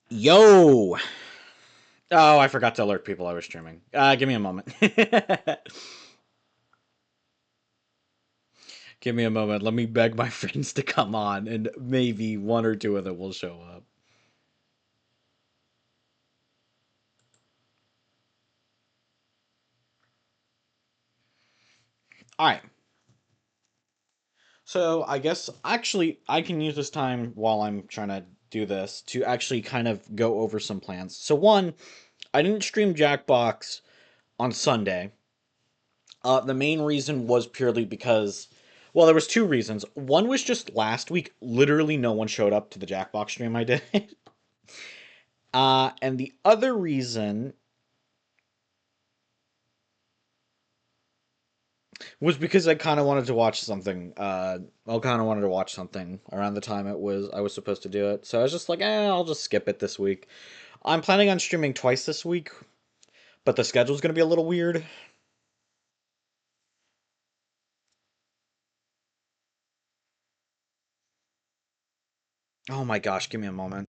Yo! Oh, I forgot to alert people I was streaming. Give me a moment. Give me a moment. Let me beg my friends to come on, and maybe one or two of them will show up. Alright. So, I guess, actually, I can use this time while I'm trying to do this to actually kind of go over some plans. So, one, I didn't stream Jackbox on Sunday. The main reason was purely because, well, there was two reasons. One was just last week, literally no one showed up to the Jackbox stream I did. And the other reason was because I kind of wanted to watch something. I kind of wanted to watch something around the time I was supposed to do it. So I was just like, I'll just skip it this week. I'm planning on streaming twice this week, but the schedule's gonna be a little weird. Oh my gosh, give me a moment.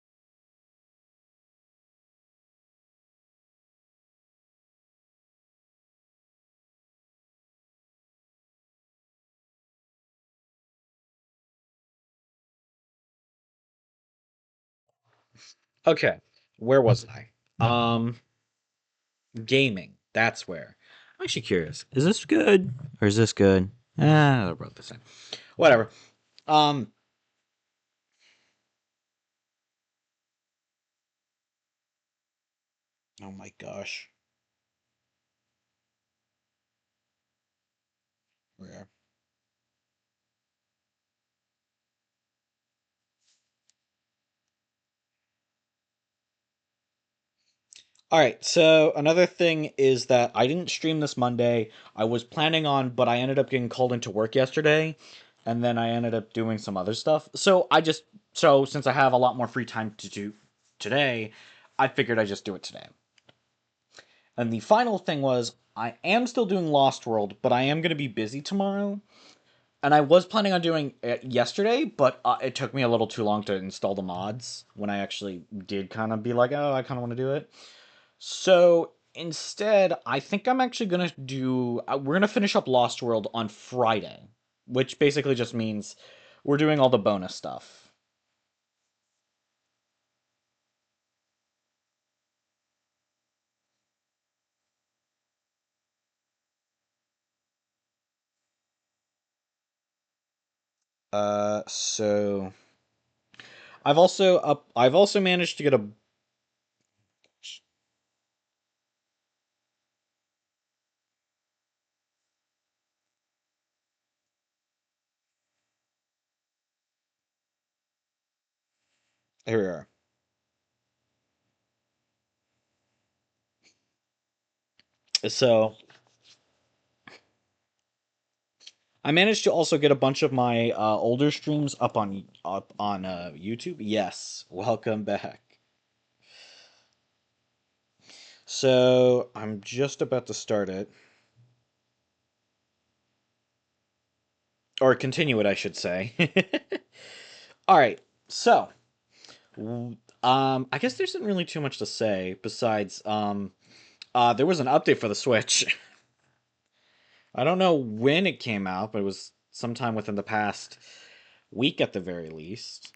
Okay, where was I? Gaming. That's where. I'm actually curious. Is this good or is this good? They're both the same. Whatever. Um. Oh my gosh. Where? All right. So another thing is that I didn't stream this Monday. I was planning on, but I ended up getting called into work yesterday, and then I ended up doing some other stuff. So since I have a lot more free time to do today, I figured I'd just do it today. And the final thing was I am still doing Lost World, but I am going to be busy tomorrow. And I was planning on doing it yesterday, but it took me a little too long to install the mods when I actually did kind of be like, oh, I kind of want to do it. So instead, I think I'm actually going to do. We're going to finish up Lost World on Friday, which basically just means we're doing all the bonus stuff. So I've also managed to get a. Here we are. So I managed to also get a bunch of my older streams up on YouTube. Yes, welcome back. So I'm just about to start it, or continue it, I should say. All right. So, I guess there isn't really too much to say besides there was an update for the Switch. I don't know when it came out, but it was sometime within the past week at the very least.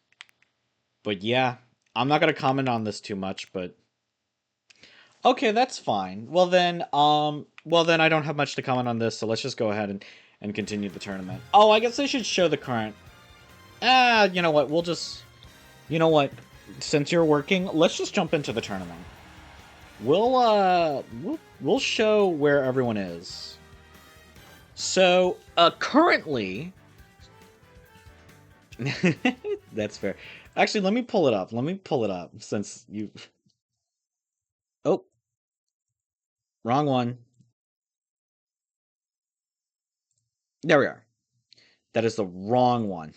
But yeah, I'm not gonna comment on this too much, but okay, that's fine. Well then I don't have much to comment on this, so let's just go ahead and continue the tournament. Oh, I guess I should show the current. You know what? You know what? Since you're working, let's just jump into the tournament. We'll show where everyone is. So, currently that's fair. Actually, let me pull it up. Let me pull it up since you Oh, wrong one. There we are. That is the wrong one.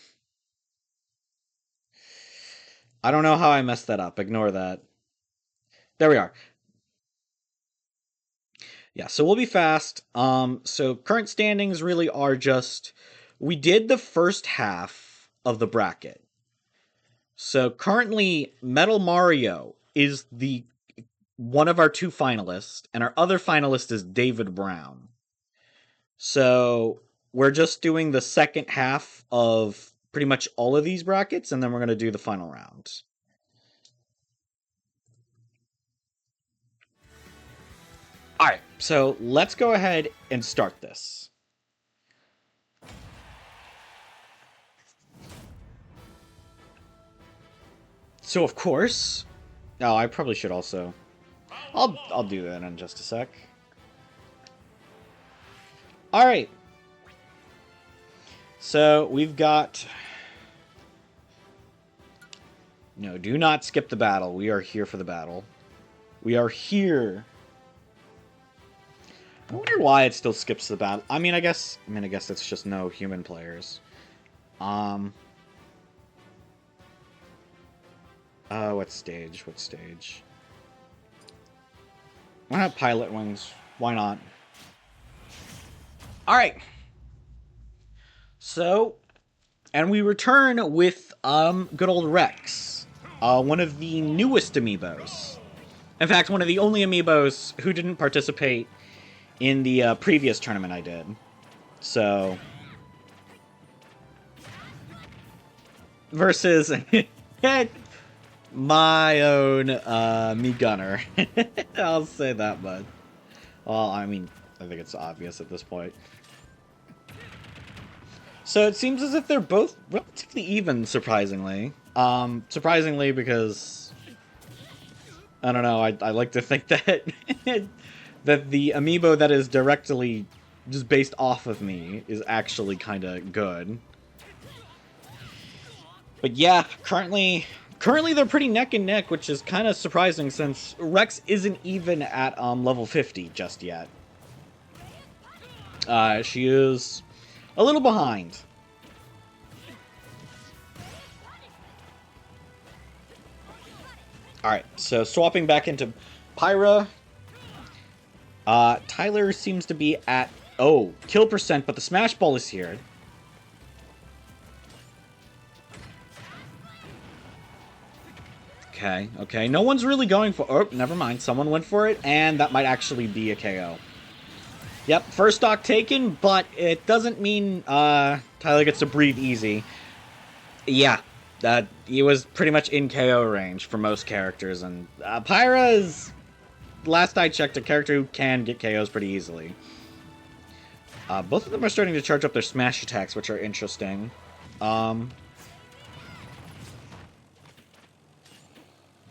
I don't know how I messed that up. Ignore that. There we are. Yeah, so we'll be fast. So current standings really are just we did the first half of the bracket. So currently, Metal Mario is the one of our two finalists, and our other finalist is David Brown. So we're just doing the second half of pretty much all of these brackets, and then we're going to do the final round. All right, so let's go ahead and start this. So of course, oh, I probably should also. I'll do that in just a sec. All right. So we've got. No, do not skip the battle. We are here for the battle. We are here. I wonder why it still skips the battle. I guess it's just no human players. What stage? What stage? Why not Pilot Wings? Why not? Alright. So, and we return with, good old Rex. One of the newest Amiibos. In fact, one of the only Amiibos who didn't participate in the previous tournament I did. So... versus... my own me gunner. I'll say that much. Well, I think it's obvious at this point. So it seems as if they're both relatively even, surprisingly. Surprisingly because I don't know. I like to think that that the amiibo that is directly just based off of me is actually kind of good. But yeah, currently they're pretty neck and neck, which is kind of surprising since Rex isn't even at level 50 just yet. She is a little behind. Alright, so swapping back into Pyra. Tyler seems to be at, kill percent, but the Smash Ball is here. Okay. No one's really going for... Oh, never mind. Someone went for it, and that might actually be a KO. Yep, first stock taken, but it doesn't mean Tyler gets to breathe easy. Yeah, he was pretty much in KO range for most characters, and Pyra is, last I checked, a character who can get KOs pretty easily. Both of them are starting to charge up their smash attacks, which are interesting.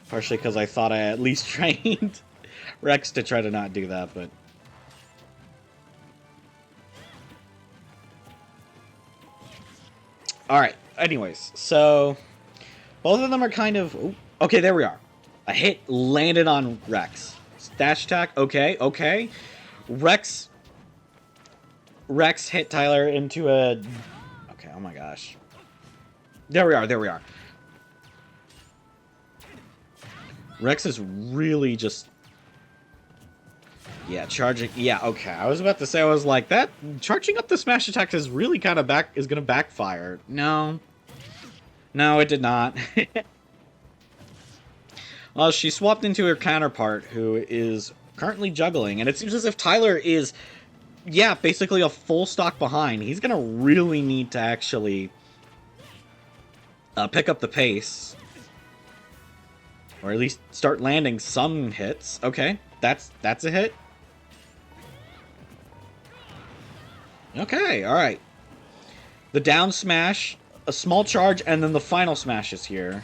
Partially because I thought I at least trained Rex to try to not do that, but... Alright, anyways, so... both of them are kind of... Ooh, okay, there we are. A hit landed on Rex. Dash attack, okay. Rex hit Tyler into a... Okay, oh my gosh. There we are. Rex is really just... Yeah, charging... Yeah, okay. I was about to say, I was like, that... Charging up the smash attack is really kind of is gonna backfire. No. No, it did not. Well, she swapped into her counterpart, who is currently juggling, and it seems as if Tyler is... Yeah, basically a full stock behind. He's gonna really need to actually... pick up the pace. Or at least start landing some hits. Okay, that's a hit. Okay, alright. The down smash, a small charge, and then the final smash is here.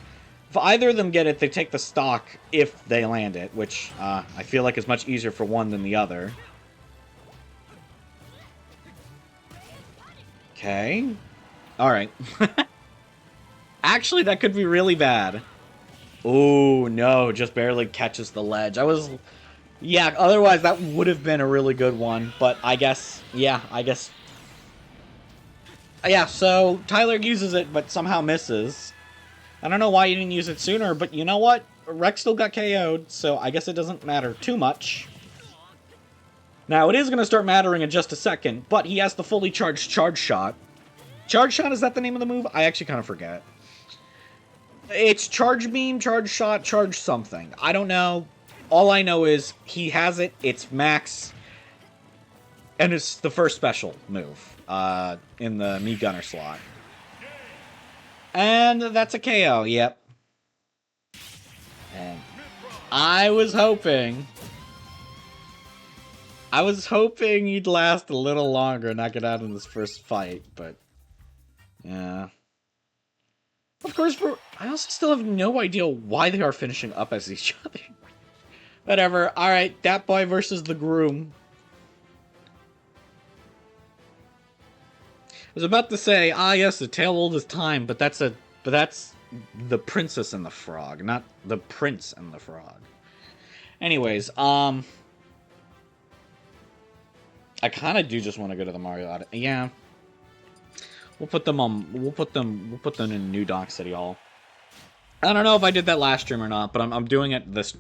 If either of them get it, they take the stock if they land it, which I feel like is much easier for one than the other. Okay. Alright. Actually, that could be really bad. Oh, no, just barely catches the ledge. Yeah, otherwise that would have been a really good one, but I guess... Yeah, so Tyler uses it, but somehow misses. I don't know why he didn't use it sooner, but you know what? Rex still got KO'd, so I guess it doesn't matter too much. Now, it is going to start mattering in just a second, but he has the fully charged charge shot. Charge shot, is that the name of the move? I actually kind of forget. It's charge beam, charge shot, charge something. I don't know. All I know is he has it, it's max, and it's the first special move in the Mii Gunner slot. And that's a KO, yep. And I was hoping he'd last a little longer and not get out in this first fight, but yeah. Of course, I also still have no idea why they are finishing up as each other. Whatever. Alright, that boy versus the groom. I was about to say, yes, the tale old as time, but that's the princess and the frog, not the prince and the frog. Anyways, I kind of do just want to go to the Mario Odyssey. Yeah. We'll put them in New Donk City Hall. I don't know if I did that last stream or not, but I'm doing it this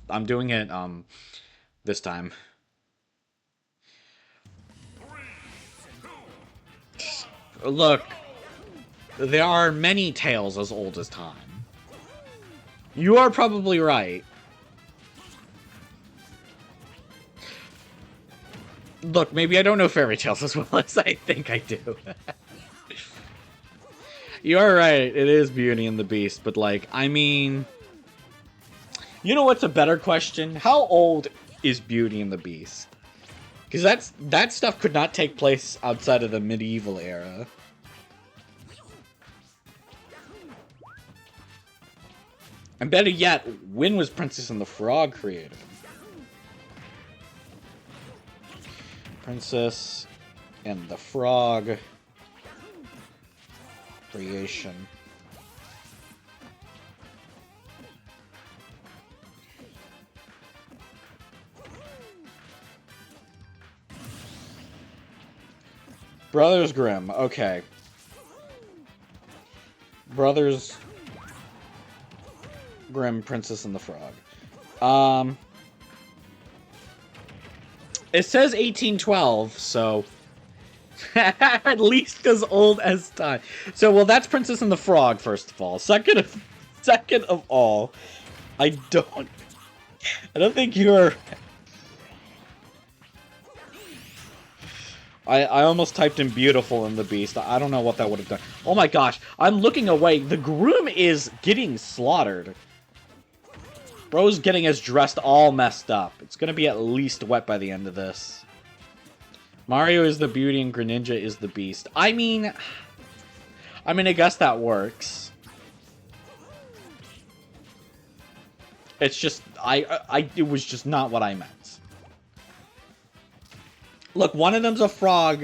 time. Look, there are many tales as old as time. You are probably right. Look, maybe I don't know fairy tales as well as I think I do. You are right, it is Beauty and the Beast, but like, I mean... You know what's a better question? How old is Beauty and the Beast? Because that stuff could not take place outside of the medieval era. And better yet, when was Princess and the Frog created? Princess and the Frog creation. Brothers Grimm, okay. Brothers Grimm, Princess and the Frog. It says 1812, so at least as old as time. So, well, that's Princess and the Frog, first of all. Second of all, I don't think you're... I almost typed in beautiful in the Beast. I don't know what that would have done. Oh my gosh, I'm looking away. The groom is getting slaughtered. Bro's getting his dressed all messed up. It's gonna be at least wet by the end of this. Mario is the beauty and Greninja is the Beast. I mean, I guess that works. It's just, it was just not what I meant. Look, one of them's a frog,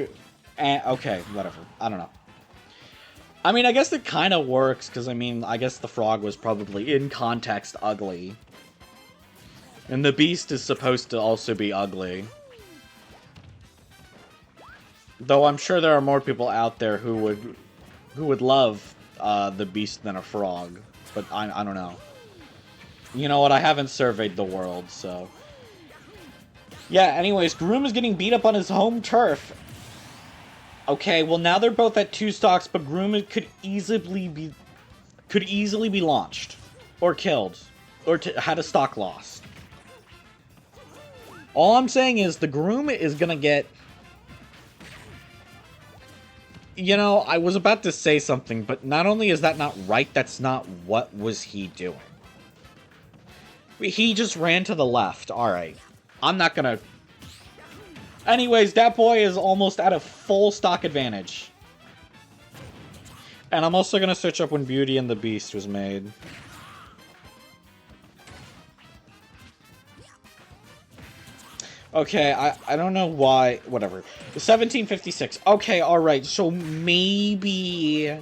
and, okay, whatever. I don't know. I mean, I guess it kind of works, because, I mean, I guess the frog was probably, in context, ugly. And the Beast is supposed to also be ugly. Though I'm sure there are more people out there who would love the Beast than a frog. But I don't know. You know what, I haven't surveyed the world, so... Yeah, anyways, Groom is getting beat up on his home turf. Okay, well now they're both at 2 stocks, but Groom could easily be launched. Or killed. Or had a stock lost. All I'm saying is the Groom is gonna get... You know, I was about to say something, but not only is that not right, that's not what was he doing. He just ran to the left, alright. I'm not gonna... Anyways, that boy is almost at a full stock advantage. And I'm also gonna search up when Beauty and the Beast was made. Okay, I don't know why... Whatever. 1756. Okay, alright, so maybe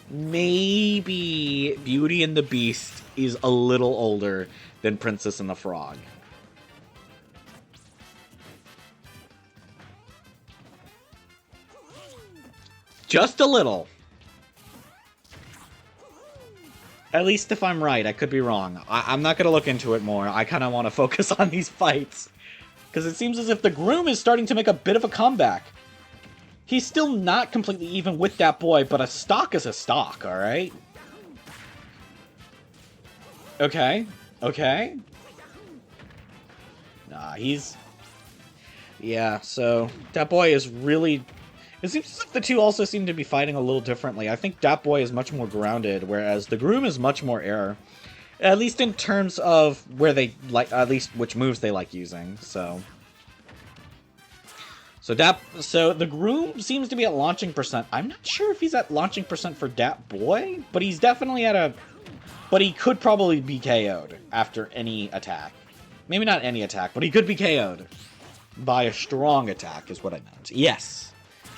Beauty and the Beast is a little older than Princess and the Frog. Just a little. At least if I'm right, I could be wrong. I'm not gonna look into it more. I kind of want to focus on these fights. Because it seems as if the Groom is starting to make a bit of a comeback. He's still not completely even with that boy, but a stock is a stock, alright? Okay. Okay. Nah, he's... Yeah, so Dat Boy is really... It seems like the two also seem to be fighting a little differently. I think Dat Boy is much more grounded, whereas the Groom is much more air. At least in terms of where they like, at least which moves they like using, so... So the Groom seems to be at launching percent. I'm not sure if he's at launching percent for Dat Boy, but he's definitely at a... But he could probably be KO'd after any attack. Maybe not any attack, but he could be KO'd by a strong attack, is what I meant. Yes.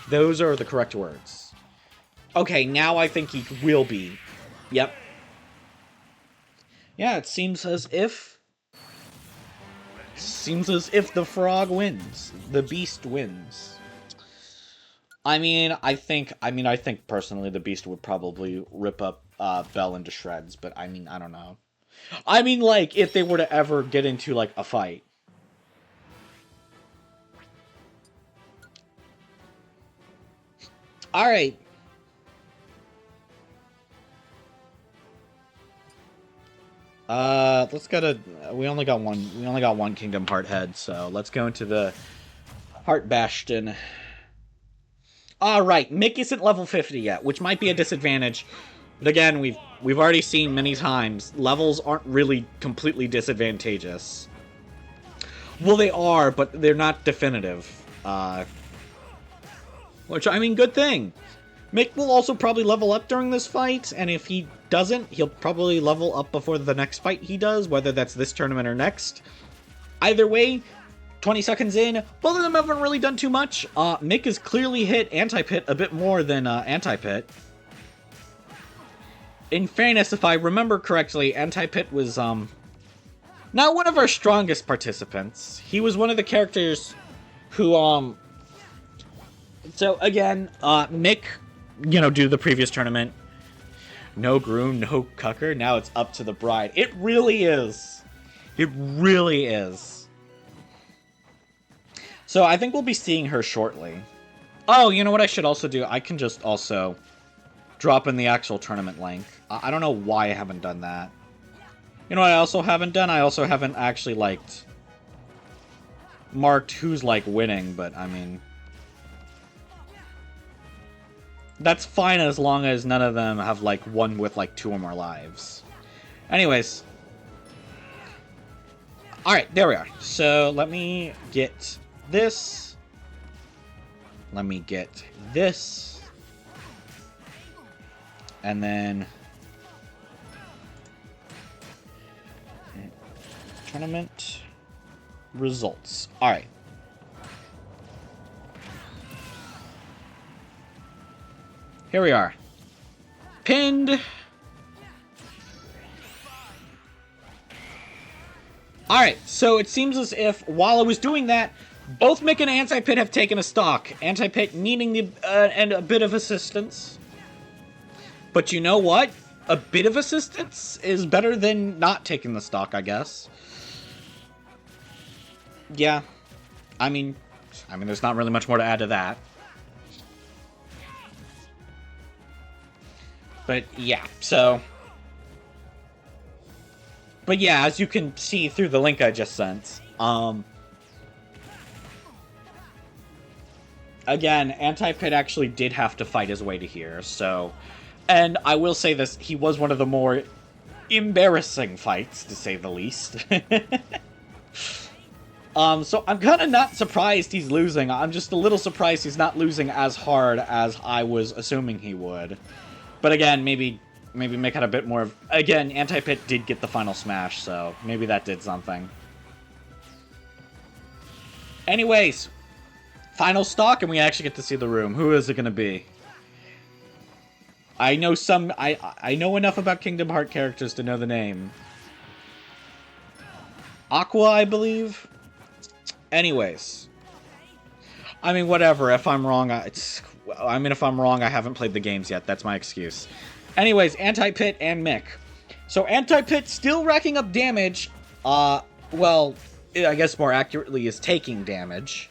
Those are the correct words. Okay, now I think he will be. Yep. Yeah, it seems as if... Seems as if the frog wins. The beast wins. I think personally the beast would probably rip up Bell into shreds, but I don't know. Like, if they were to ever get into, like, a fight. Alright. Let's go to... We only got one Kingdom Heart head, so let's go into the Heart Bastion. Alright, Mick isn't level 50 yet, which might be a disadvantage. But again, we've already seen many times, levels aren't really completely disadvantageous. Well, they are, but they're not definitive. Which, good thing. Mick will also probably level up during this fight, and if he doesn't, he'll probably level up before the next fight he does, whether that's this tournament or next. Either way, 20 seconds in, both of them haven't really done too much. Mick has clearly hit Anti-Pit a bit more than Anti-Pit. In fairness, if I remember correctly, Anti-Pit was not one of our strongest participants. He was one of the characters who So again, Mick, due to the previous tournament, no groom, no cucker, now it's up to the bride. It really is. It really is. So I think we'll be seeing her shortly. Oh, you know what I should also do? I can just also drop in the actual tournament link. I don't know why I haven't done that. You know what I also haven't done? I also haven't actually, marked who's, winning, but, that's fine as long as none of them have, won with, 2 or more lives. Anyways. Alright, there we are. So, let me get this. Let me get this. And then... Tournament results. Alright. Here we are. Pinned. Alright, so it seems as if, while I was doing that, both Mick and Anti-Pit have taken a stock. Anti-Pit needing and a bit of assistance. But you know what? A bit of assistance is better than not taking the stock, I guess. Yeah. There's not really much more to add to that. But, yeah, so... But, yeah, as you can see through the link I just sent, again, Anti-Pit actually did have to fight his way to here, so... And I will say this, he was one of the more embarrassing fights, to say the least. So I'm kind of not surprised he's losing. I'm just a little surprised he's not losing as hard as I was assuming he would. But again, maybe make it a bit more of... Again, Anti-Pit did get the final smash, so maybe that did something. Anyways, final stock, and we actually get to see the room. Who is it going to be? I know I know enough about Kingdom Heart characters to know the name. Aqua, I believe? Anyways. Whatever. If I'm wrong, if I'm wrong, I haven't played the games yet. That's my excuse. Anyways, Anti-Pit and Mick. So Anti-Pit still racking up damage. Well, I guess more accurately is taking damage.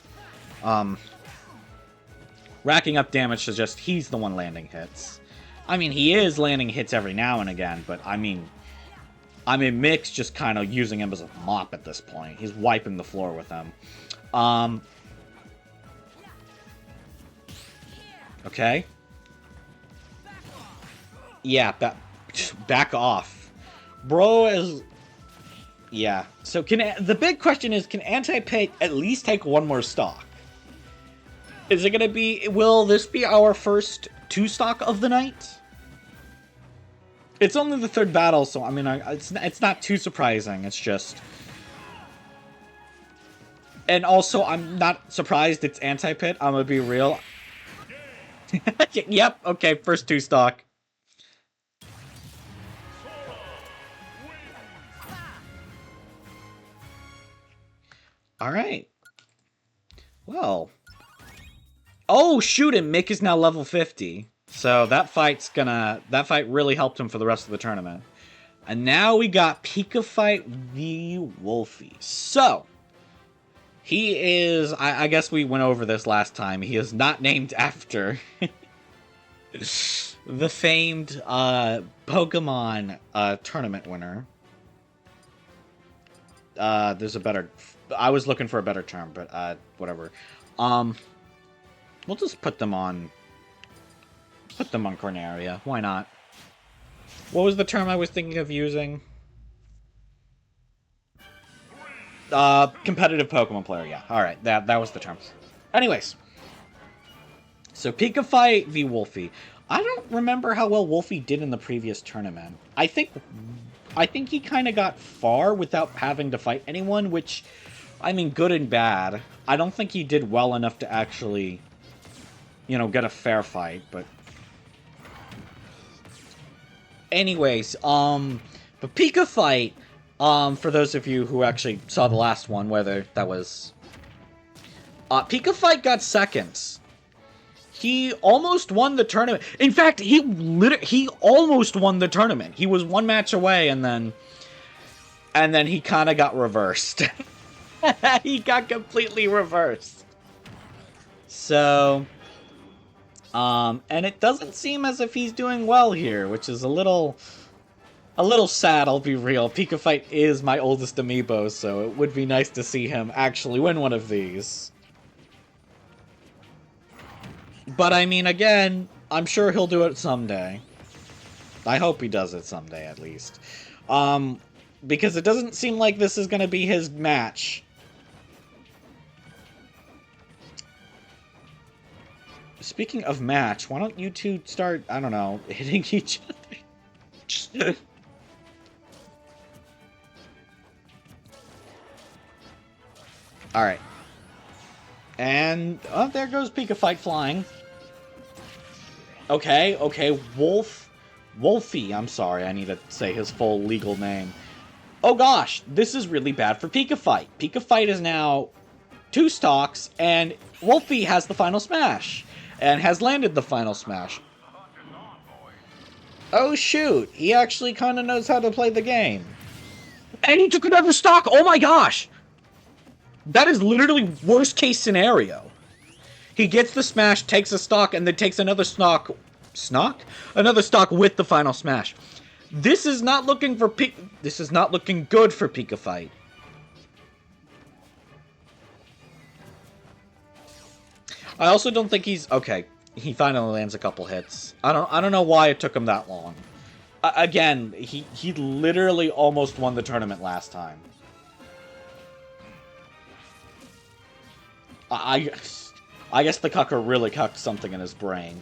Racking up damage suggests he's the one landing hits. He is landing hits every now and again, but I mean, Mick's just kind of using him as a mop at this point. He's wiping the floor with him. Okay. Yeah, back off. Bro is... Yeah. So the big question is, can Anti-Pit at least take one more stock? Is it going to be... Will this be our first 2 stock of the night? It's only the 3rd battle, so I mean, it's not too surprising. It's just... And also, I'm not surprised it's Anti-Pit. I'm gonna be real. Yep, okay, first 2 stock. Alright. Well. Oh, shoot, and Mick is now level 50. So that fight really helped him for the rest of the tournament. And now we got Pika Fight v Wolfie. So, he is, I guess we went over this last time, he is not named after the famed Pokemon tournament winner. There's a better, I was looking for a better term, but whatever. We'll just put them on Corneria. Why not? What was the term I was thinking of using? Competitive Pokemon player, yeah. Alright, that was the term. Anyways. So, Pika Fight v Wolfie. I don't remember how well Wolfie did in the previous tournament. I think he kind of got far without having to fight anyone, which, I mean, good and bad. I don't think he did well enough to actually, you know, get a fair fight, but... Anyways, but Pika Fight, for those of you who actually saw the last one, whether that was... Pika Fight got seconds. He almost won the tournament. In fact, he almost won the tournament. He was 1 match away, and then he kind of got reversed. He got completely reversed. So, and it doesn't seem as if he's doing well here, which is a little sad, I'll be real. Pika Fight is my oldest amiibo, so it would be nice to see him actually win one of these. But I mean, again, I'm sure he'll do it someday. I hope he does it someday, at least. Because it doesn't seem like this is going to be his match. Speaking of match, why don't you two start, I don't know, hitting each other? Alright. And, oh, there goes Pika Fight flying. Okay, Wolfie, I'm sorry, I need to say his full legal name. Oh gosh, this is really bad for Pika Fight. Pika Fight is now 2 stocks, and Wolfie has the final smash. And has landed the final smash. Oh shoot, he actually kind of knows how to play the game. And he took another stock, oh my gosh! That is literally worst case scenario. He gets the smash, takes a stock, and then takes another stock. Another stock with the final smash. This is not looking for This is not looking good for Pika Fight. I also don't think he's okay. He finally lands a couple hits. I don't know why it took him that long. Again, he literally almost won the tournament last time. I guess the cucker really cucked something in his brain.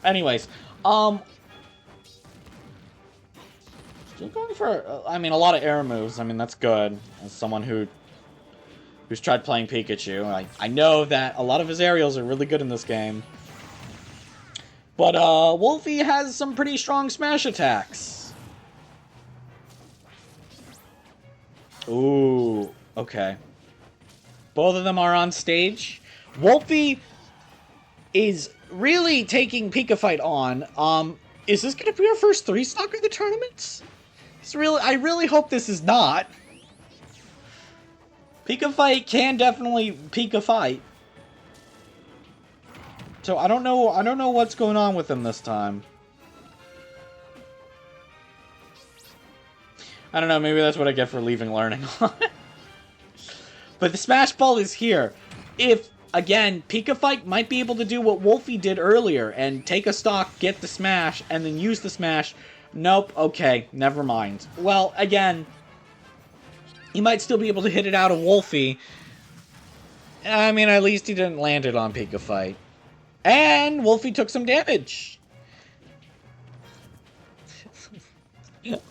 Anyways, still going for, I mean, a lot of air moves. I mean, that's good. As someone who's tried playing Pikachu, I know that a lot of his aerials are really good in this game. But, Wolfie has some pretty strong smash attacks. Ooh, okay. Both of them are on stage. Wolfie is really taking Pika Fight on. Is this going to be our first 3-stock of the tournament? I really hope this is not. Pika Fight can definitely Pika Fight. So I don't know what's going on with him this time. I don't know, maybe that's what I get for leaving learning on. But the Smash Ball is here. If, again, Pika Fight might be able to do what Wolfie did earlier and take a stock, get the Smash, and then use the Smash. Nope, okay, never mind. Well, again, he might still be able to hit it out of Wolfie. I mean, at least he didn't land it on Pika Fight. And Wolfie took some damage.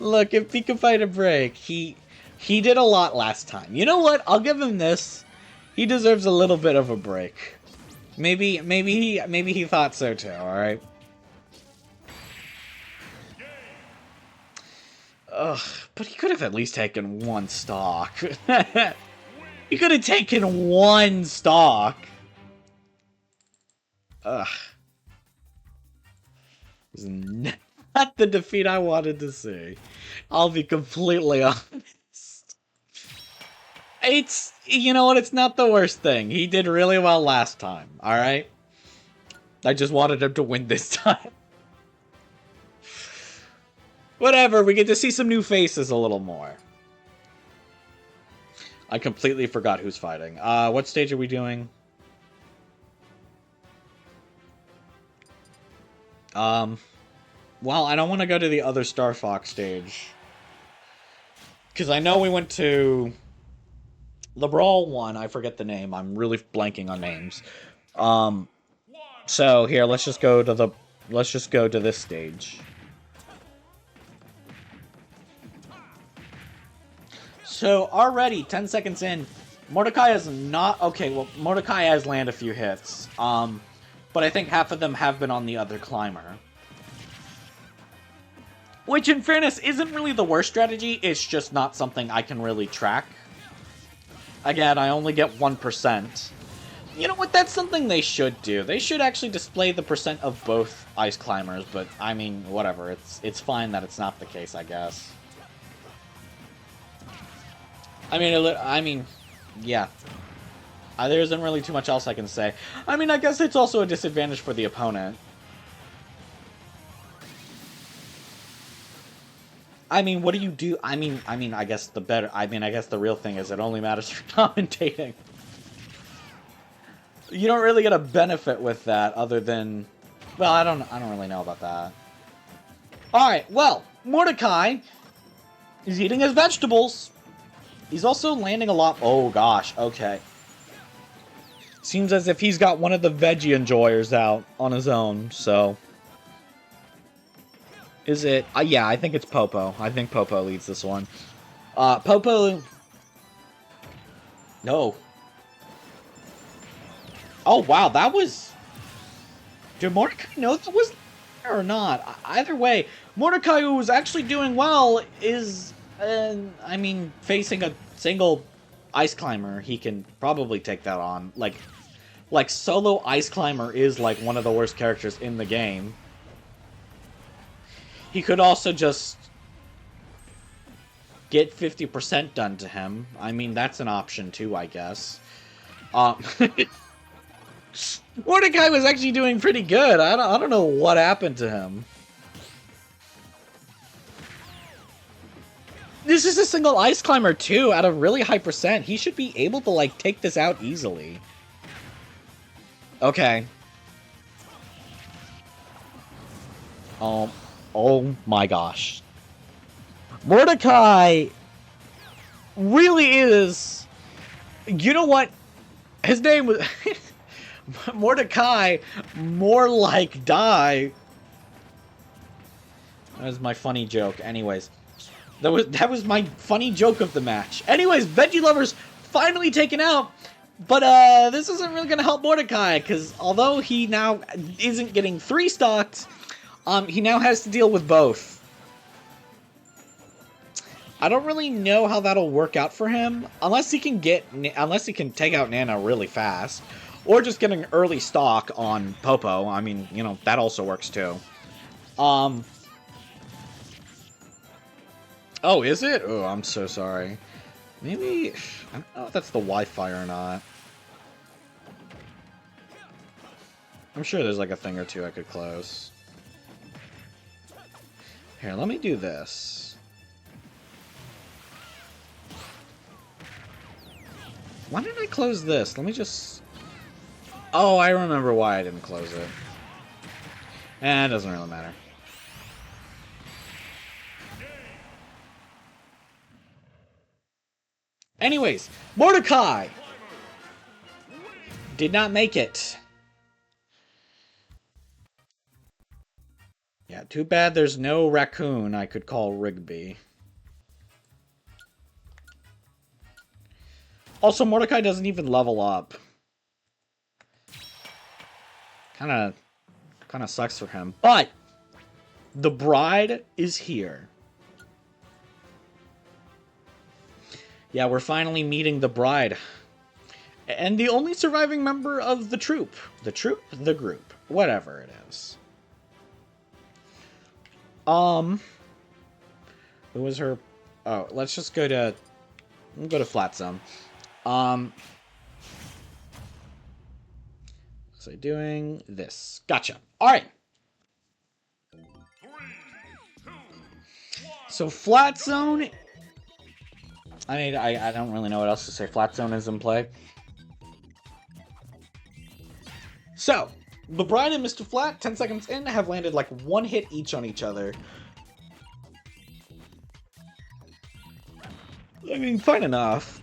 Look, if Pika Fight a break, he did a lot last time. You know what? I'll give him this. He deserves a little bit of a break. Maybe he thought so too, alright? Ugh, but he could have at least taken one stock. He could have taken one stock. Ugh. It was not the defeat I wanted to see. I'll be completely honest. It's, you know what, it's not the worst thing. He did really well last time, alright? I just wanted him to win this time. Whatever, we get to see some new faces a little more. I completely forgot who's fighting. What stage are we doing? Well, I don't want to go to the other Star Fox stage. Because I know we went to the Brawl one. I forget the name. I'm really blanking on names. So here, let's just go to this stage. So already 10 seconds in, Mordecai is not okay. Well, Mordecai has landed a few hits. But I think half of them have been on the other climber. Which, in fairness, isn't really the worst strategy. It's just not something I can really track. Again, I only get 1%. You know what? That's something they should do. They should actually display the percent of both ice climbers. But, I mean, whatever. It's fine that it's not the case, I guess. I mean, yeah. There isn't really too much else I can say. I mean, I guess it's also a disadvantage for the opponent. I mean, what do you do? I mean, I guess the real thing is it only matters for commentating. You don't really get a benefit with that other than, well, I don't really know about that. Alright, well, Mordecai is eating his vegetables. He's also landing a lot. Oh gosh, okay. Seems as if he's got one of the veggie enjoyers out on his own, so. Is it? Yeah, I think it's Popo. I think Popo leads this one. Popo. No. Oh, wow, that was. Did Mordecai know that was there or not? Either way, Mordecai, who was actually doing well, is. I mean, facing a single ice climber, he can probably take that on. Like solo ice climber is like one of the worst characters in the game. He could also just get 50% done to him. I mean, that's an option too, I guess. Mordecai was actually doing pretty good. I don't know what happened to him. This is a single ice climber too, at a really high percent. He should be able to like take this out easily. Okay. Oh my gosh. Mordecai really is... You know what? His name was... Mordecai, more like die. That was my funny joke. Anyways. That was my funny joke of the match. Anyways, Veggie Lover's finally taken out. But this isn't really going to help Mordecai, because although he now isn't getting 3 stocked, he now has to deal with both. I don't really know how that'll work out for him, unless he can take out Nana really fast, or just get an early stock on Popo. I mean, you know, that also works too. Oh, is it? Oh, I'm so sorry. Maybe, I don't know if that's the Wi-Fi or not. I'm sure there's like a thing or two I could close. Here, let me do this. Why didn't I close this? Let me just... Oh, I remember why I didn't close it. It doesn't really matter. Anyways, Mordecai did not make it. Yeah, too bad there's no raccoon I could call Rigby. Also, Mordecai doesn't even level up. Kind of sucks for him. But the bride is here. Yeah, we're finally meeting the bride. And the only surviving member of the troop. The troop? The group. Whatever it is. Who was her... Oh, let's just go to... We'll go to Flat Zone. So doing this. Gotcha. Alright. So Flat Zone... I mean, I don't really know what else to say. Flat Zone is in play. So, the Bride and Mr. Flat, 10 seconds in, have landed like one hit each on each other. I mean, fine enough.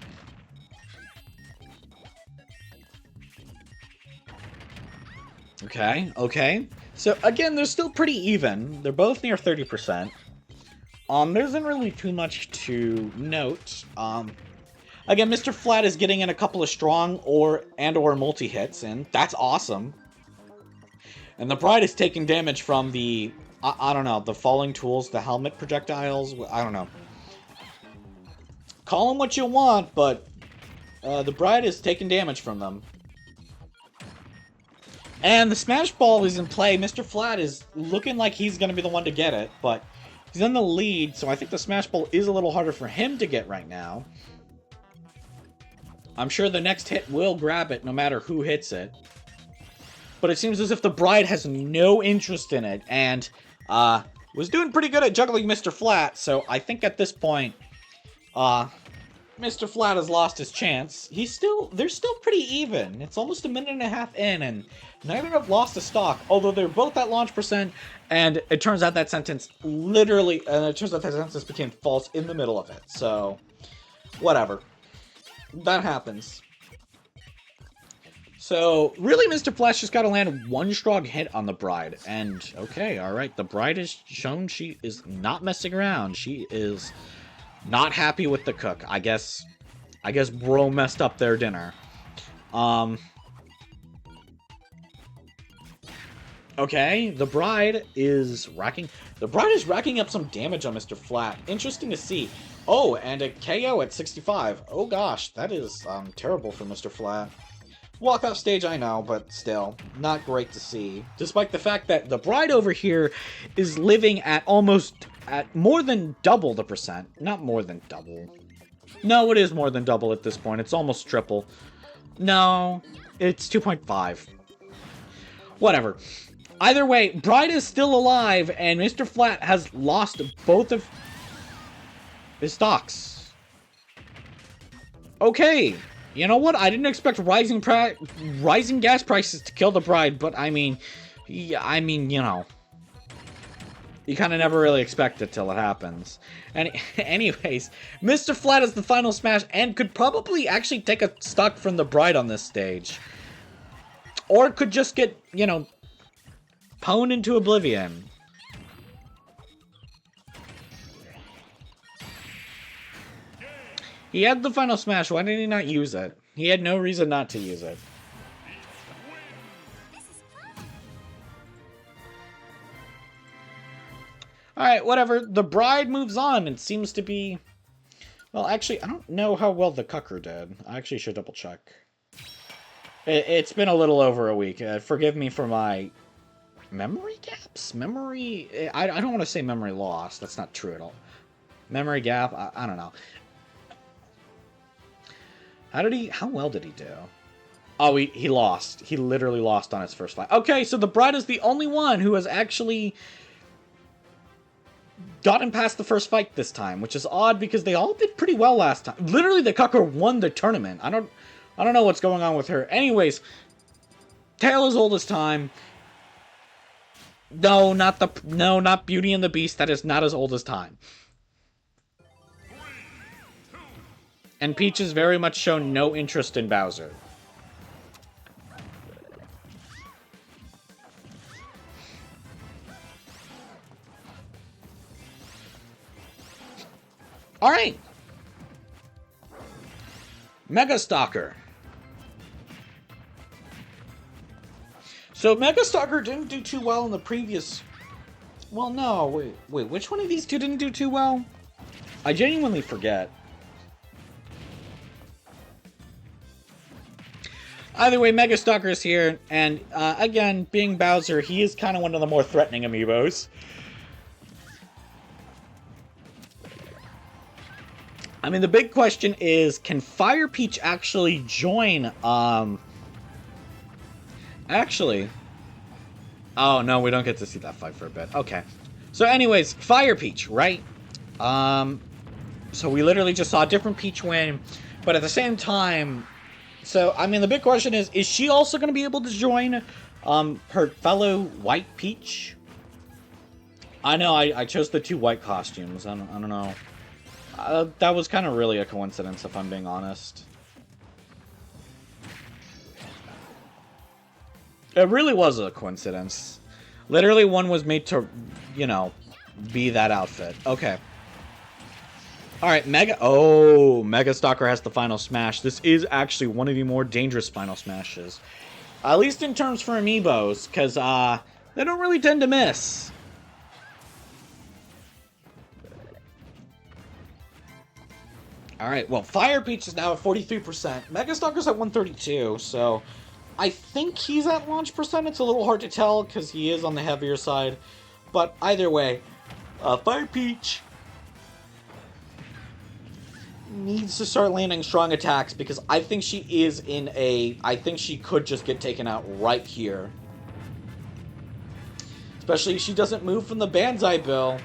Okay. So, again, they're still pretty even. They're both near 30%. There isn't really too much to note. Again, Mr. Flat is getting in a couple of strong or multi-hits, and that's awesome. And the Bride is taking damage from the, I don't know, the falling tools, the helmet projectiles, I don't know. Call them what you want, but the Bride is taking damage from them. And the Smash Ball is in play. Mr. Flat is looking like he's going to be the one to get it, but he's in the lead, so I think the Smash Ball is a little harder for him to get right now. I'm sure the next hit will grab it, no matter who hits it. But it seems as if the Bride has no interest in it, and was doing pretty good at juggling Mr. Flat, so I think at this point, Mr. Flat has lost his chance. They're still pretty even. It's almost a minute and a half in, and neither have lost a stock, although they're both at launch percent, and it turns out that sentence became false in the middle of it, so whatever. That happens. So, really, Mr. Flash just got to land one strong hit on the Bride. And, okay, alright, the Bride has shown she is not messing around. She is not happy with the cook. I guess bro messed up their dinner. Okay, the Bride is racking up some damage on Mr. Flat. Interesting to see. Oh, and a KO at 65. Oh gosh, that is terrible for Mr. Flat. Walk off stage, I know, but still, not great to see. Despite the fact that the Bride over here is living at more than double the percent. Not more than double. No, it is more than double at this point. It's almost triple. No, it's 2.5. Whatever. Either way, Bride is still alive, and Mr. Flat has lost both of his stocks. Okay. You know what? I didn't expect rising gas prices to kill the Bride, but I mean, you know, you kind of never really expect it till it happens. And anyways, Mr. Flat is the final smash and could probably actually take a stock from the Bride on this stage. Or it could just get, you know, pwned into oblivion. He had the final smash, why did he not use it? He had no reason not to use it. Alright, whatever. The Bride moves on and seems to be... Well, actually, I don't know how well the Cucker did. I actually should double check. It's been a little over a week. Forgive me for my memory gaps? I don't want to say memory loss. That's not true at all. Memory gap? I don't know. How well did he do? Oh, he lost. He literally lost on his first fight. Okay, so the Bride is the only one who has actually gotten past the first fight this time, which is odd because they all did pretty well last time. Literally, the Cucker won the tournament. I don't know what's going on with her. Anyways, Tail is old as time. No, not Beauty and the Beast. That is not as old as time. And Peach has very much shown no interest in Bowser. Alright. Mega Stalker. So Mega Stalker didn't do too well in the previous... Well, no, wait, which one of these two didn't do too well? I genuinely forget. Either way, Mega Stalker is here, and again, being Bowser, he is kind of one of the more threatening amiibos. I mean, the big question is, can Fire Peach actually join, Actually... Oh, no, we don't get to see that fight for a bit. Okay. So anyways, Fire Peach, right? So we literally just saw a different Peach win, but at the same time... So, I mean, the big question is she also going to be able to join her fellow White Peach? I know, I chose the 2 white costumes. I don't know. That was kind of really a coincidence, if I'm being honest. It really was a coincidence. Literally, one was made to, you know, be that outfit. Okay. Alright, Mega Stalker has the final smash. This is actually one of the more dangerous final smashes. At least in terms for amiibos, because, they don't really tend to miss. Alright, well, Fire Peach is now at 43%. Mega Stalker's at 132, so... I think he's at launch percent. It's a little hard to tell because he is on the heavier side. But either way, Fire Peach needs to start landing strong attacks because I think she is in a... I think she could just get taken out right here. Especially if she doesn't move from the Banzai Bill.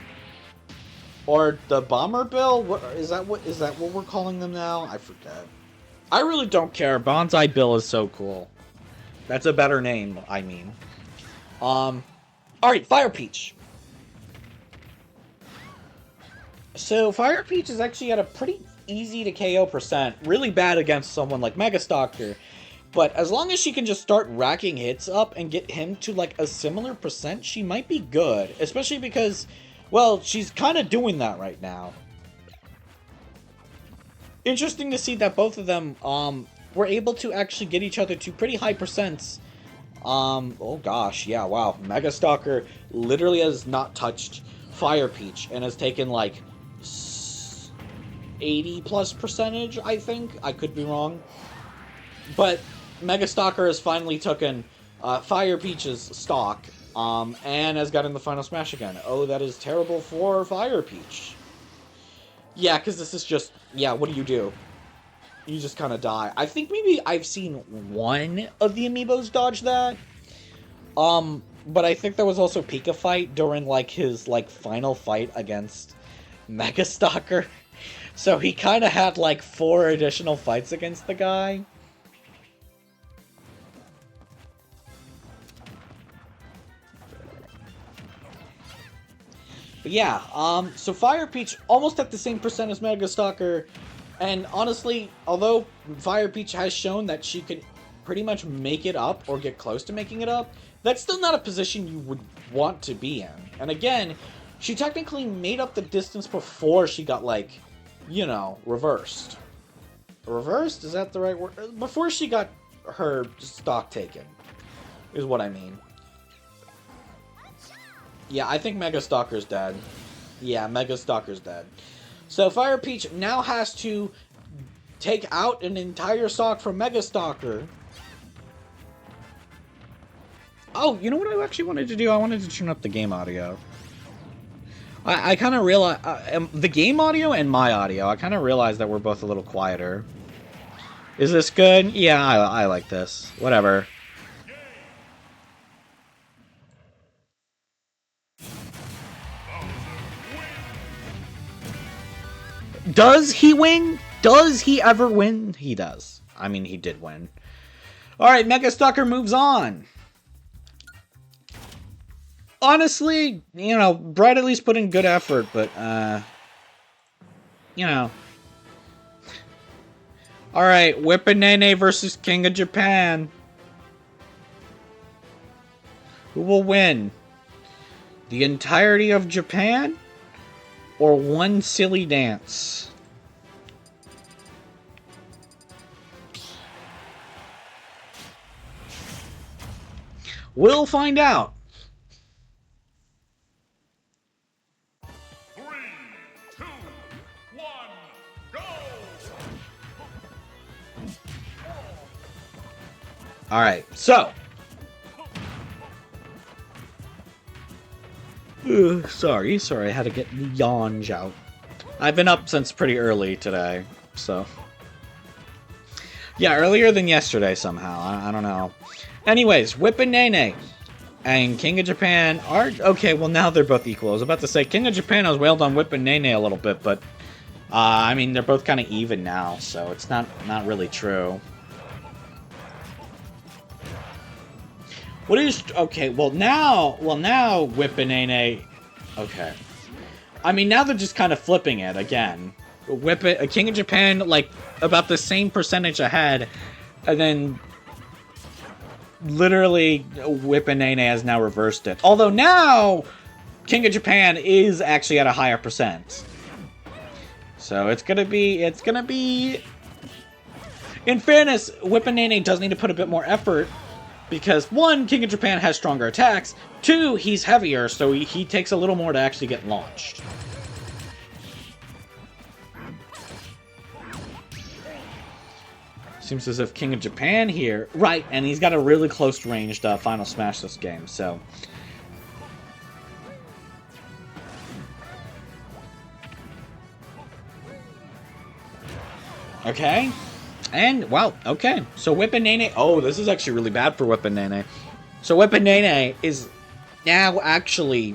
Or the Bomber Bill? What, is that what we're calling them now? I forget. I really don't care. Banzai Bill is so cool. That's a better name, I mean. Alright, Fire Peach. So, Fire Peach is actually at a pretty easy to KO percent. Really bad against someone like Mega Stalker. But as long as she can just start racking hits up and get him to, like, a similar percent, she might be good. Especially because, well, she's kind of doing that right now. Interesting to see that both of them, were able to actually get each other to pretty high percents. Oh gosh, yeah, wow. Mega Stalker literally has not touched Fire Peach and has taken like 80+ percentage, I think. I could be wrong. But Mega Stalker has finally taken Fire Peach's stock and has gotten the final smash again. Oh, that is terrible for Fire Peach. Yeah, because this is just, yeah, what do? You just kind of die. I think maybe I've seen one of the amiibos dodge that. But I think there was also Pika Fight during, like, his, like, final fight against Mega Stalker. So he kind of had, like, 4 additional fights against the guy. But yeah, so Fire Peach almost at the same percent as Mega Stalker. And honestly, although Fire Peach has shown that she can pretty much make it up or get close to making it up, that's still not a position you would want to be in. And again, she technically made up the distance before she got, like, you know, reversed. Reversed? Is that the right word? Before she got her stock taken, is what I mean. Yeah, I think Mega Stalker's dead. Yeah, Mega Stalker's dead. So Fire Peach now has to take out an entire stock from Mega Stalker. Oh, you know what I actually wanted to do? I wanted to turn up the game audio. I kind of realized... the game audio and my audio, I kind of realized that we're both a little quieter. Is this good? Yeah, I like this. Whatever. Does he win? Does he ever win? He does. I mean, he did win. Alright, Mega Stalker moves on. Honestly, you know, Bright at least put in good effort, but, you know. Alright, Whippinene versus King of Japan. Who will win? The entirety of Japan? Or one silly dance? We'll find out. 3, 2, 1, go! Alright, so. Sorry, I had to get the yawns out. I've been up since pretty early today, so. Yeah, earlier than yesterday somehow. I don't know. Anyways, Whippinene and King of Japan are... Okay, well now they're both equal. I was about to say, King of Japan has wailed on Whippinene a little bit, but... I mean, they're both kind of even now, so it's not really true. What is... Okay, well now Whippinene... Okay. I mean, now they're just kind of flipping it again. King of Japan, like, about the same percentage ahead, and then... Literally, Whippinene has now reversed it. Although now, King of Japan is actually at a higher percent. So it's gonna be... In fairness, Whippinene does need to put a bit more effort. Because, one, King of Japan has stronger attacks. Two, he's heavier, so he takes a little more to actually get launched. Seems as if King of Japan here... Right, and he's got a really close ranged Final Smash this game, so... Okay. And, well, okay. So Whippinene... Oh, this is actually really bad for Whippinene. So Whippinene is now actually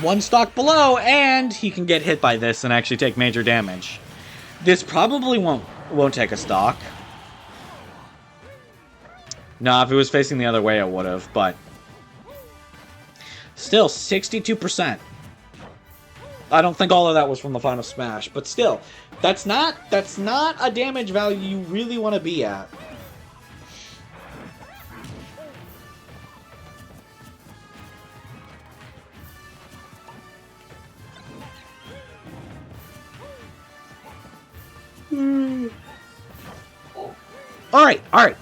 one stock below, and he can get hit by this and actually take major damage. This probably won't take a stock. No, if it was facing the other way, it would have, but... Still, 62%. I don't think all of that was from the Final Smash, but still, that's not a damage value you really want to be at. Alright.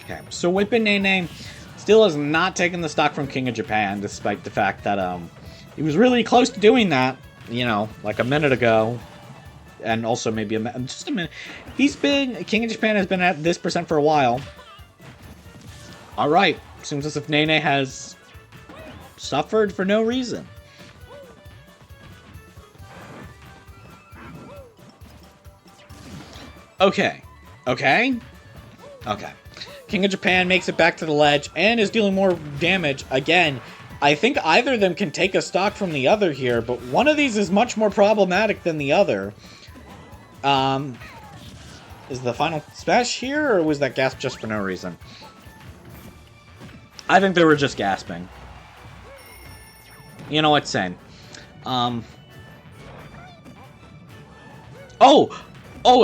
Okay, so Whippinene still has not taken the stock from King of Japan, despite the fact that he was really close to doing that, you know, like a minute ago. And also maybe just a minute. King of Japan has been at this percent for a while. Alright, seems as if Nene has suffered for no reason. Okay. King of Japan makes it back to the ledge and is dealing more damage. Again, I think either of them can take a stock from the other here, but one of these is much more problematic than the other. Is the Final Smash here, or was that gasp just for no reason? I think they were just gasping. You know what, Sen? Oh,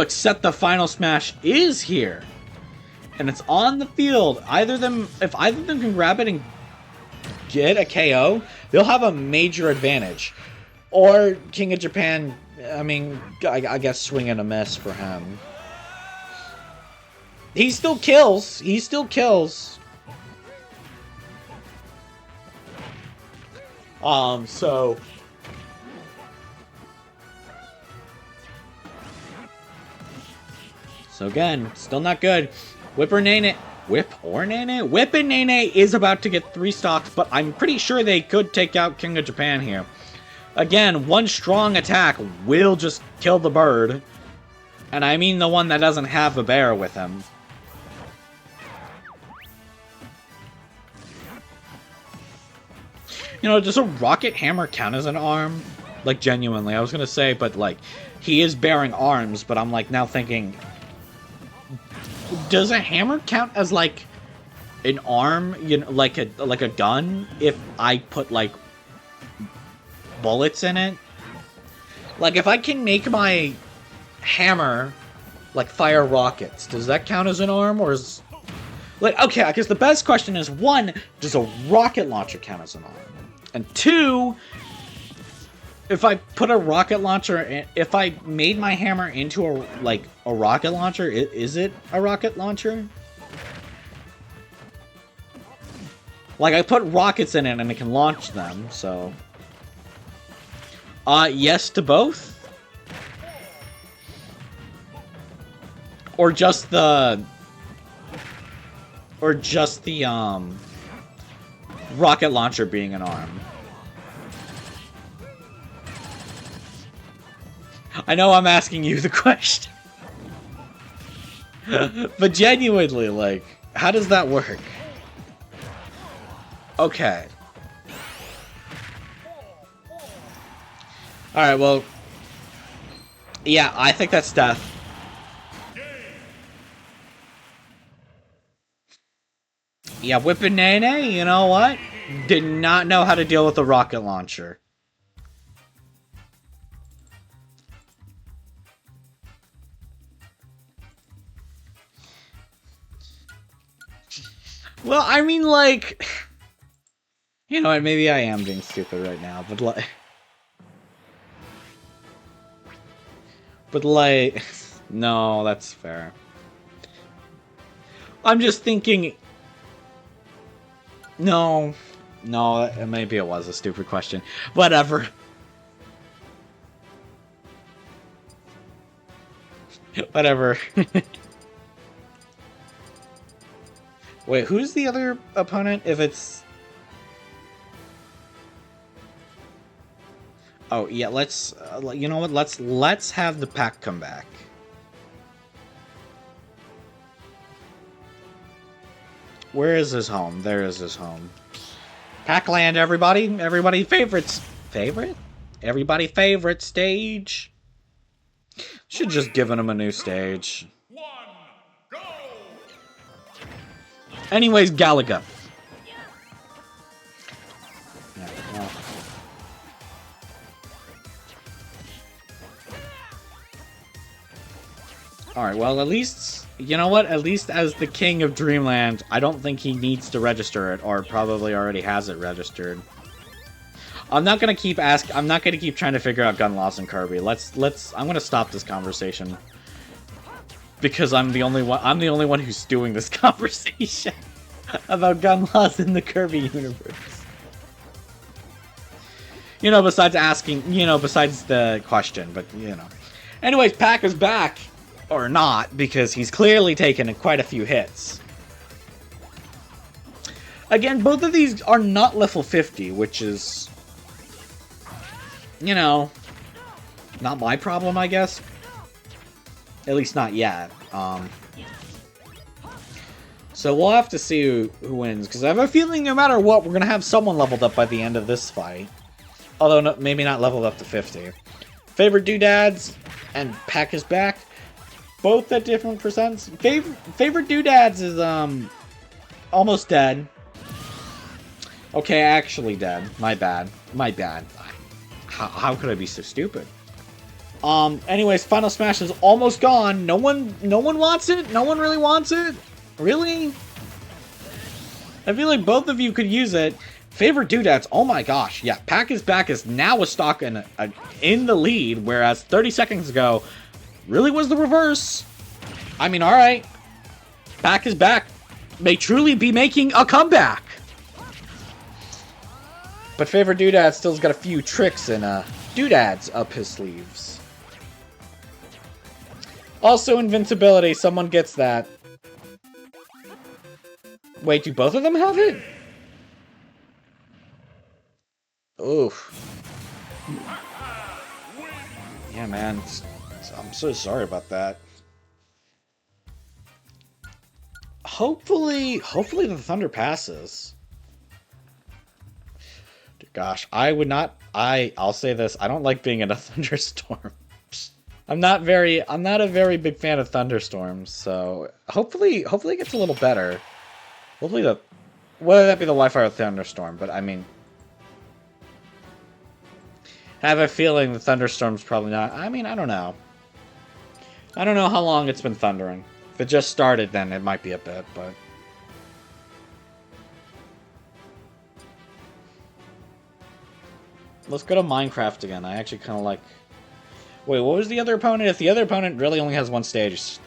except the Final Smash is here. And it's on the field. If either of them can grab it and get a KO, they'll have a major advantage. Or King of Japan, I mean, I guess swing and a miss for him. He still kills. So... So again, still not good. Whippinene is about to get 3 stocks, but I'm pretty sure they could take out King of Japan here. Again, one strong attack will just kill the bird. And I mean the one that doesn't have a bear with him. does a rocket hammer count as an arm? Like, genuinely, I was gonna say, but, like, he is bearing arms, but I'm, like, now thinking... Does a hammer count as, like, an arm? Like a gun? If I put, like, bullets in it? Like, if I can make my hammer, like, fire rockets, does that count as an arm, or is... Like, okay, I guess the best question is, one, does a rocket launcher count as an arm? And two, if I put a rocket launcher in, if I made my hammer into a rocket launcher, is it a rocket launcher? Like, I put rockets in it and it can launch them, so... yes to both? Or just the... rocket launcher being an arm. I know I'm asking you the question. But genuinely, like, how does that work? Okay. Alright, well... Yeah, I think that's death. Yeah, Whippin' Nene, you know what? Did not know how to deal with a rocket launcher. Well, I mean, like... You know what, maybe I am being stupid right now, but like... But like... No, that's fair. I'm just thinking... No, maybe it was a stupid question. Whatever. Whatever. Wait, who's the other opponent? If it's... Oh, yeah, let's... you know what? Let's have the pack come back. Where is his home? There is his home. Packland, everybody! Everybody favorites! Favorite? Everybody favorite stage! Should just given him a new stage. Go! Anyways, Galaga. Yeah, well. Alright, well, at least... You know what? At least as the king of Dreamland, I don't think he needs to register it, or probably already has it registered. I'm not gonna keep trying to figure out gun laws in Kirby. I'm gonna stop this conversation. Because I'm the only one who's doing this conversation about gun laws in the Kirby universe. You know, besides the question, but, you know. Anyways, Pack is back. Or not, because he's clearly taken quite a few hits. Again, both of these are not level 50, which is... You know... Not my problem, I guess. At least not yet. So we'll have to see who wins, because I have a feeling no matter what, we're going to have someone leveled up by the end of this fight. Although, no, maybe not leveled up to 50. Favorite Doodads and Pack is back. Both at different percents. Favorite Doodads is, almost dead. Okay, actually dead. My bad. How could I be so stupid? Anyways, Final Smash is almost gone. No one wants it? No one really wants it? Really? I feel like both of you could use it. Favorite Doodads, oh my gosh. Yeah, Pack is back is now a stock in the lead, whereas 30 seconds ago, really was the reverse. I mean, alright. Pack is back. May truly be making a comeback. But Favorite Doodad still's got a few tricks and doodads up his sleeves. Also, invincibility. Someone gets that. Wait, do both of them have it? Oof. Yeah, man. I'm so sorry about that. Hopefully the thunder passes. Gosh, I would not. I'll say this. I don't like being in a thunderstorm. I'm not a very big fan of thunderstorms. So hopefully it gets a little better. Hopefully whether that be the Wi-Fi or thunderstorm, but I mean, I have a feeling the thunderstorm's probably not. I mean, I don't know. I don't know how long it's been thundering. If it just started, then it might be a bit, but. Let's go to Minecraft again. I actually kind of like... Wait, what was the other opponent? If the other opponent really only has one stage...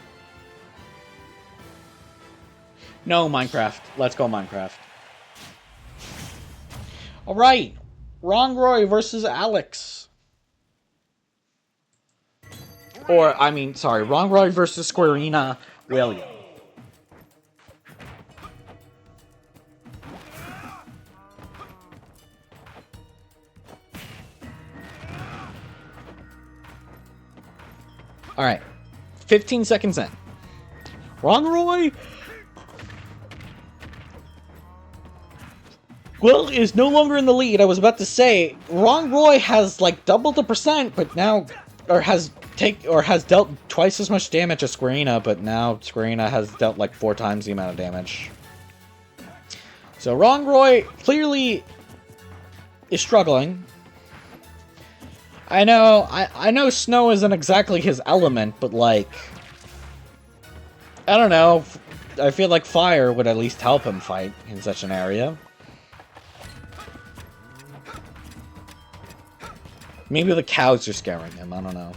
No, Minecraft. Let's go Minecraft. Alright. Rongroy versus Alex. Or, I mean, sorry. Rongroy versus Squarina William. Alright. 15 seconds in. Rongroy... Will is no longer in the lead. I was about to say, Rongroy has, like, doubled the percent, but now... Or has dealt twice as much damage as Squarina, but now Squarina has dealt, like, 4 times the amount of damage. So Rongroy clearly is struggling. I know snow isn't exactly his element, but, like... I don't know. I feel like fire would at least help him fight in such an area. Maybe the cows are scaring him, I don't know.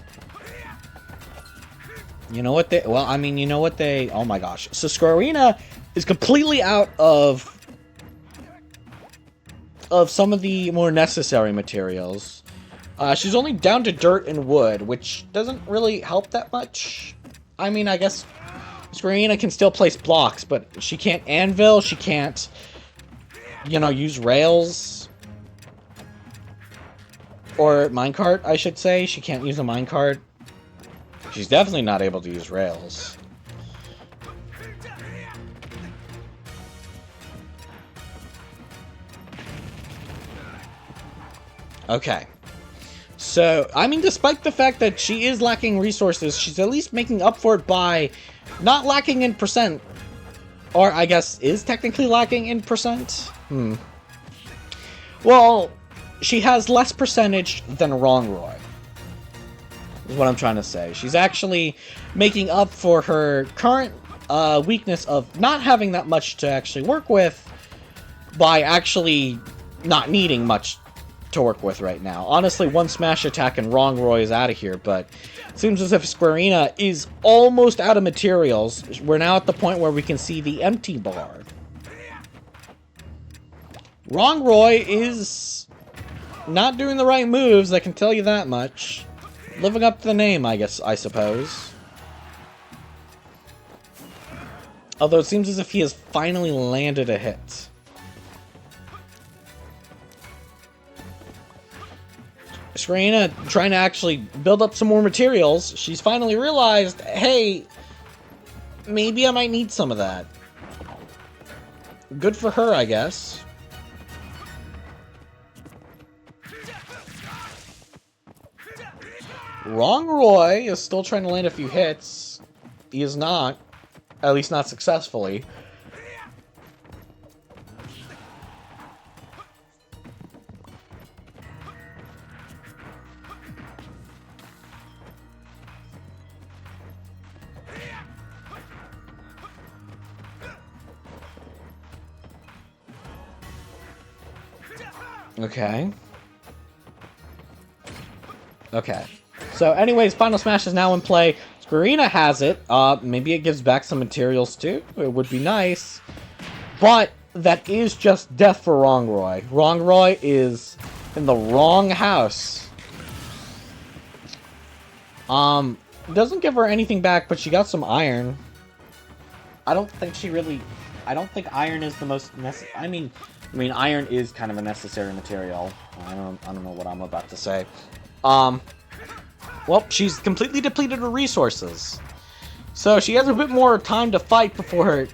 You know what they... Well, I mean, you know what they... Oh my gosh. So Squarina is completely out of some of the more necessary materials. She's only down to dirt and wood, which doesn't really help that much. I mean, I guess Squarina can still place blocks, but she can't anvil, she can't, you know, use rails. Or minecart, I should say. She can't use a minecart. She's definitely not able to use rails. Okay. So, I mean, despite the fact that she is lacking resources, she's at least making up for it by not lacking in percent. Or, I guess, is technically lacking in percent? Well... She has less percentage than Rongroy, is what I'm trying to say. She's actually making up for her current weakness of not having that much to actually work with by actually not needing much to work with right now. Honestly, one smash attack and Rongroy is out of here, but it seems as if Squarina is almost out of materials. We're now at the point where we can see the empty bar. Rongroy is... not doing the right moves, I can tell you that much. Living up to the name, I suppose. Although it seems as if he has finally landed a hit. Squarina trying to actually build up some more materials. She's finally realized, hey, maybe I might need some of that. Good for her, I guess. Rongroy is still trying to land a few hits. He is not. At least not successfully. Okay. Okay. So anyways, Final Smash is now in play. Squarina has it. Maybe it gives back some materials too. It would be nice. But that is just death for Rongroy. Rongroy is in the wrong house. Doesn't give her anything back, but she got some iron. I don't think iron is the most necessary. I mean, iron is kind of a necessary material. I don't know what I'm about to say. Well, she's completely depleted her resources. So she has a bit more time to fight before her,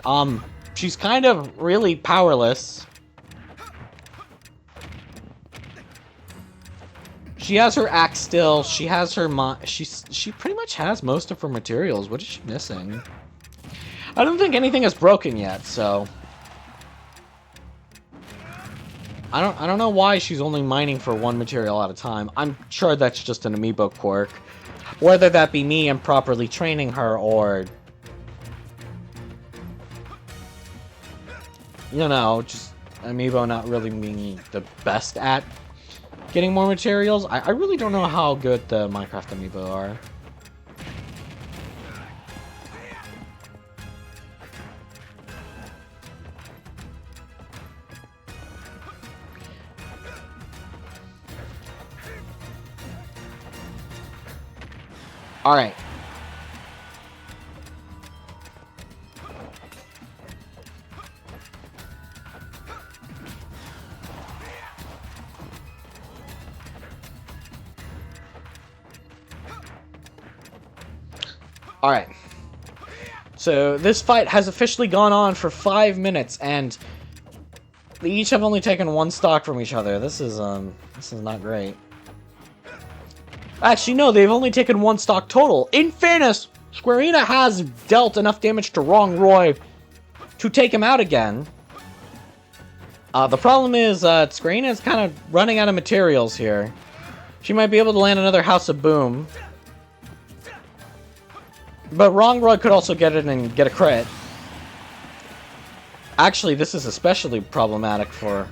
she's kind of really powerless. She has her axe still. She has her she pretty much has most of her materials. What is she missing? I don't think anything is broken yet, so I don't know why she's only mining for one material at a time. I'm sure that's just an amiibo quirk. Whether that be me improperly training her or, you know, just amiibo not really being the best at getting more materials. I really don't know how good the Minecraft amiibo are. Alright. Alright. So, this fight has officially gone on for 5 minutes, and they each have only taken one stock from each other. This is not great. Actually, no, they've only taken one stock total. In fairness, Square Enix has dealt enough damage to Wrong Roy to take him out again. The problem is, Square Enix is kind of running out of materials here. She might be able to land another House of Boom. But Wrong Roy could also get it and get a crit. Actually, this is especially problematic for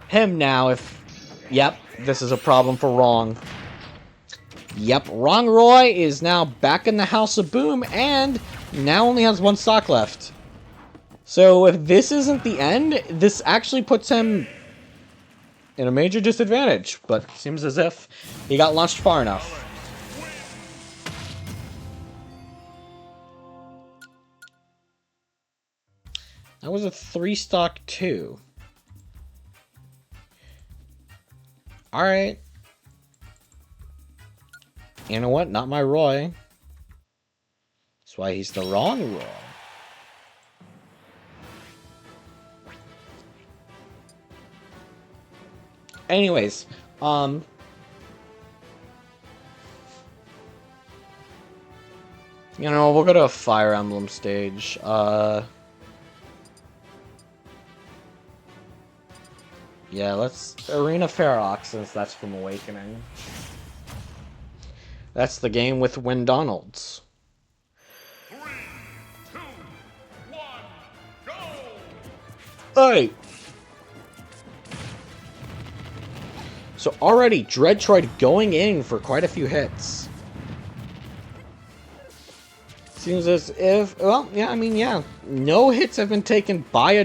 him now if... Yep, this is a problem for Wrong. Yep, Wrong Roy is now back in the House of Boom and now only has one stock left. So if this isn't the end, this actually puts him in a major disadvantage. But seems as if he got launched far enough. That was a 3-stock 2. Alright. You know what? Not my Roy. That's why he's the wrong Roy. Anyways, you know, we'll go to a Fire Emblem stage. Yeah, let's Arena Ferox, since that's from Awakening. That's the game with Wendonalds. 3, 2, 1, go! Hey! So already, Dreadtroid going in for quite a few hits. Seems as if, well, yeah, I mean, yeah. No hits have been taken by a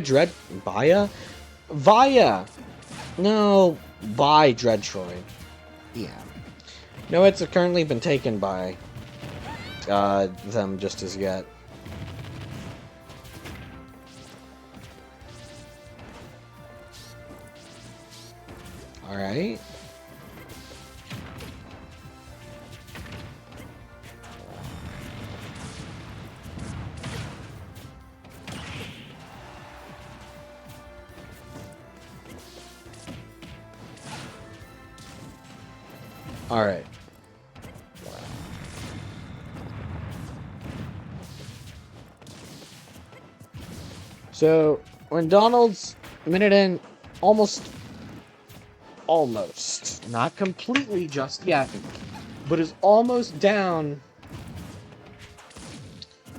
by Dreadtroid. Yeah. No hits have currently been taken by them just as yet. Alright. Alright. So, when Donald's minute in, almost, not completely just yet, but is almost down,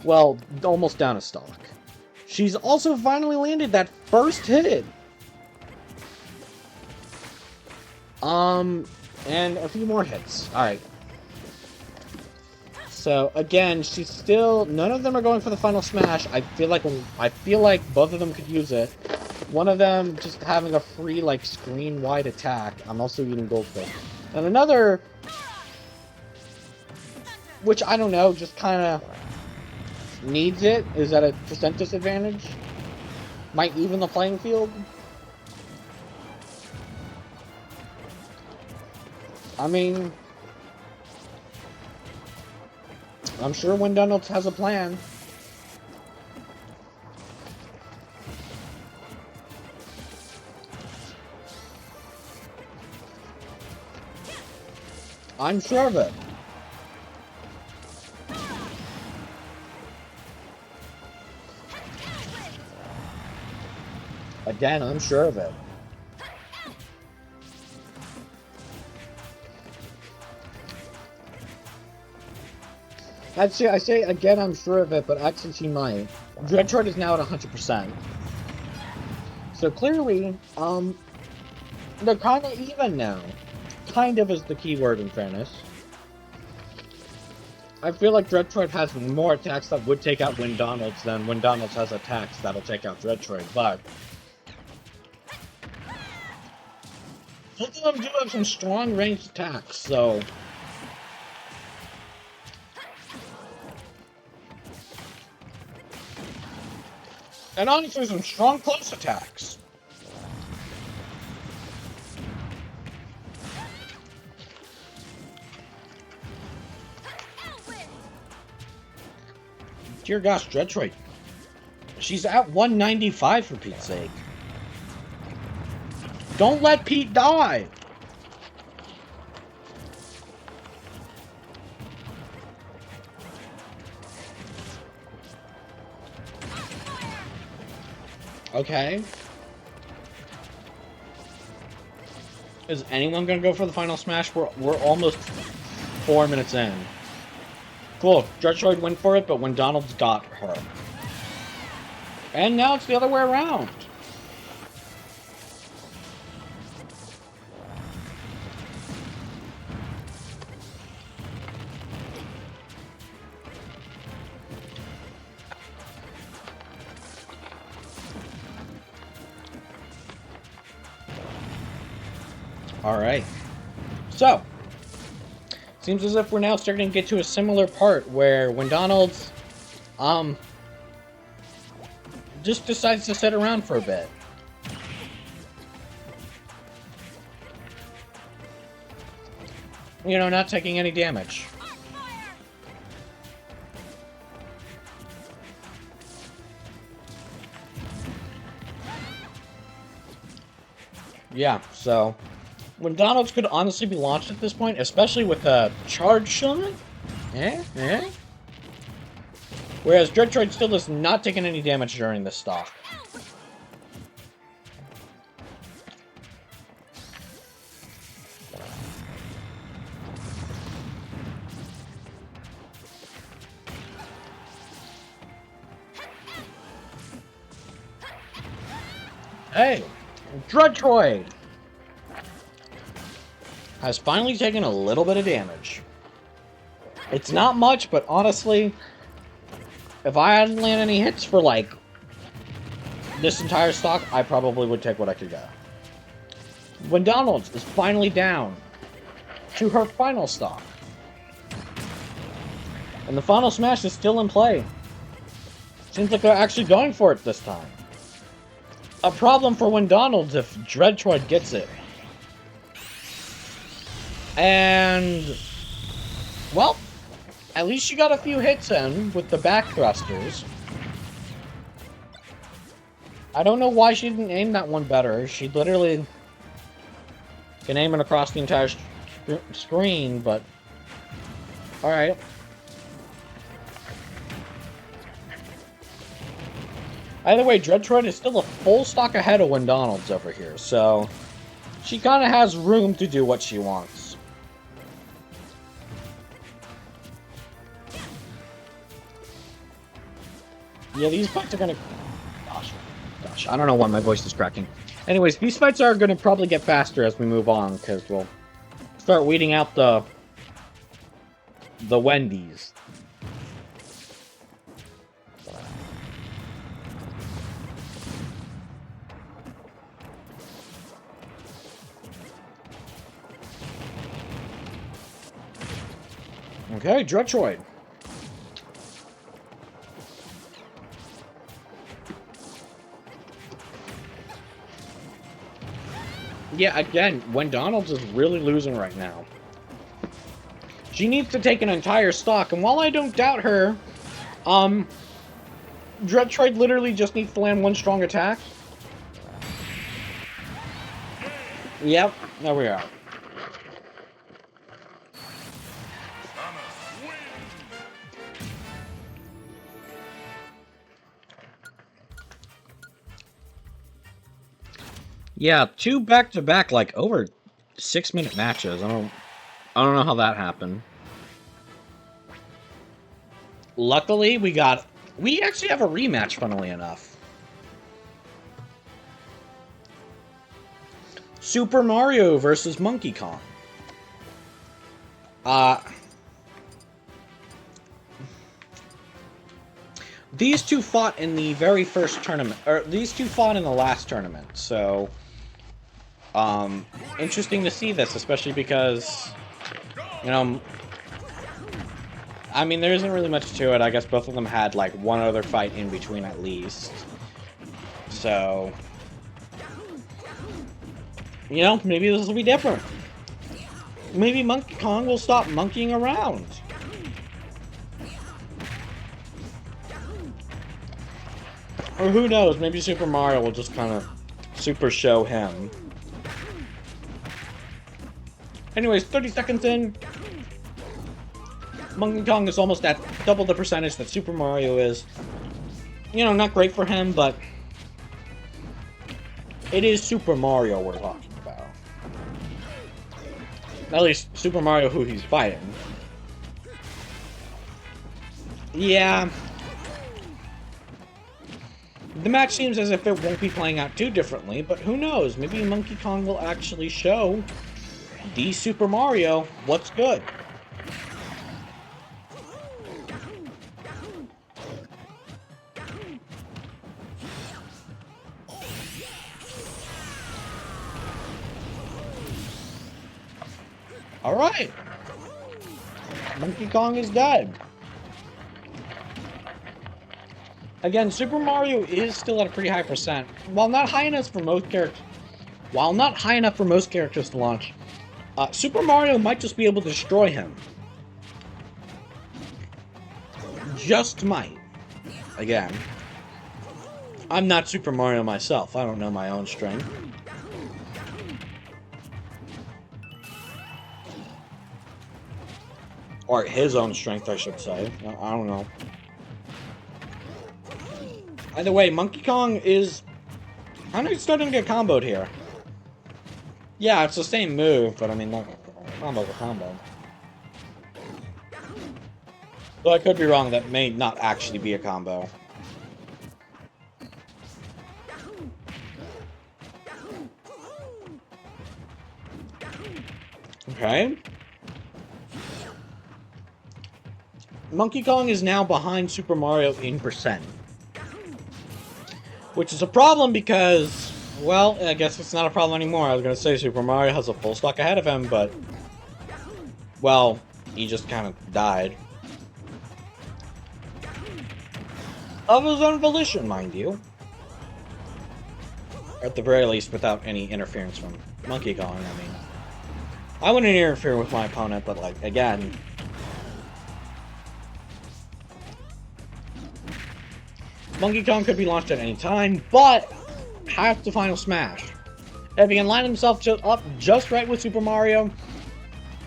well, almost down a stock. She's also finally landed that first hit. And a few more hits. Alright. So, again, she's still... None of them are going for the final smash. I feel like both of them could use it. One of them just having a free, like, screen-wide attack. I'm also eating goldfish. And another... Which, I don't know, just kind of... needs it. Is at a percent disadvantage. Might even the playing field. I mean... I'm sure Wendonalds has a plan. I'm sure of it. Again, I'm sure of it. I say again, I'm sure of it, but actually she might. Dreadtroid is now at 100%. So clearly, they're kind of even now. Kind of is the key word in fairness. I feel like Dreadtroid has more attacks that would take out Windonald's than Windonald's has attacks that'll take out Dreadtroid, but both of them do have some strong ranged attacks, so and honestly some strong close attacks. Dear gosh, Dreadtroid. She's at 195 for Pete's sake. Don't let Pete die! Okay. Is anyone gonna go for the final smash? We're almost 4 minutes in. Cool. Dreadtroid went for it, but when Donald's got her. And now it's the other way around. Alright. So, seems as if we're now starting to get to a similar part where when Donald's, just decides to sit around for a bit. You know, not taking any damage. Yeah, so when Donald's could honestly be launched at this point, especially with a charge shot, whereas Dreadtroid still is not taking any damage during this stock. Hey, Dreadtroid has finally taken a little bit of damage. It's not much, but honestly, if I hadn't landed any hits for, like, this entire stock, I probably would take what I could get. When Donald's is finally down to her final stock, and the final smash is still in play. Seems like they're actually going for it this time. A problem for when Donald's if Dreadtroid gets it. And, well, at least she got a few hits in with the back thrusters. I don't know why she didn't aim that one better. She literally can aim it across the entire screen, but alright. Either way, Dreadtroid is still a full stock ahead of when Donald's over here, so she kind of has room to do what she wants. Yeah, these fights are gonna... Gosh, I don't know why my voice is cracking. Anyways, these fights are gonna probably get faster as we move on, because we'll start weeding out the Wendy's. Okay, Dreadtroid. Yeah, again, when Donald's is really losing right now. She needs to take an entire stock, and while I don't doubt her, Dreadtroid literally just needs to land one strong attack. Yep, there we are. Yeah, two back-to-back, like, over 6-minute matches. I don't know how that happened. Luckily, we actually have a rematch, funnily enough. Super Mario versus Monkey Kong. These two fought in the very first tournament, or these two fought in the last tournament, so interesting to see this, especially because, you know, I mean, there isn't really much to it. I guess both of them had, like, one other fight in between at least. So, you know, maybe this will be different. Maybe Monkey Kong will stop monkeying around. Or who knows, maybe Super Mario will just kind of super show him. Anyways, 30 seconds in. Monkey Kong is almost at double the percentage that Super Mario is. You know, not great for him, but it is Super Mario we're talking about. At least Super Mario who he's fighting. Yeah. The match seems as if it won't be playing out too differently, but who knows? Maybe Monkey Kong will actually show the Super Mario what's good. Alright. Monkey Kong is dead. Again, Super Mario is still at a pretty high percent. While not high enough for most characters to launch, Super Mario might just be able to destroy him. Just might. Again, I'm not Super Mario myself. I don't know my own strength. Or his own strength, I should say. I don't know. Either way, Monkey Kong is kind of starting to get comboed here. Yeah, it's the same move, but I mean, combo's a combo. Though I could be wrong, that may not actually be a combo. Okay. Monkey Kong is now behind Super Mario in percent. Which is a problem because, well, I guess it's not a problem anymore. I was going to say Super Mario has a full stock ahead of him, but, well, he just kind of died. Of his own volition, mind you. At the very least, without any interference from Monkey Kong, I mean. I wouldn't interfere with my opponent, but, like, again. Monkey Kong could be launched at any time, but has the final smash. If he can line himself up just right with Super Mario,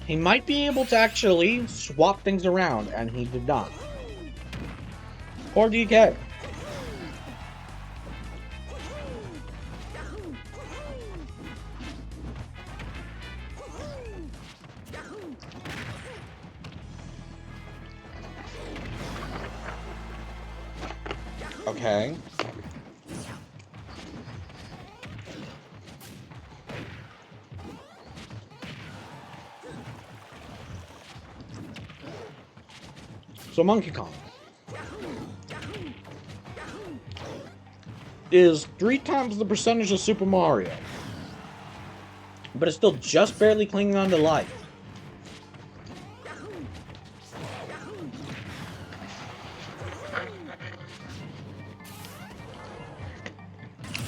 he might be able to actually swap things around, and he did not. Poor DK. Okay. So Monkey Kong is 3 times the percentage of Super Mario, but it's still just barely clinging on to life.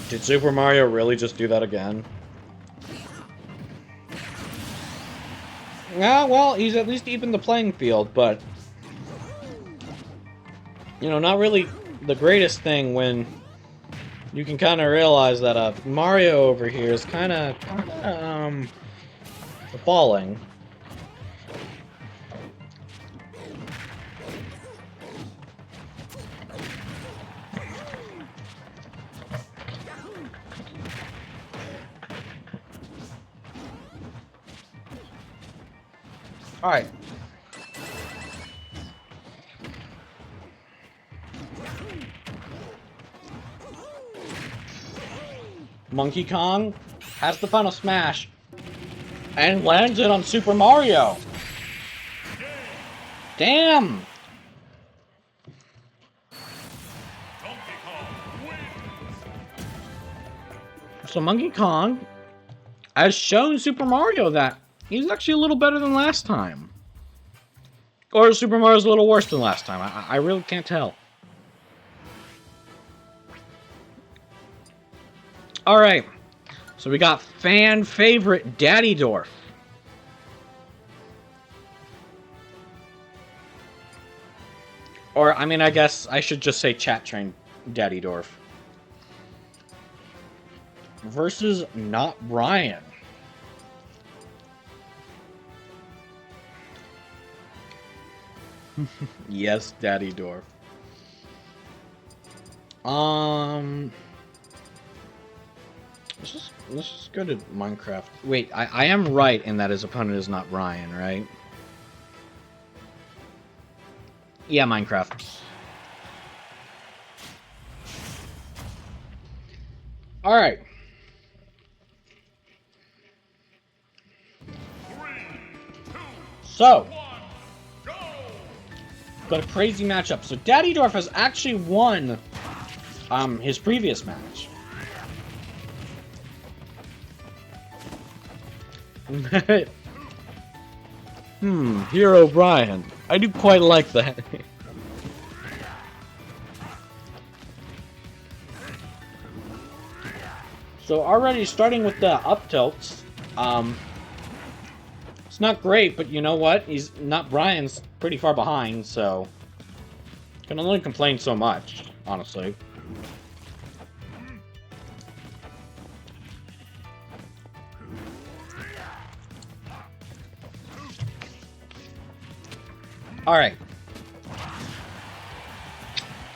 Did Super Mario really just do that again? Yeah, well, he's at least evened the playing field, but, you know, not really the greatest thing when you can kind of realize that Mario over here is kind of falling. Alright. Monkey Kong has the final smash and lands it on Super Mario. Damn! So Monkey Kong has shown Super Mario that he's actually a little better than last time. Or Super Mario's a little worse than last time. I really can't tell. Alright. So we got fan favorite Daddy Dwarf. Or, I mean, I guess I should just say chat train Daddy Dwarf. Versus Not Brian. Yes, Daddy Dwarf. Let's just go to Minecraft. Wait, I am right in that his opponent is not Brian, right? Yeah, Minecraft. Alright. So, got a crazy matchup. So Daddy Dwarf has actually won his previous match. Hero Brian. I do quite like that. So already starting with the up tilts, it's not great, but you know what? He's not Brian's pretty far behind, so can only complain so much, honestly. Alright.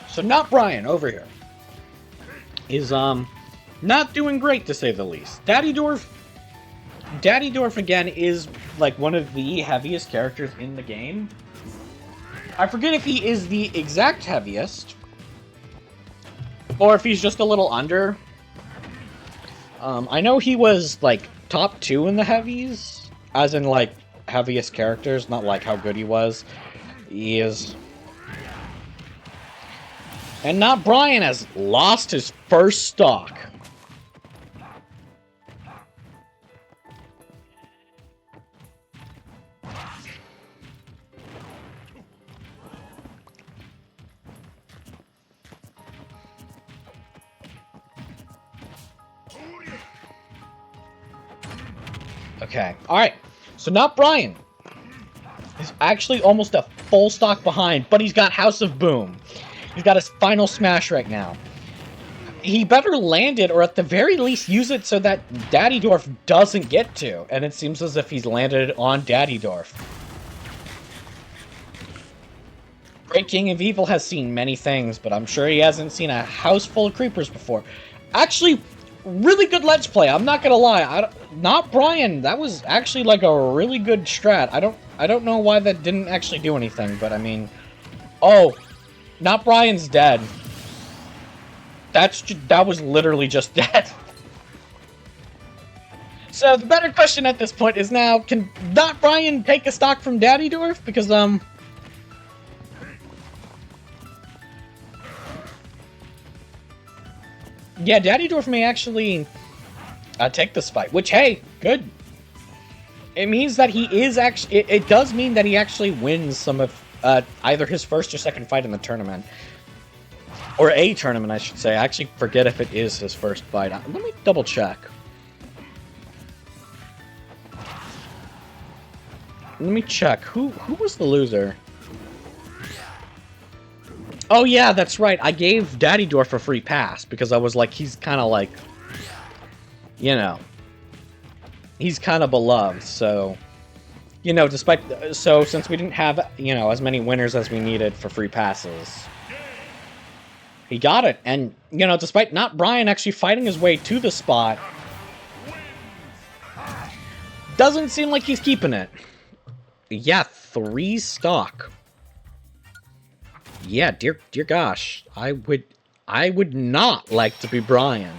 So not Brian over here is not doing great, to say the least. Daddy Dwarf again is like one of the heaviest characters in the game. I forget if he is the exact heaviest or if he's just a little under. I know he was like top 2 in the heavies, as in like heaviest characters, not like how good he was. He is. And Not Brian has lost his first stock. Okay, alright. So Not Brian is actually almost a full stock behind, but he's got House of Boom. He's got his final smash right now. He better land it, or at the very least use it so that Daddy Dwarf doesn't get to. And it seems as if he's landed it on Daddy Dwarf. Great King of Evil has seen many things, but I'm sure he hasn't seen a house full of creepers before. Actually, really good Let's Play, I'm not gonna lie. Not Brian, that was actually like a really good strat. I don't know why that didn't actually do anything, but I mean... Oh, Not Brian's dead. That was literally just dead. So the better question at this point is now, can Not Brian take a stock from Daddy Dwarf? Because, yeah, Daddy Dwarf may actually take this fight, which, hey, good. It means that he is actually... It does mean that he actually wins some of either his first or second fight in the tournament. Or a tournament, I should say. I actually forget if it is his first fight. Let me double check. Let me check. Who was the loser? Oh yeah, that's right. I gave Daddy Dwarf a free pass because I was like, he's kind of like, you know, he's kind of beloved. So, you know, since we didn't have, you know, as many winners as we needed for free passes, he got it. And, you know, despite Not Brian actually fighting his way to the spot, doesn't seem like he's keeping it. Yeah, 3 stock. Yeah, dear gosh. I would not like to be Brian.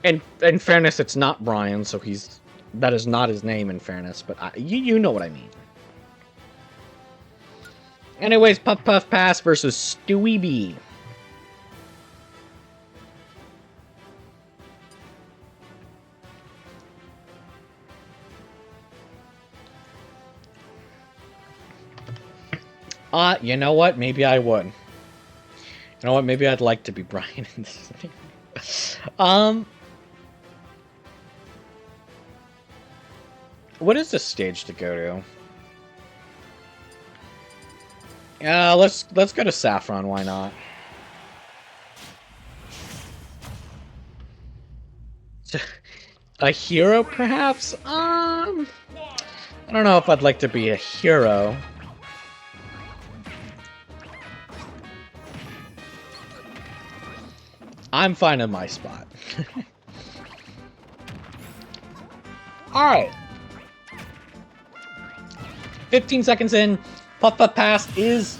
In fairness, it's not Brian, so that is not his name in fairness, but you know what I mean. Anyways, Puff Puff Pass versus Stewie B. You know what? Maybe I would. You know what? Maybe I'd like to be Brian in this thing. What is this stage to go to? Yeah, let's go to Saffron, why not? A hero, perhaps? I don't know if I'd like to be a hero. I'm fine in my spot. Alright. 15 seconds in, Puff Puff Pass is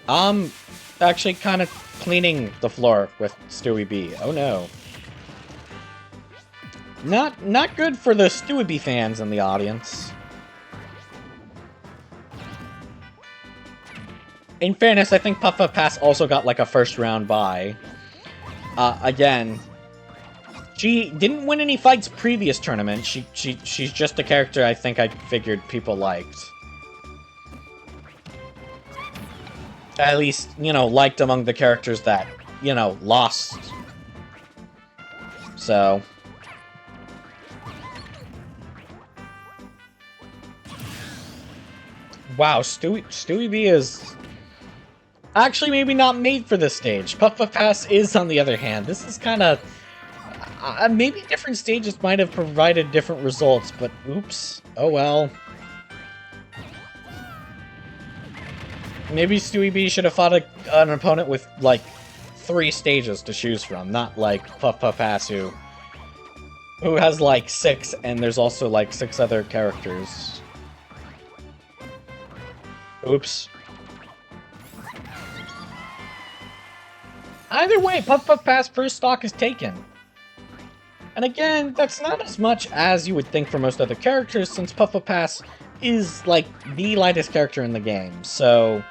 actually kind of cleaning the floor with Stewie B. Oh no. Not good for the Stewie B fans in the audience. In fairness, I think Puff Puff Pass also got like a first round bye. Again, she didn't win any fights previous tournament. She's just a character I think I figured people liked. At least, you know, liked among the characters that, you know, lost. So. Wow, Stewie B is actually maybe not made for this stage. Puff Puff Pass is, on the other hand. This is kind of... maybe different stages might have provided different results, but oops. Oh well. Maybe Stewie B should have fought an opponent with, like, 3 stages to choose from, not like Puff Puff Pass, who has, like, 6, and there's also, like, 6 other characters. Oops. Either way, Puff Puff Pass first stock is taken. And again, that's not as much as you would think for most other characters, since Puff Puff Pass is, like, the lightest character in the game, so...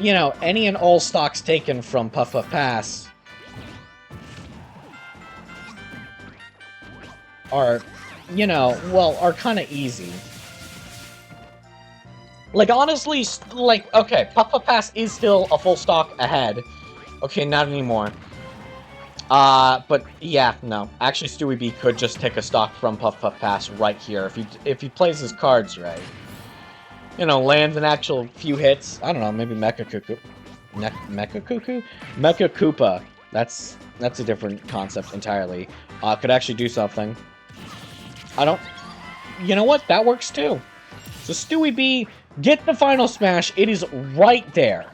You know, any and all stocks taken from Puff Puff Pass are, you know, well, are kind of easy. Like, honestly, like, okay, Puff Puff Pass is still a full stock ahead. Okay, not anymore. But yeah, no. Actually, Stewie B could just take a stock from Puff Puff Pass right here if he plays his cards right. You know, lands an actual few hits. I don't know, maybe Mecha Cuckoo. Mecha Cuckoo? Mecha Koopa. That's a different concept entirely. Could actually do something. I don't... You know what? That works too. So Stewie B, get the final smash. It is right there.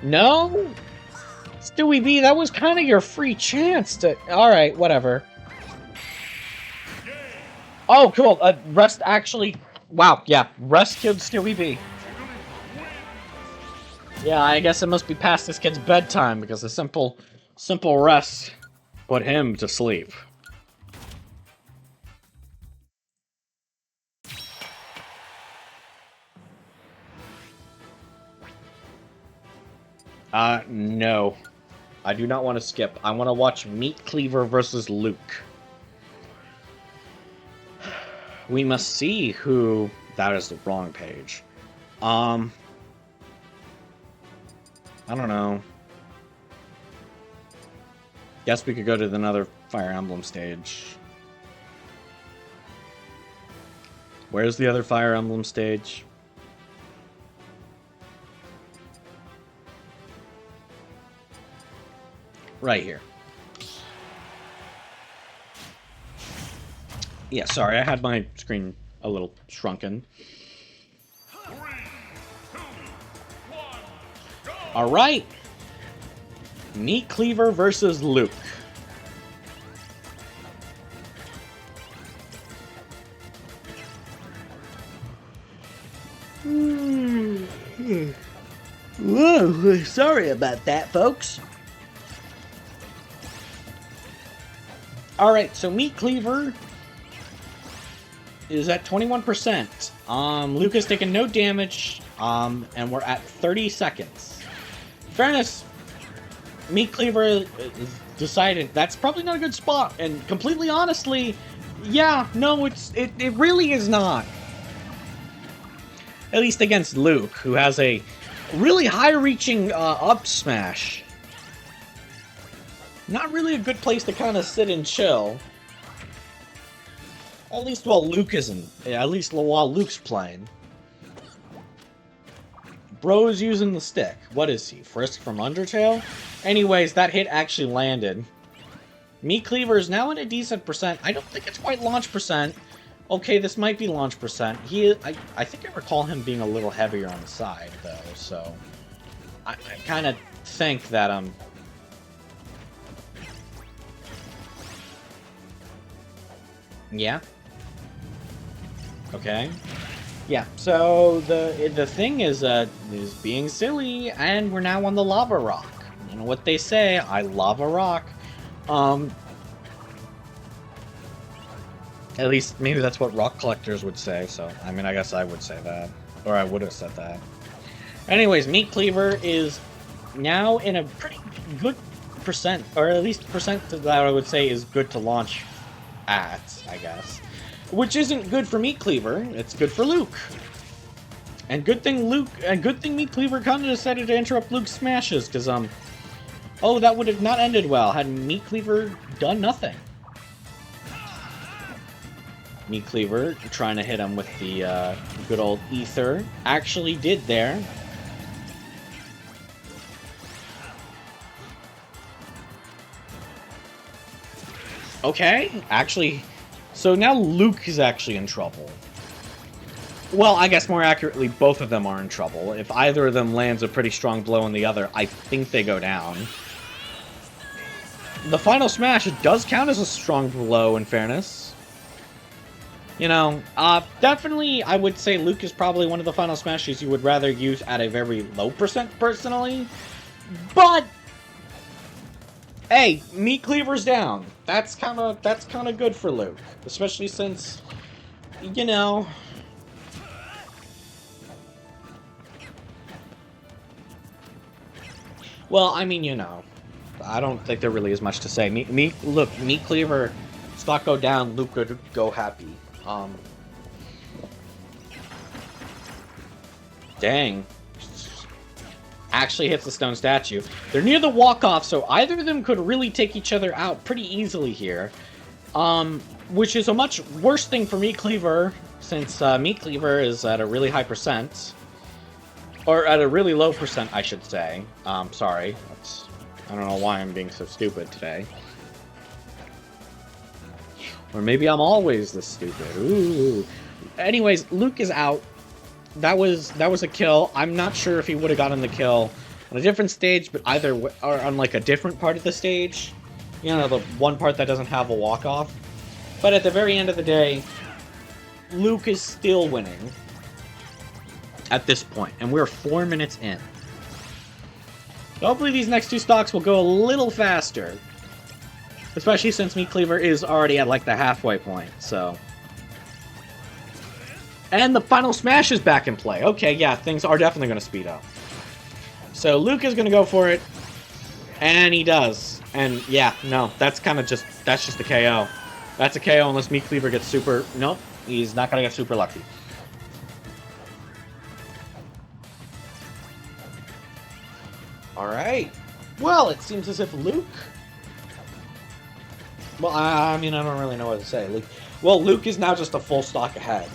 No? Stewie B, that was kind of your free chance to... Alright, whatever. Oh, cool. Rest actually... Wow, yeah. Rest killed Stewie B. Yeah, I guess it must be past this kid's bedtime, because a simple rest put him to sleep. No. I do not want to skip. I want to watch Meat Cleaver versus Luke. We must see who... That is the wrong page. I don't know. Guess we could go to another Fire Emblem stage. Where's the other Fire Emblem stage? Right here. Yeah, sorry, I had my screen a little shrunken. 3, 2, 1, go! Alright! Meat Cleaver versus Luke. Oh, sorry about that, folks. Alright, so Meat Cleaver is at 21%. Luke has taken no damage, and we're at 30 seconds. In fairness, Meat Cleaver decided that's probably not a good spot, and completely honestly, yeah, no, it really is not. At least against Luke, who has a really high-reaching up smash. Not really a good place to kind of sit and chill. At least while Luke isn't. At least while Luke's playing. Bro's using the stick. What is he? Frisk from Undertale? Anyways, that hit actually landed. Meat Cleaver is now in a decent percent. I don't think it's quite launch percent. Okay, this might be launch percent. I think I recall him being a little heavier on the side, though, so... I kind of think that, Yeah. Okay. Yeah, so the thing is being silly, and we're now on the lava rock. You know what they say, I lava rock. At least, maybe that's what rock collectors would say, so, I mean, I guess I would say that. Or I would have said that. Anyways, Meat Cleaver is now in a pretty good percent, or at least percent that I would say is good to launch at, I guess. Which isn't good for Meat Cleaver, it's good for Luke. And good thing Meat Cleaver kind of decided to interrupt Luke's smashes, because, oh, that would have not ended well had Meat Cleaver done nothing. Meat Cleaver, trying to hit him with the good old ether, actually did there. Okay, actually, so now Luke is actually in trouble. Well, I guess more accurately, both of them are in trouble. If either of them lands a pretty strong blow on the other, I think they go down. The final smash, it does count as a strong blow, in fairness. You know, definitely, I would say Luke is probably one of the final smashes you would rather use at a very low percent, personally. But, hey, Meat Cleaver's down. That's kind of good for Luke, especially since, you know. Well, I mean, you know, I don't think there really is much to say. Look, Meat Cleaver, stock go down, Luke could go happy. Dang. Actually hits the stone statue. They're near the walk-off, so either of them could really take each other out pretty easily here. Which is a much worse thing for Meat Cleaver, since Meat Cleaver is at a really high percent. Or at a really low percent, I should say. Sorry. I don't know why I'm being so stupid today. Or maybe I'm always this stupid. Ooh. Anyways, Luke is out. That was a kill. I'm not sure if he would have gotten the kill on a different stage, but either or on like a different part of the stage. You know, the one part that doesn't have a walk-off. But at the very end of the day, Luke is still winning at this point, and we're 4 minutes in. Hopefully these next two stocks will go a little faster. Especially since Meat Cleaver is already at, like, the halfway point, so... And the final smash is back in play. Okay, yeah, things are definitely going to speed up. So Luke is going to go for it, and he does. And, yeah, no, that's kind of just... That's just a KO. That's a KO unless Meat Cleaver gets super... Nope, he's not going to get super lucky. Alright. Well, it seems as if Luke... Well, I mean, I don't really know what to say. Well, Luke is now just a full stock ahead.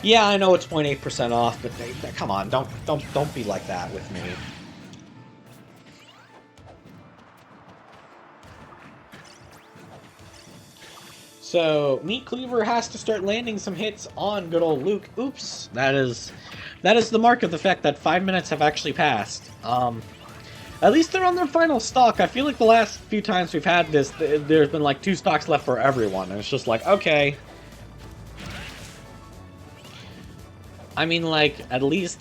Yeah, I know it's 0.8% off, but come on, don't be like that with me. So, Meat Cleaver has to start landing some hits on good old Luke. Oops, that is the mark of the fact that 5 minutes have actually passed. At least they're on their final stock. I feel like the last few times we've had this, there's been like 2 stocks left for everyone. And it's just like, okay. I mean, like, at least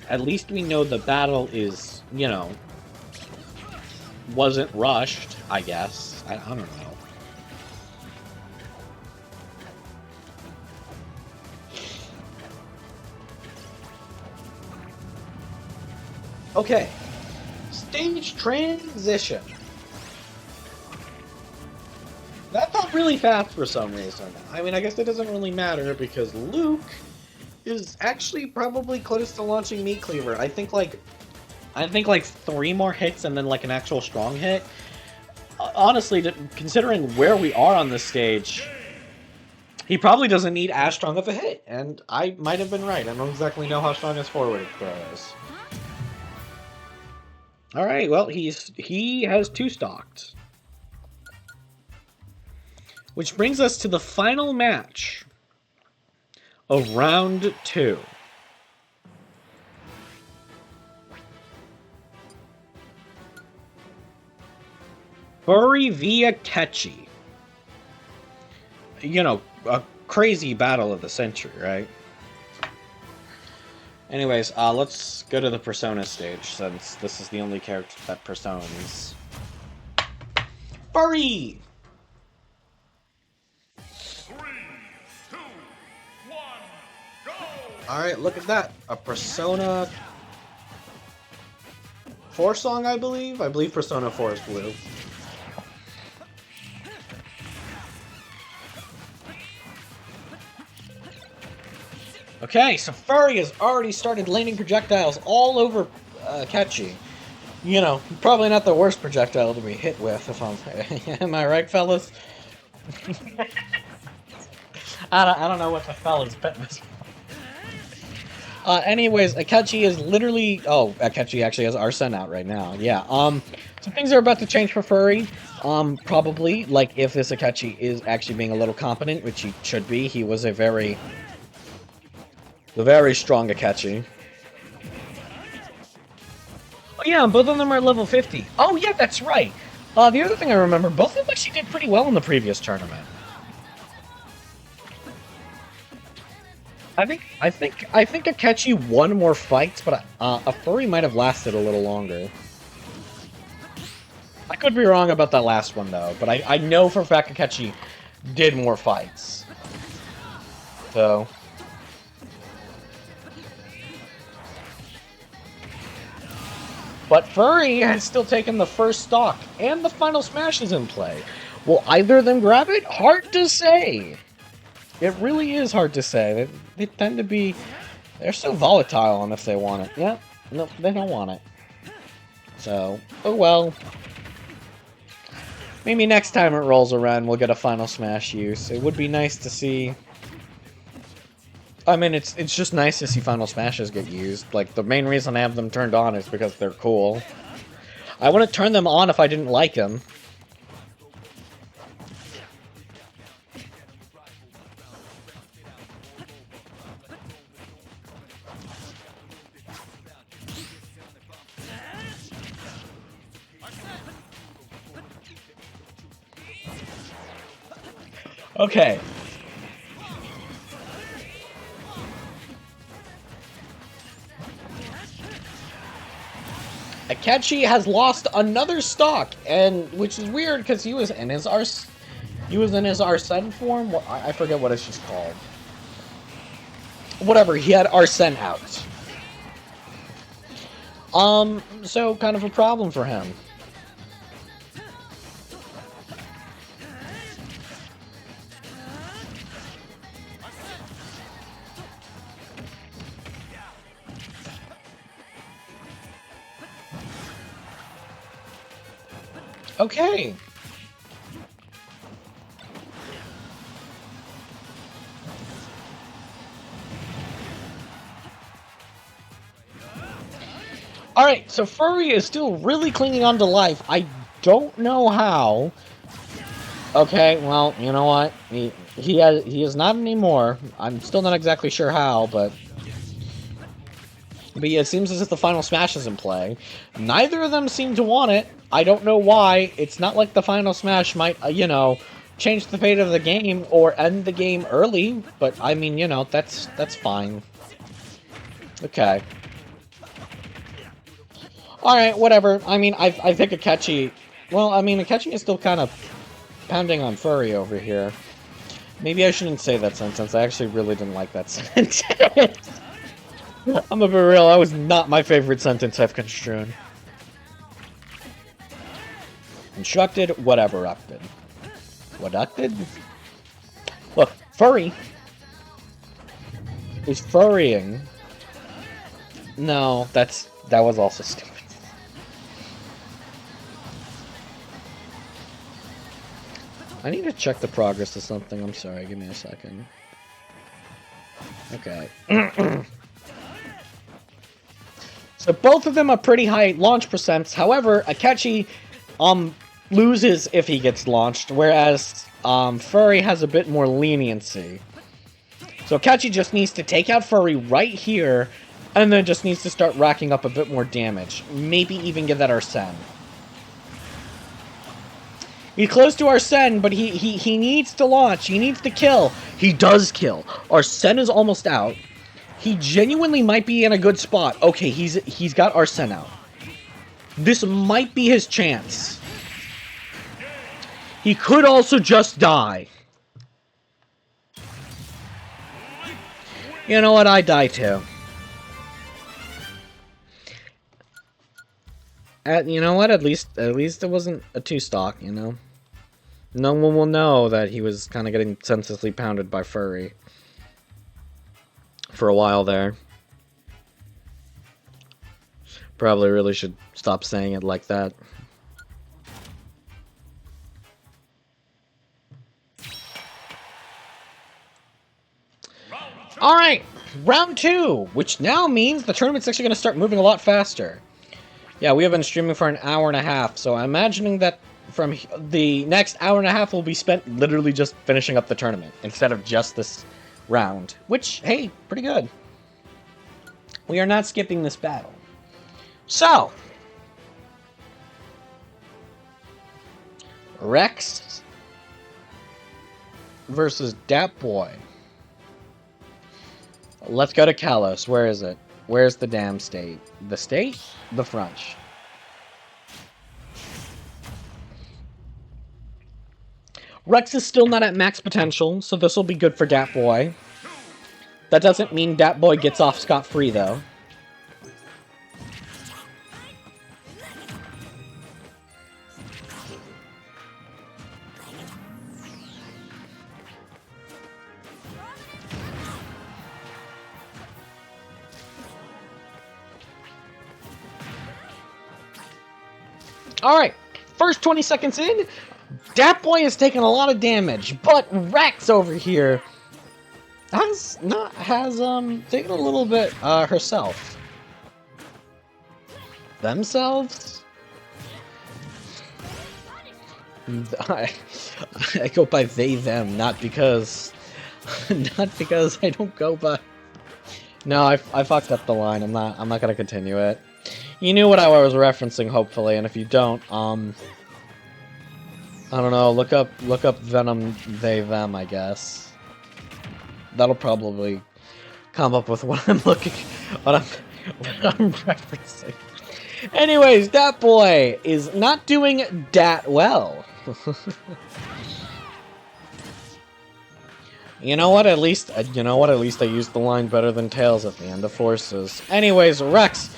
we know the battle is, you know, wasn't rushed, I guess. I don't know. Okay. Stage transition. That felt really fast for some reason. I mean, I guess it doesn't really matter because Luke is actually probably close to launching Meat Cleaver. I think like 3 more hits and then like an actual strong hit. Honestly, considering where we are on this stage, he probably doesn't need as strong of a hit, and I might have been right. I don't exactly know how strong his forward throw is. All right, well, he has 2 stocked. Which brings us to the final match of round 2. Furry via Catchy. You know, a crazy battle of the century, right? Anyways, let's go to the Persona stage, since this is the only character that personas. Furry! 3, 2, 1, go! Alright, look at that. A Persona 4 song, I believe? I believe Persona 4 is blue. Okay, so Furry has already started landing projectiles all over Catchy. You know, probably not the worst projectile to be hit with, if I'm... Am I right, fellas? I don't know what the fellas bet was. Anyways, Akechi is literally... Oh, Akechi actually has Arsene out right now. Yeah, so things are about to change for Furry. Probably, like, if this Akechi is actually being a little competent, which he should be. He was a very strong Akechi. Oh yeah, both of them are level 50. Oh yeah, that's right. The other thing I remember, both of them actually did pretty well in the previous tournament. I think Akechi won more fights, but a Furry might have lasted a little longer. I could be wrong about that last one though, but I know for a fact Akechi did more fights. So. But Furry has still taken the first stock, and the final smash is in play. Will either of them grab it? Hard to say. It really is hard to say. They tend to be... They're so volatile on if they want it. Yeah, no, they don't want it. So, oh well. Maybe next time it rolls around we'll get a final smash use. It would be nice to see... I mean, it's just nice to see final smashes get used. Like, the main reason I have them turned on is because they're cool. I wouldn't turn them on if I didn't like them. Okay. Akechi has lost another stock, and which is weird because he was in his Arsene form. I forget what it's just called. Whatever, he had Arsene out. So kind of a problem for him. Okay. Alright, so Furry is still really clinging on to life. I don't know how. Okay, well, you know what? He is not anymore. I'm still not exactly sure how, but yeah, it seems as if the final smash is in play. Neither of them seem to want it. I don't know why. It's not like the final smash might, you know, change the fate of the game or end the game early. But, I mean, you know, that's fine. Okay. Alright, whatever. I mean, I think Akechi... Well, I mean, Akechi is still kind of pounding on Furry over here. Maybe I shouldn't say that sentence. I actually really didn't like that sentence. I'm gonna be real, that was not my favorite sentence I've construed. Instructed, whatever, upted. What upted? Look, Furry is furrying. No, that was also stupid. I need to check the progress of something. I'm sorry, give me a second. Okay. So both of them are pretty high launch percents. However, Akechi loses if he gets launched, whereas Furry has a bit more leniency. So Akechi just needs to take out Furry right here, and then just needs to start racking up a bit more damage. Maybe even get that Arsene. He's close to Arsene, but he needs to launch. He needs to kill. He does kill. Arsene is almost out. He genuinely might be in a good spot. Okay, he's got Arsene out. This might be his chance. He could also just die. You know what? I die too. You know what? At least it wasn't a 2-stock, you know? No one will know that he was kind of getting senselessly pounded by Furry. For a while there. Probably really should stop saying it like that. Alright, round 2, which now means the tournament's actually going to start moving a lot faster. Yeah, we have been streaming for an hour and a half, so I'm imagining that from the next hour and a half will be spent literally just finishing up the tournament, instead of just this round. Which, hey, pretty good. We are not skipping this battle. So, Rex versus Dat Boy. Let's go to Kalos. Where is it? Where's the damn state? The state? The French. Rex is still not at max potential, so this will be good for Dat Boy. That doesn't mean Dat Boy gets off scot-free, though. Alright, first 20 seconds in, Dat Boy has taken a lot of damage, but Rex over here has taken a little bit herself. Themselves? I go by they them, not because I don't go by. No, I fucked up the line. I'm not gonna continue it. You knew what I was referencing, hopefully, and if you don't, I don't know, look up Venom they them, I guess. That'll probably come up with what I'm referencing. Anyways, Dat Boy is not doing dat well. You know what? At least I used the line better than Tails at the end of Forces. Anyways, Rex,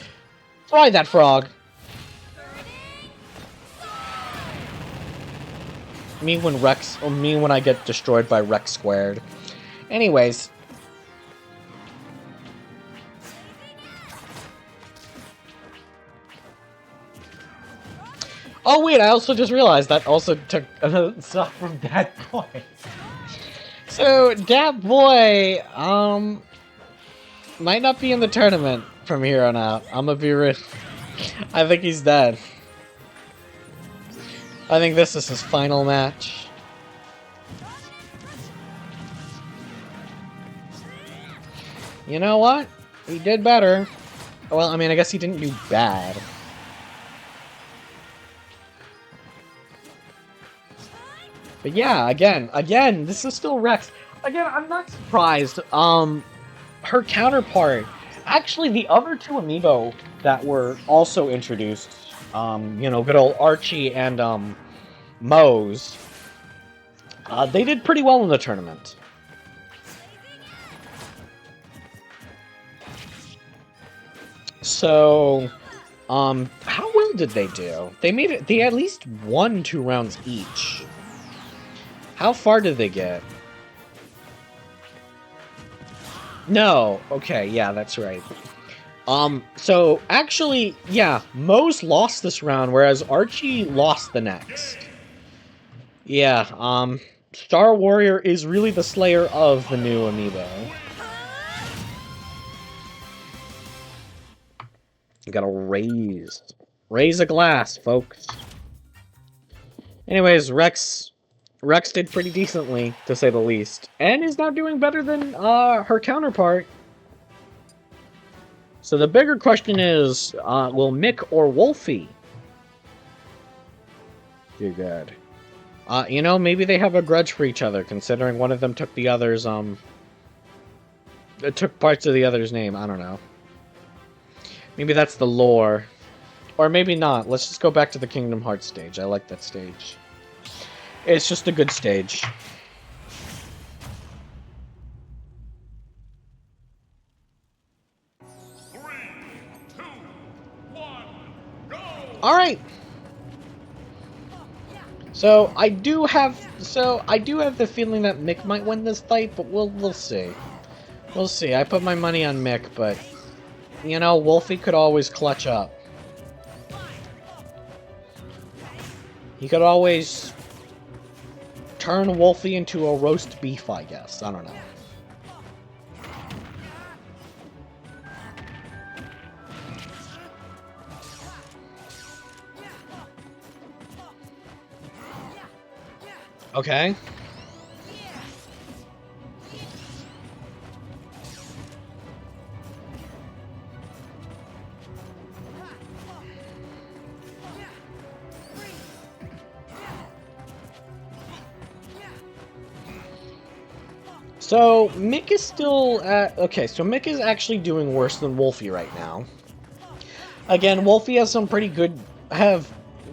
fry that frog. Me when I get destroyed by Rex squared. Anyways. Oh wait, I also just realized that also took another stuff from Dat Boy. So, Dat Boy, might not be in the tournament from here on out. I'm gonna be real. I think he's dead. I think this is his final match. You know what? He did better. Well, I mean, I guess he didn't do bad. But yeah, again, this is still Rex. Again, I'm not surprised. Her counterpart Actually, the other two amiibo that were also introduced, good old Archie and Mose, they did pretty well in the tournament. So, how well did they do? They made it. They at least won 2 rounds each. How far did they get? No. Okay, yeah, that's right. So actually, yeah, Mose lost this round, whereas Archie lost the next. Yeah, Star Warrior is really the slayer of the new amiibo. You gotta raise a glass, folks. Anyways, Rex did pretty decently, to say the least, and is now doing better than her counterpart. So the bigger question is, will Mick or Wolfie do good? Maybe they have a grudge for each other, considering one of them took the other's, took parts of the other's name. I don't know. Maybe that's the lore. Or maybe not. Let's just go back to the Kingdom Hearts stage. I like that stage. It's just a good stage. Alright! So I do have the feeling that Mick might win this fight, but we'll see. We'll see. I put my money on Mick, but Wolfie could always clutch up. He could always turn Wolfie into a roast beef, I guess. I don't know. Okay. So, Mick is still at... Okay, so Mick is actually doing worse than Wolfie right now. Again, Wolfie has some pretty good...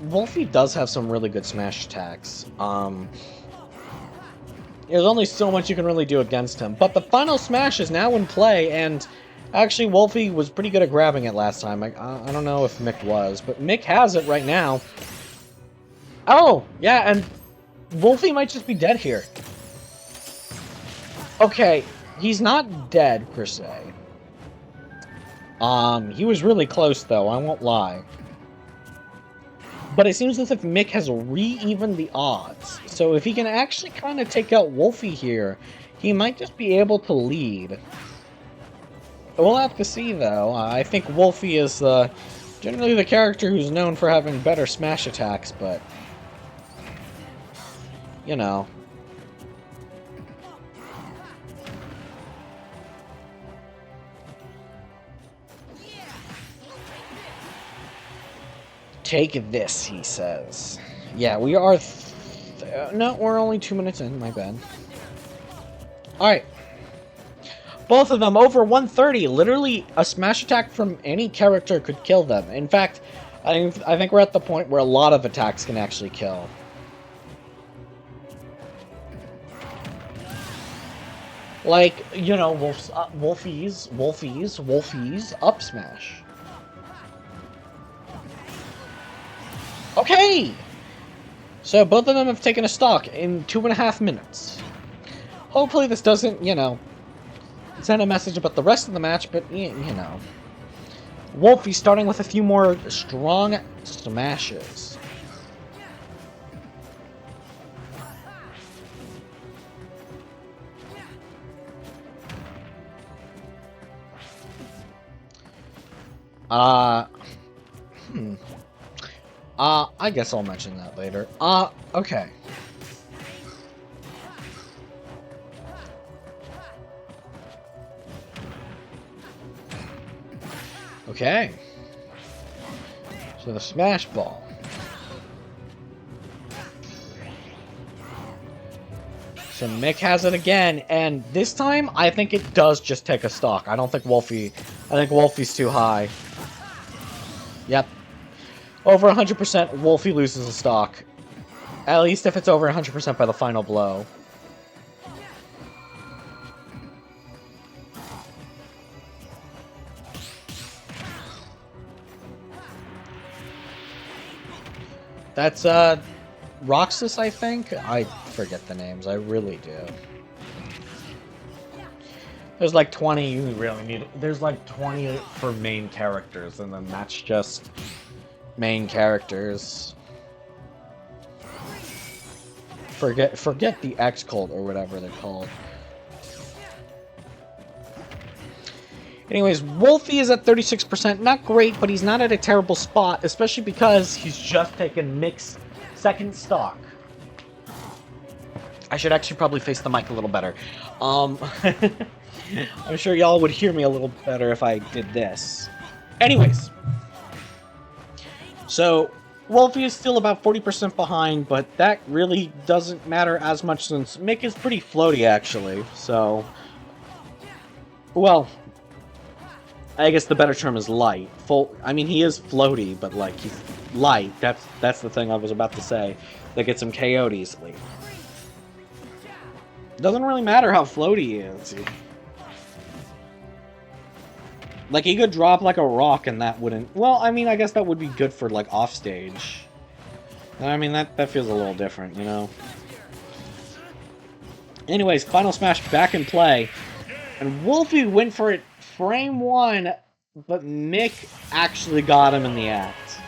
Wolfie does have some really good smash attacks. There's only so much you can really do against him. But the final smash is now in play, and... Actually, Wolfie was pretty good at grabbing it last time. I don't know if Mick was, but Mick has it right now. Oh, yeah, and Wolfie might just be dead here. Okay, he's not dead, per se. He was really close, though, I won't lie. But it seems as if Mick has re-evened the odds. So if he can actually kind of take out Wolfie here, he might just be able to lead. We'll have to see, though. I think Wolfie is generally the character who's known for having better smash attacks, but... Take this, he says. Yeah, we are... No, we're only 2 minutes in, my bad. Alright. Both of them over 130. Literally, a smash attack from any character could kill them. In fact, I think we're at the point where a lot of attacks can actually kill. Like, Wolfie's up smash. Okay! So both of them have taken a stock in 2.5 minutes. Hopefully this doesn't, send a message about the rest of the match, but, Wolfie starting with a few more strong smashes. I guess I'll mention that later. Okay. Okay. So the smash ball. So Mick has it again, and this time I think it does just take a stock. I don't think Wolfie I think Wolfie's too high. Yep. Over 100%, Wolfie loses a stock. At least if it's over 100% by the final blow. That's, Roxas, I think? I forget the names, I really do. There's like 20 you really need. There's like 20 for main characters, and then that's just main characters. Forget the X Cult or whatever they're called. Anyways, Wolfie is at 36%. Not great, but he's not at a terrible spot, especially because he's just taken Mick's second stock. I should actually probably face the mic a little better. I'm sure y'all would hear me a little better if I did this. Anyways. So, Wolfie is still about 40% behind, but that really doesn't matter as much since Mick is pretty floaty, actually. So, well, I guess the better term is light. I mean, he is floaty, but, like, he's light. That's the thing I was about to say. That gets him KO'd easily. Doesn't really matter how floaty he is. Like, he could drop like a rock and that wouldn't... Well, I mean, I guess that would be good for, like, offstage. I mean, that feels a little different, you know? Anyways, Final Smash back in play. And Wolfie went for it frame one, but Mick actually got him in the act.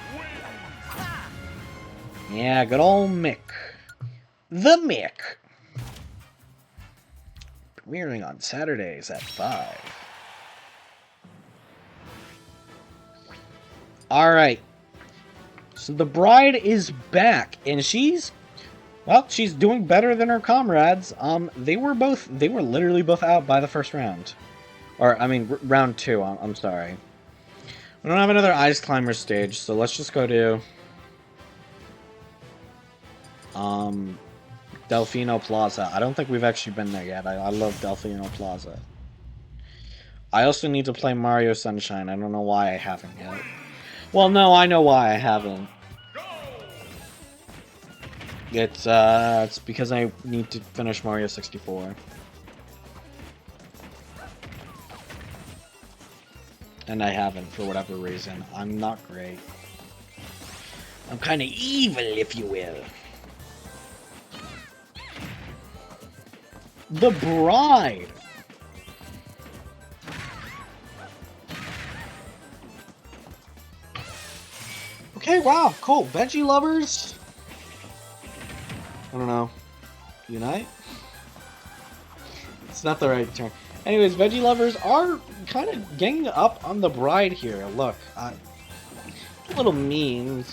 Yeah, good old Mick. The Mick. Premiering on Saturdays at 5. Alright. So the bride is back, and she's doing better than her comrades. They were literally both out by the first round. Or, I mean, round 2, I'm sorry. We don't have another Ice Climber stage, so let's just go to... Delfino Plaza. I don't think we've actually been there yet. I love Delfino Plaza. I also need to play Mario Sunshine. I don't know why I haven't yet. Well, no, I know why I haven't. It's because I need to finish Mario 64. And I haven't, for whatever reason. I'm not great. I'm kind of evil, if you will. The Bride! Okay, wow, cool. Veggie lovers? I don't know. Unite? It's not the right term. Anyways, veggie lovers are kind of ganging up on the bride here. Look, a little mean.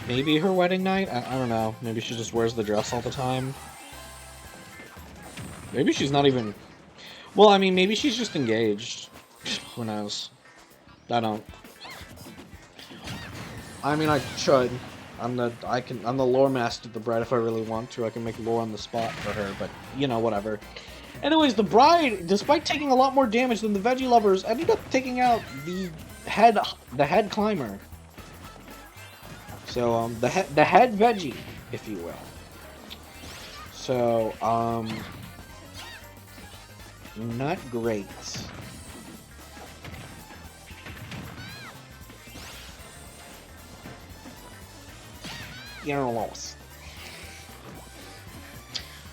Maybe her wedding night? I don't know. Maybe she just wears the dress all the time. Maybe she's not even... Well, I mean, maybe she's just engaged. Who knows? I don't... I mean, I should. I'm the lore master of the bride if I really want to. I can make lore on the spot for her, but, you know, whatever. Anyways, the bride, despite taking a lot more damage than the veggie lovers, ended up taking out the head climber. So, the head veggie, if you will. So, not great. You're lost.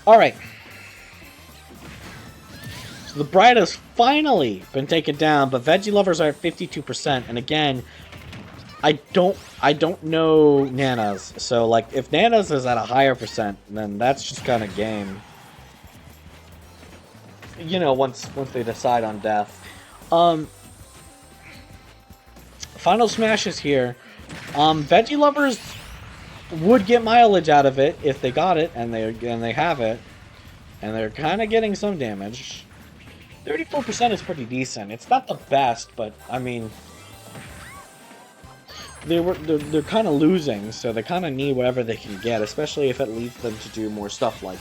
Alright. So the bride has finally been taken down, but veggie lovers are at 52%, and again, I don't know Nana's. So like if Nana's is at a higher percent, then that's just kind of game. You know, once they decide on death. Final Smash is here. Veggie lovers would get mileage out of it if they got it, and they have it, and they're kind of getting some damage. 34% is pretty decent. It's not the best, but I mean, they're kind of losing, so they kind of need whatever they can get, especially if it leads them to do more stuff like.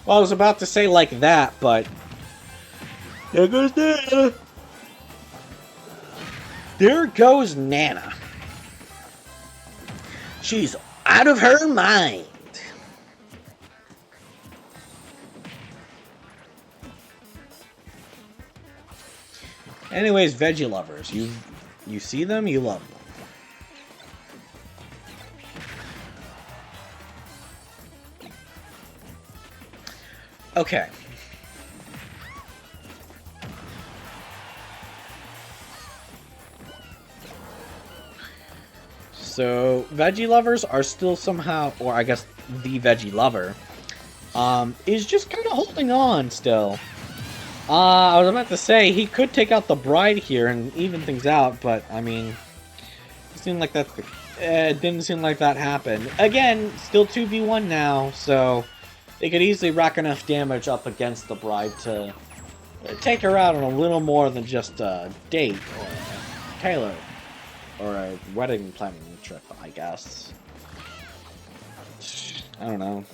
Well, I was about to say like that, but there goes Nana. There goes Nana. She's out of her mind. Anyways, veggie lovers, you see them, you love them. Okay. So, veggie lovers are still somehow, or I guess the veggie lover, is just kind of holding on still. I was about to say, he could take out the bride here and even things out, but, I mean, it seemed like that's it didn't seem like that happened. Again, still 2v1 now, so they could easily rack enough damage up against the bride to take her out on a little more than just a date, or a payload, or a wedding planning trip, I guess. I don't know.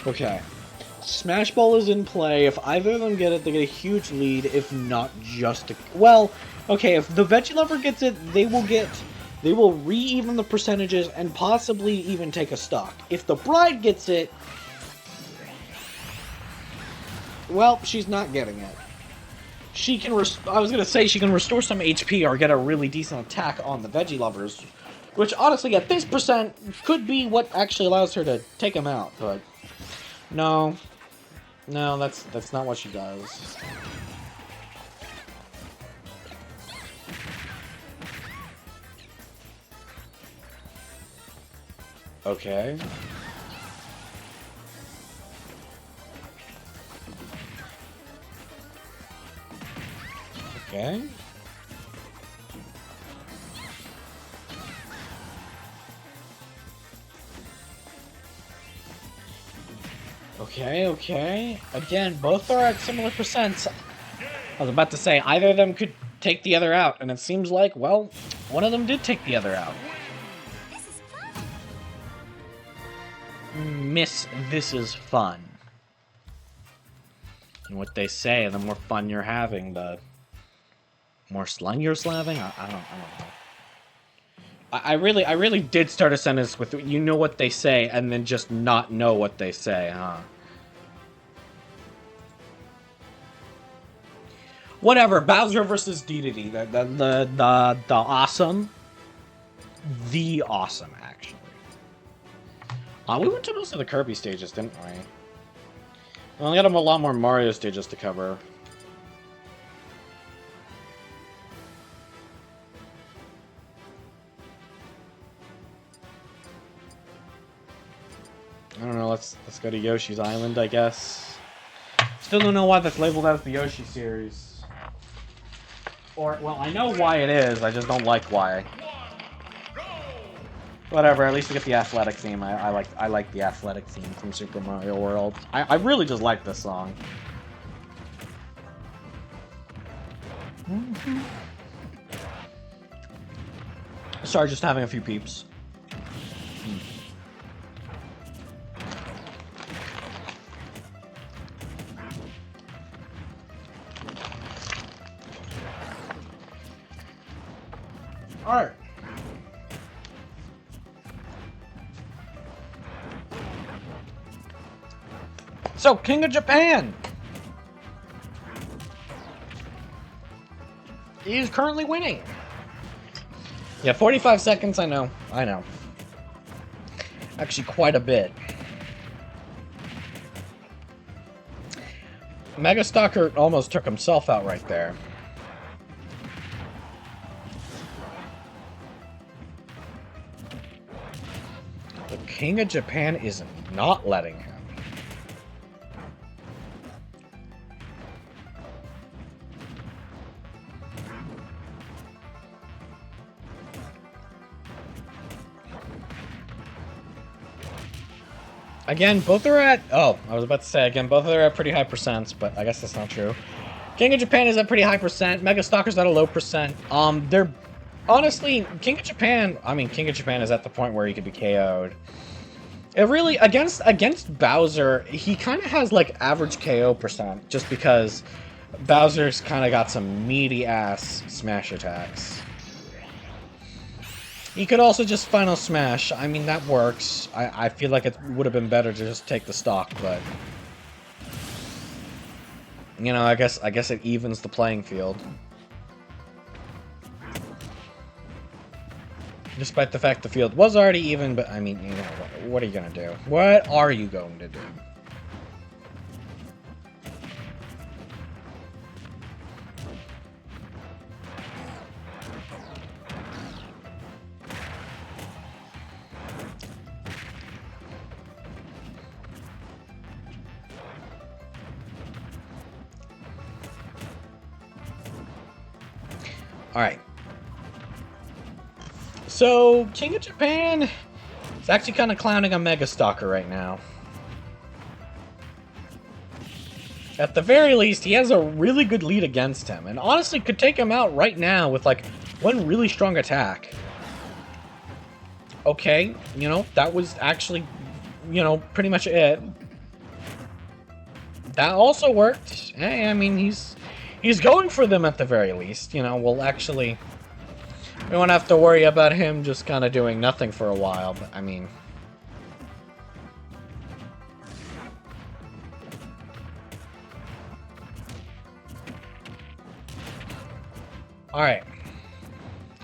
Okay. Smash Ball is in play. If either of them get it, they get a huge lead, if not just a... Well, okay, if the Veggie Lover gets it, they will re-even the percentages and possibly even take a stock. If the Bride gets it... Well, she's not getting it. She can... I was gonna say she can restore some HP or get a really decent attack on the Veggie Lovers, which, honestly, at this percent, could be what actually allows her to take them out, but... No. No, that's not what she does. Okay. Okay. Okay, okay. Again, both are at similar percents. I was about to say, either of them could take the other out, and it seems like, well, one of them did take the other out. Miss, this is fun. And what they say, the more fun you're having, the more slung you're slaving? I don't know. I really did start a sentence with, you know what they say, and then just not know what they say, huh? Whatever, Bowser versus Dedede, the awesome. The awesome, actually. We went to most of the Kirby stages, didn't we? We only got a lot more Mario stages to cover. I don't know, let's go to Yoshi's Island, I guess. Still don't know why that's labeled as the Yoshi series. Or, well, I know why it is, I just don't like why. Whatever, at least we get the athletic theme. I like the athletic theme from Super Mario World. I really just like this song. Sorry, just having a few peeps. Alright. So, King of Japan! He's currently winning. Yeah, 45 seconds, I know. Actually, quite a bit. Mega Stalker almost took himself out right there. The King of Japan is not letting him. Again, both are at... Oh, I was about to say, again, both are at pretty high percents, but I guess that's not true. King of Japan is at pretty high percent. Mega Stalker's at a low percent. They're honestly King of Japan. I mean, King of Japan is at the point where he could be KO'd. It really against Bowser, he kind of has like average KO percent, just because Bowser's kind of got some meaty ass smash attacks. He could also just final smash. I mean, that works. I feel like it would have been better to just take the stock, but you know, I guess it evens the playing field. Despite the fact the field was already even, but I mean, you know, what are you gonna do? What are you going to do? Alright. So, King of Japan is actually kind of clowning a Mega Stalker right now. At the very least, he has a really good lead against him, and honestly could take him out right now with, like, one really strong attack. Okay, you know, that was actually, you know, pretty much it. That also worked. Hey, I mean, he's going for them at the very least. You know, we'll actually... We won't have to worry about him just kind of doing nothing for a while, but I mean... Alright.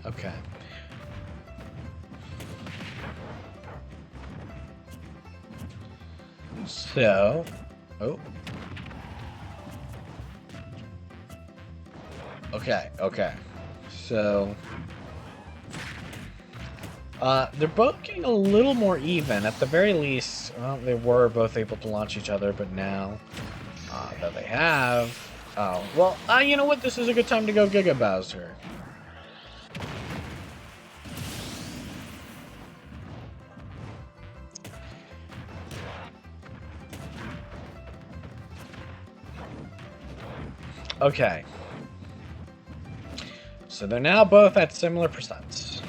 Okay. So... Oh. Okay, okay. So... they're both getting a little more even. At the very least, well, they were both able to launch each other, but now that they have... Oh, well, you know what? This is a good time to go Giga Bowser. Okay. So they're now both at similar percents.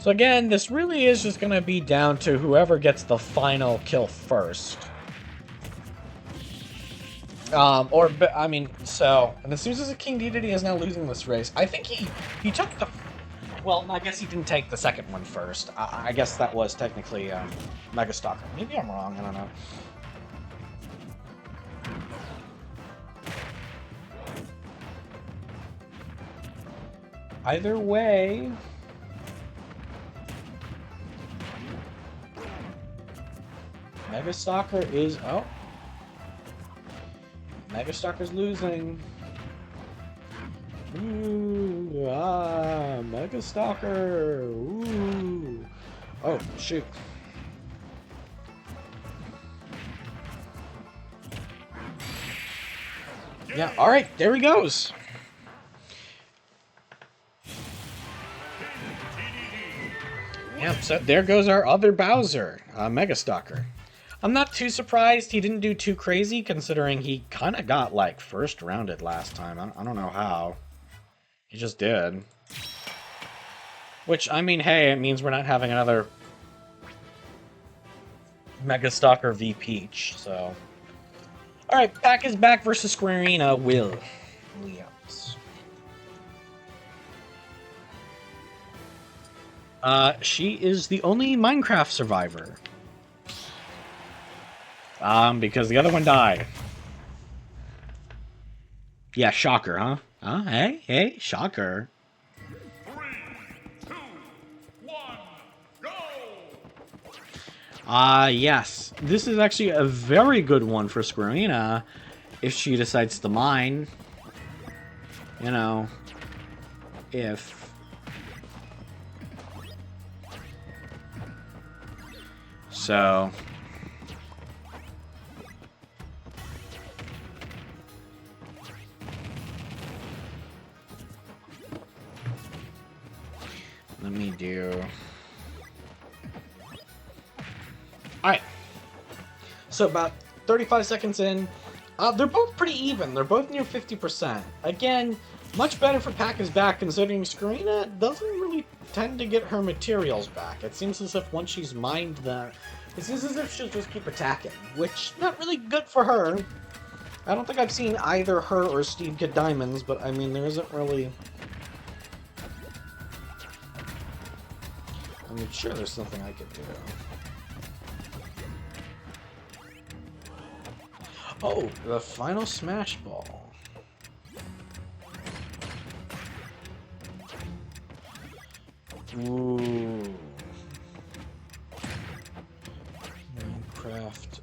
So again, this really is just going to be down to whoever gets the final kill first. I mean, so, and it seems as if King Dedede is now losing this race. I think he took the, well, I guess he didn't take the second one first. I guess that was technically Mega Stalker. Maybe I'm wrong, I don't know. Either way... Mega Stalker is... Oh. Mega Stalker's losing. Ooh, Mega Stalker. Ooh. Oh, shoot. Yeah, alright, there he goes. Yep, so there goes our other Bowser, Mega Stalker. I'm not too surprised he didn't do too crazy, considering he kind of got, like, first rounded last time. I don't know how. He just did. Which, I mean, hey, it means we're not having another Mega Stalker v Peach, so... Alright, Pack is back versus Squarina Williams. She is the only Minecraft survivor. Because the other one died. Yeah, shocker, huh? Hey, shocker. 3, 2, 1, go! Yes. This is actually a very good one for Squarina if she decides to mine. You know, if... So... Let me do... Alright. So about 35 seconds in, They're both pretty even. They're both near 50%. Again, much better for Pack is back, considering Scarina doesn't really tend to get her materials back. It seems as if once she's mined that, it seems as if she'll just keep attacking, which not really good for her. I don't think I've seen either her or Steve get diamonds, but I mean, there isn't really... I mean, sure, there's something I could do. Oh, the final Smash Ball. Ooh. Minecraft.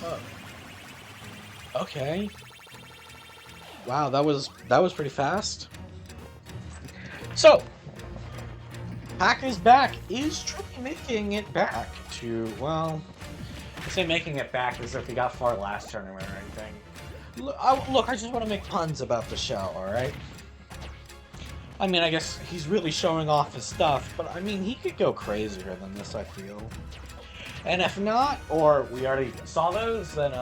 Oh. Okay. Wow, that was pretty fast. So, Pack is back. Is truly making it back to, well, I say making it back as if he got far last tournament or anything. Look, I just want to make puns about the show, alright? I mean, I guess he's really showing off his stuff, but I mean, he could go crazier than this, I feel. And if not, or we already saw those, then,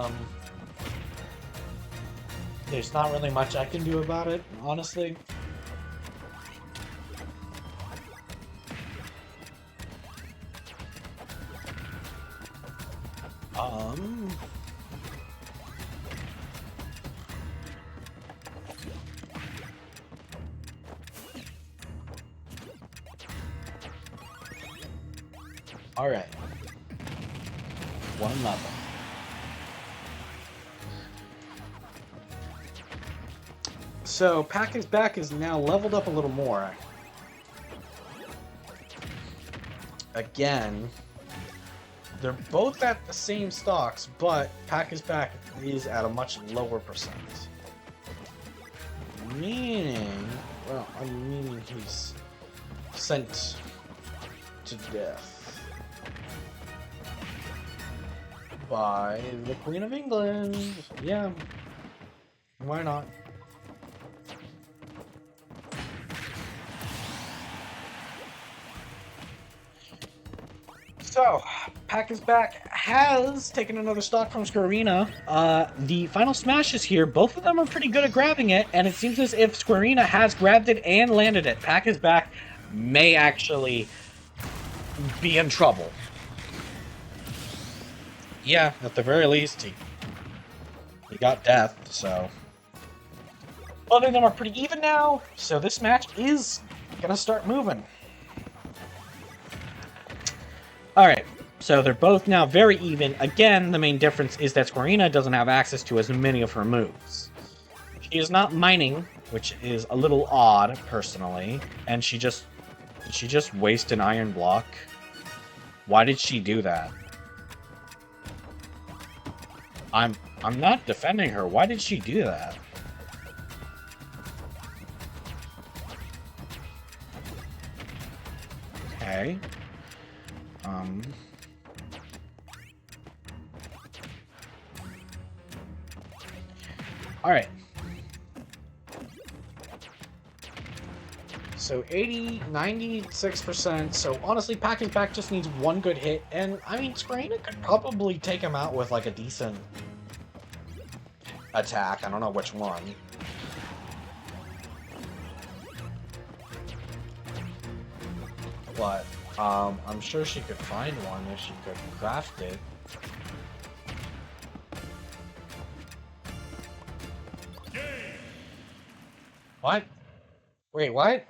there's not really much I can do about it, honestly. Alright. One level. So, Pack is back is now leveled up a little more. Again, they're both at the same stocks, but Pack is back is at a much lower percent. Meaning, well, I'm meaning he's sent to death by the Queen of England. Yeah, why not? So, Pack is back has taken another stock from Squarina. The final smash is here. Both of them are pretty good at grabbing it, and it seems as if Squarina has grabbed it and landed it. Pack is back may actually be in trouble. Yeah, at the very least, he got death, so... Both of them are pretty even now, so this match is gonna start moving. Alright, so they're both now very even. Again, the main difference is that Squarina doesn't have access to as many of her moves. She is not mining, which is a little odd, personally, and she just waste an iron block? Why did she do that? I'm not defending her. Why did she do that? Okay. Alright. So 96%. So honestly, Pack is back just needs one good hit. And I mean, Squarina could probably take him out with like a decent attack. I don't know which one. But I'm sure she could find one if she could craft it. What? Wait, what?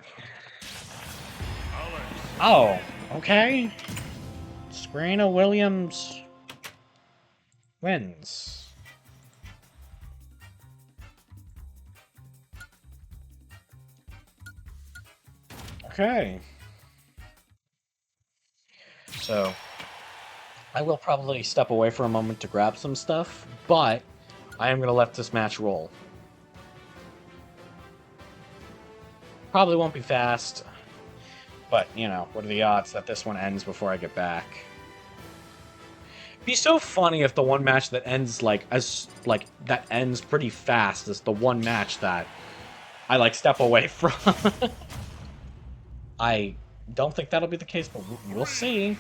Oh, okay. Squarina Williams wins. Okay. So, I will probably step away for a moment to grab some stuff, but I am going to let this match roll. Probably won't be fast, but, you know, what are the odds that this one ends before I get back? It'd be so funny if the one match that ends, that ends pretty fast is the one match that I, step away from. I don't think that'll be the case, but we'll see.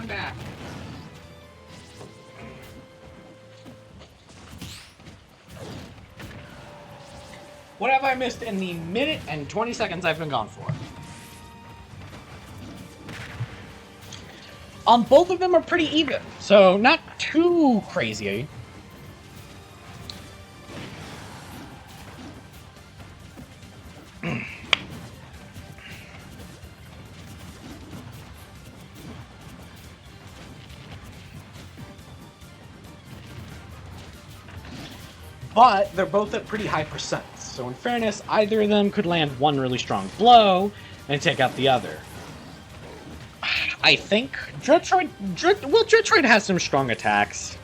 I'm back. What have I missed in the minute and 20 seconds I've been gone for? Both of them are pretty even, so not too crazy. But they're both at pretty high percents. So in fairness, either of them could land one really strong blow and take out the other. I think Dreadtroid has some strong attacks.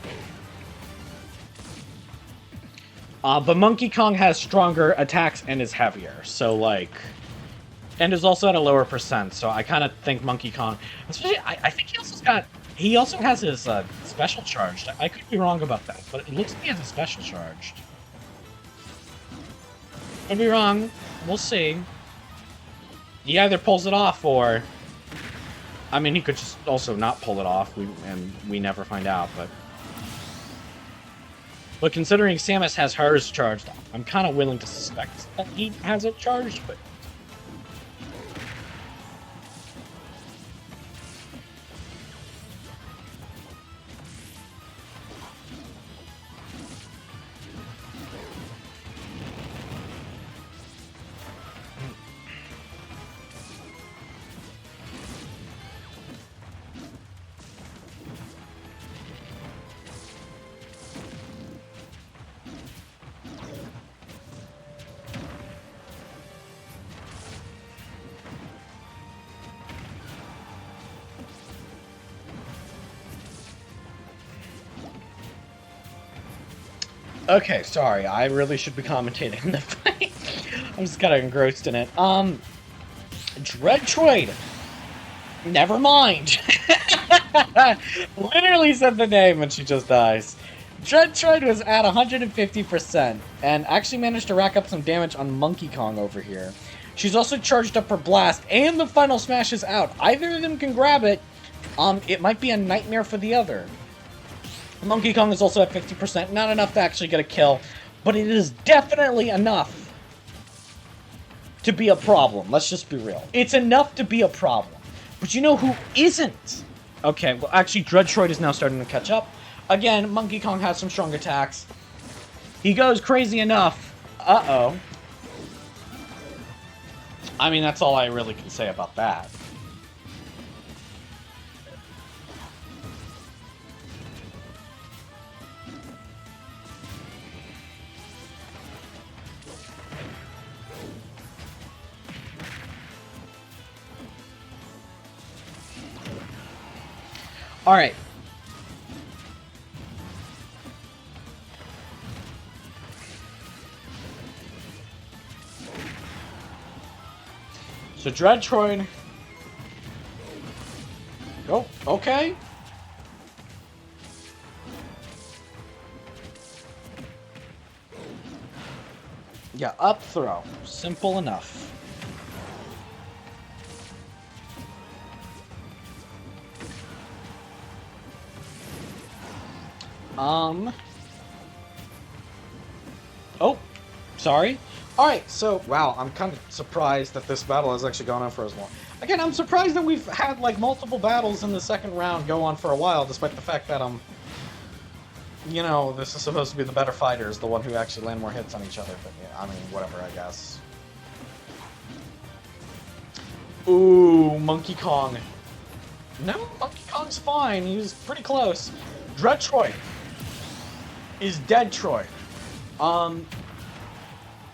But Monkey Kong has stronger attacks and is heavier. So like, and is also at a lower percent. So I kind of think Monkey Kong, especially I think he also has his special charged. I could be wrong about that, but it looks like he has a special charged. Could be wrong. We'll see. He either pulls it off or, I mean, he could just also not pull it off, and we never find out. But considering Samus has hers charged, I'm kind of willing to suspect that he has it charged. But okay, sorry. I really should be commentating the fight. I'm just kind of engrossed in it. Dreadtroid. Never mind. Literally said the name and she just dies. Dreadtroid was at 150% and actually managed to rack up some damage on Monkey Kong over here. She's also charged up her blast and the final smash is out. Either of them can grab it. It might be a nightmare for the other. Monkey Kong is also at 50%. Not enough to actually get a kill, but it is definitely enough to be a problem. Let's just be real. It's enough to be a problem. But you know who isn't? Okay, well, actually, Dreadtroid is now starting to catch up. Again, Monkey Kong has some strong attacks. He goes crazy enough. Uh-oh. I mean, that's all I really can say about that. Alright. So Dreadtroid. Oh, okay. Yeah, up throw. Simple enough. Oh, sorry. Alright, so, wow, I'm kind of surprised that this battle has actually gone on for as long. Again, I'm surprised that we've had, like, multiple battles in the second round go on for a while, despite the fact that, you know, this is supposed to be the better fighters, the one who actually land more hits on each other, but, yeah, I mean, whatever, I guess. Ooh, Monkey Kong. No, Monkey Kong's fine, he was pretty close. Dreadtroid is Deadtroid.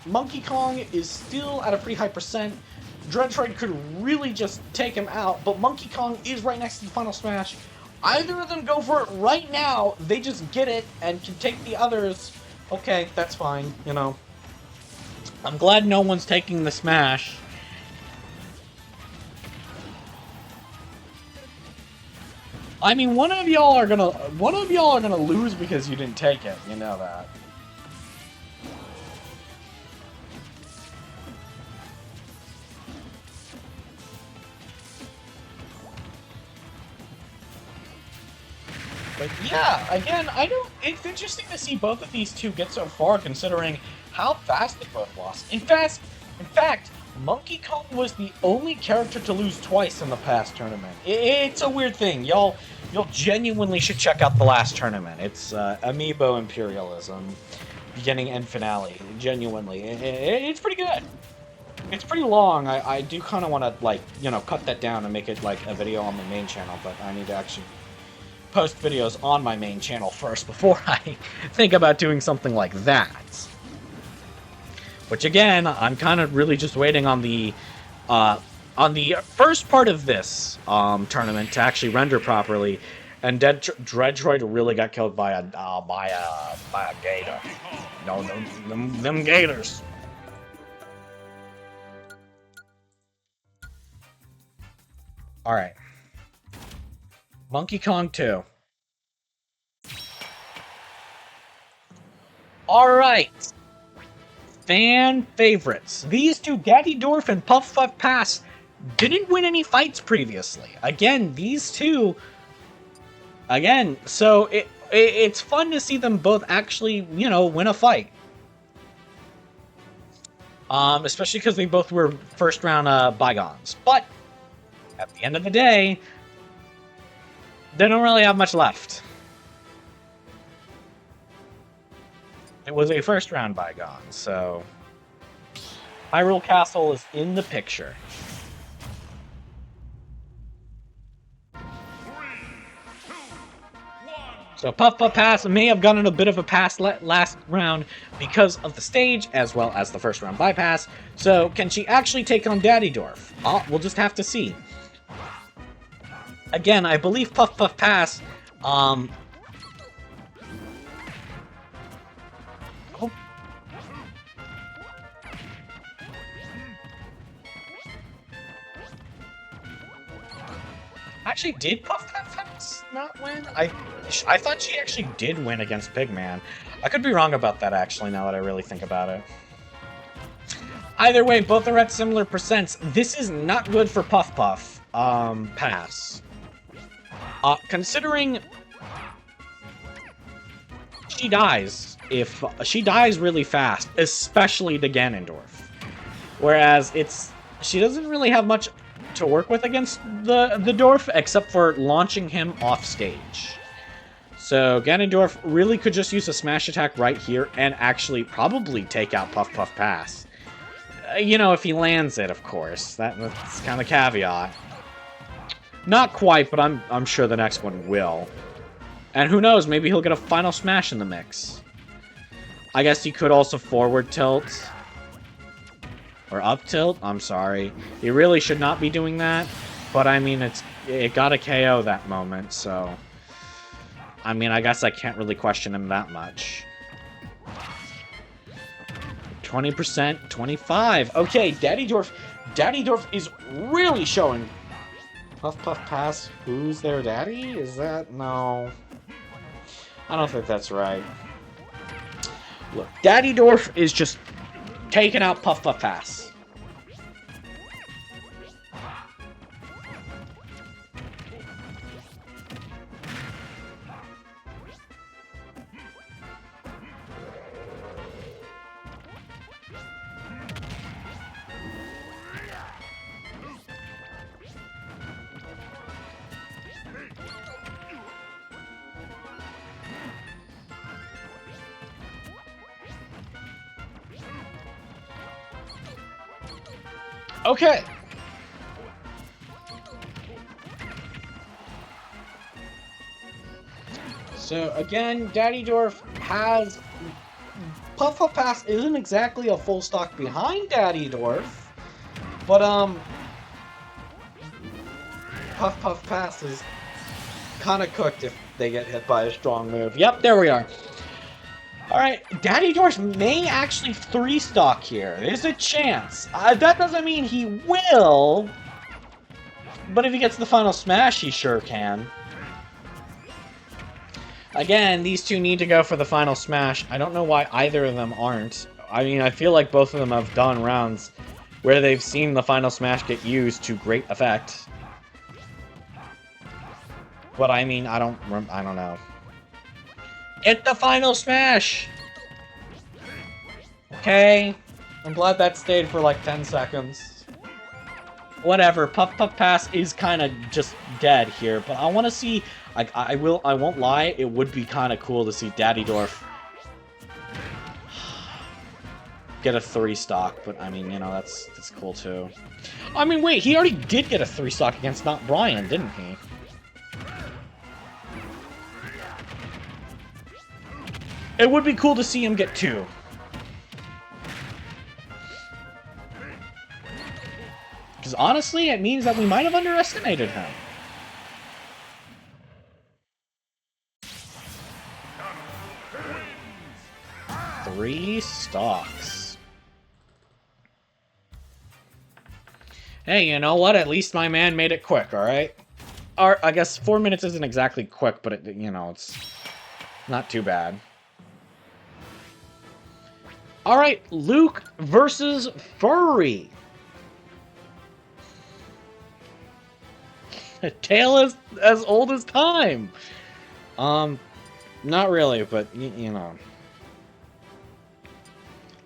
Monkey Kong is still at a pretty high percent. Dreadtroid could really just take him out, but Monkey Kong is right next to the final smash. Either of them go for it right now, they just get it and can take the others. Okay, that's fine, you know. I'm glad no one's taking the smash. I mean, one of y'all are gonna lose because you didn't take it. You know that. But yeah, again, I don't. It's interesting to see both of these two get so far, considering how fast they both lost. In fact, Monkey Kong was the only character to lose twice in the past tournament. It's a weird thing, Y'all genuinely should check out the last tournament. It's Amiibo Imperialism, beginning and finale. Genuinely, it's pretty good. It's pretty long. I do kind of want to, like, cut that down and make it like a video on the main channel, but I need to actually post videos on my main channel first before I think about doing something like that. Which, again, I'm kind of really just waiting on the first part of this tournament to actually render properly, and Dreadroid really got killed by a gator. No, them gators. All right, Monkey Kong 2. All right. Fan favorites. These two, Daddy Dwarf and Puff Puff Pass, didn't win any fights previously. Again, these two... Again, so it's fun to see them both actually, win a fight. Especially because they both were first round bygones. But, at the end of the day, they don't really have much left. It was a first round bygone, so Hyrule Castle is in the picture. 3, 2, 1. So Puff Puff Pass may have gotten a bit of a pass last round because of the stage, as well as the first round bypass. So can she actually take on Daddy Dwarf? We'll just have to see. Again, I believe Puff Puff Pass, oh. Actually, did Puff Puff Pass not win? I thought she actually did win against Pigman. I could be wrong about that, actually, now that I really think about it. Either way, both are at similar percents. This is not good for Puff Puff Pass. Considering she dies, if she dies really fast, especially to Ganondorf. Whereas she doesn't really have much to work with against the Dwarf, except for launching him off stage. So Ganondorf really could just use a smash attack right here and actually probably take out Puff Puff Pass. If he lands it, of course. That's kind of the caveat. Not quite, but I'm sure the next one will. And who knows, maybe he'll get a final smash in the mix. I guess he could also forward tilt. Or up tilt? I'm sorry. He really should not be doing that. But, I mean, it got a KO that moment, so... I mean, I guess I can't really question him that much. 20%, 25. Okay, Daddy Dwarf is really showing. Puff Puff Pass, who's their daddy? Is that... No. I don't think that's right. Look, Daddy Dwarf is just taking out Puff Puff Pass. Okay. So again, Daddy Dwarf has... Puff Puff Pass isn't exactly a full stock behind Daddy Dwarf, but Puff Puff Pass is kind of cooked if they get hit by a strong move. Yep, there we are. Alright, Daddy Dwarf may actually 3-stock here. There's a chance. That doesn't mean he will, but if he gets the final smash, he sure can. Again, these two need to go for the final smash. I don't know why either of them aren't. I mean, I feel like both of them have done rounds where they've seen the final smash get used to great effect. But I mean, I don't know. Get the final smash! Okay. I'm glad that stayed for like 10 seconds. Whatever, Puff Puff Pass is kind of just dead here, but I want to see, I won't lie, it would be kind of cool to see Daddy Dorf get a 3-stock, but I mean, you know, that's cool too. I mean, wait, he already did get a 3-stock against not Brian, didn't he? It would be cool to see him get 2. Because honestly, it means that we might have underestimated him. 3 stocks. Hey, you know what? At least my man made it quick, alright? Or, I guess 4 minutes isn't exactly quick, but, it, you know, it's not too bad. Alright, Luke versus Furry. A tale as old as time. Not really, but, you know.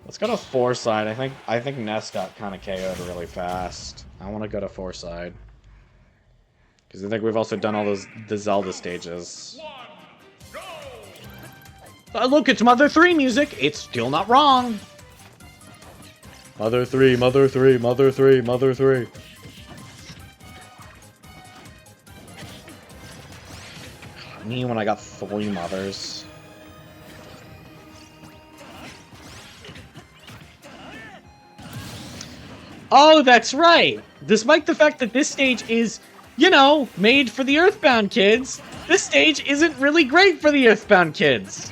Let's go to 4 side. I think Ness got kind of KO'd really fast. I want to go to 4 side. Because I think we've also done all the Zelda stages. Look, it's Mother 3 music! It's still not wrong! Mother 3, Mother 3, Mother 3, Mother 3. Me when I got 3 mothers. Oh, that's right! Despite the fact that this stage is, you know, made for the Earthbound kids, this stage isn't really great for the Earthbound kids.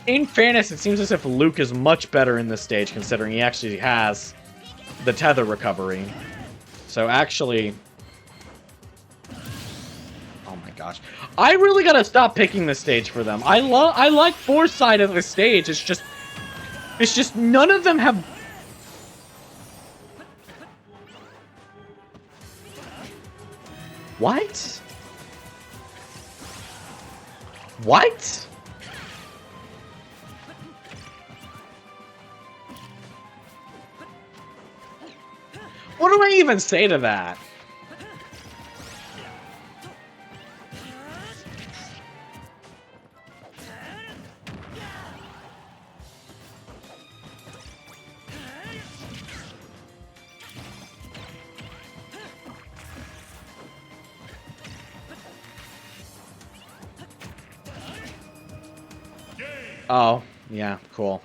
In fairness, it seems as if Luke is much better in this stage, considering he actually has the tether recovery. So actually... Oh my gosh. I really gotta stop picking this stage for them. I like 4 side of the stage, it's just none of them have... What? What? What do I even say to that? Oh, yeah, cool.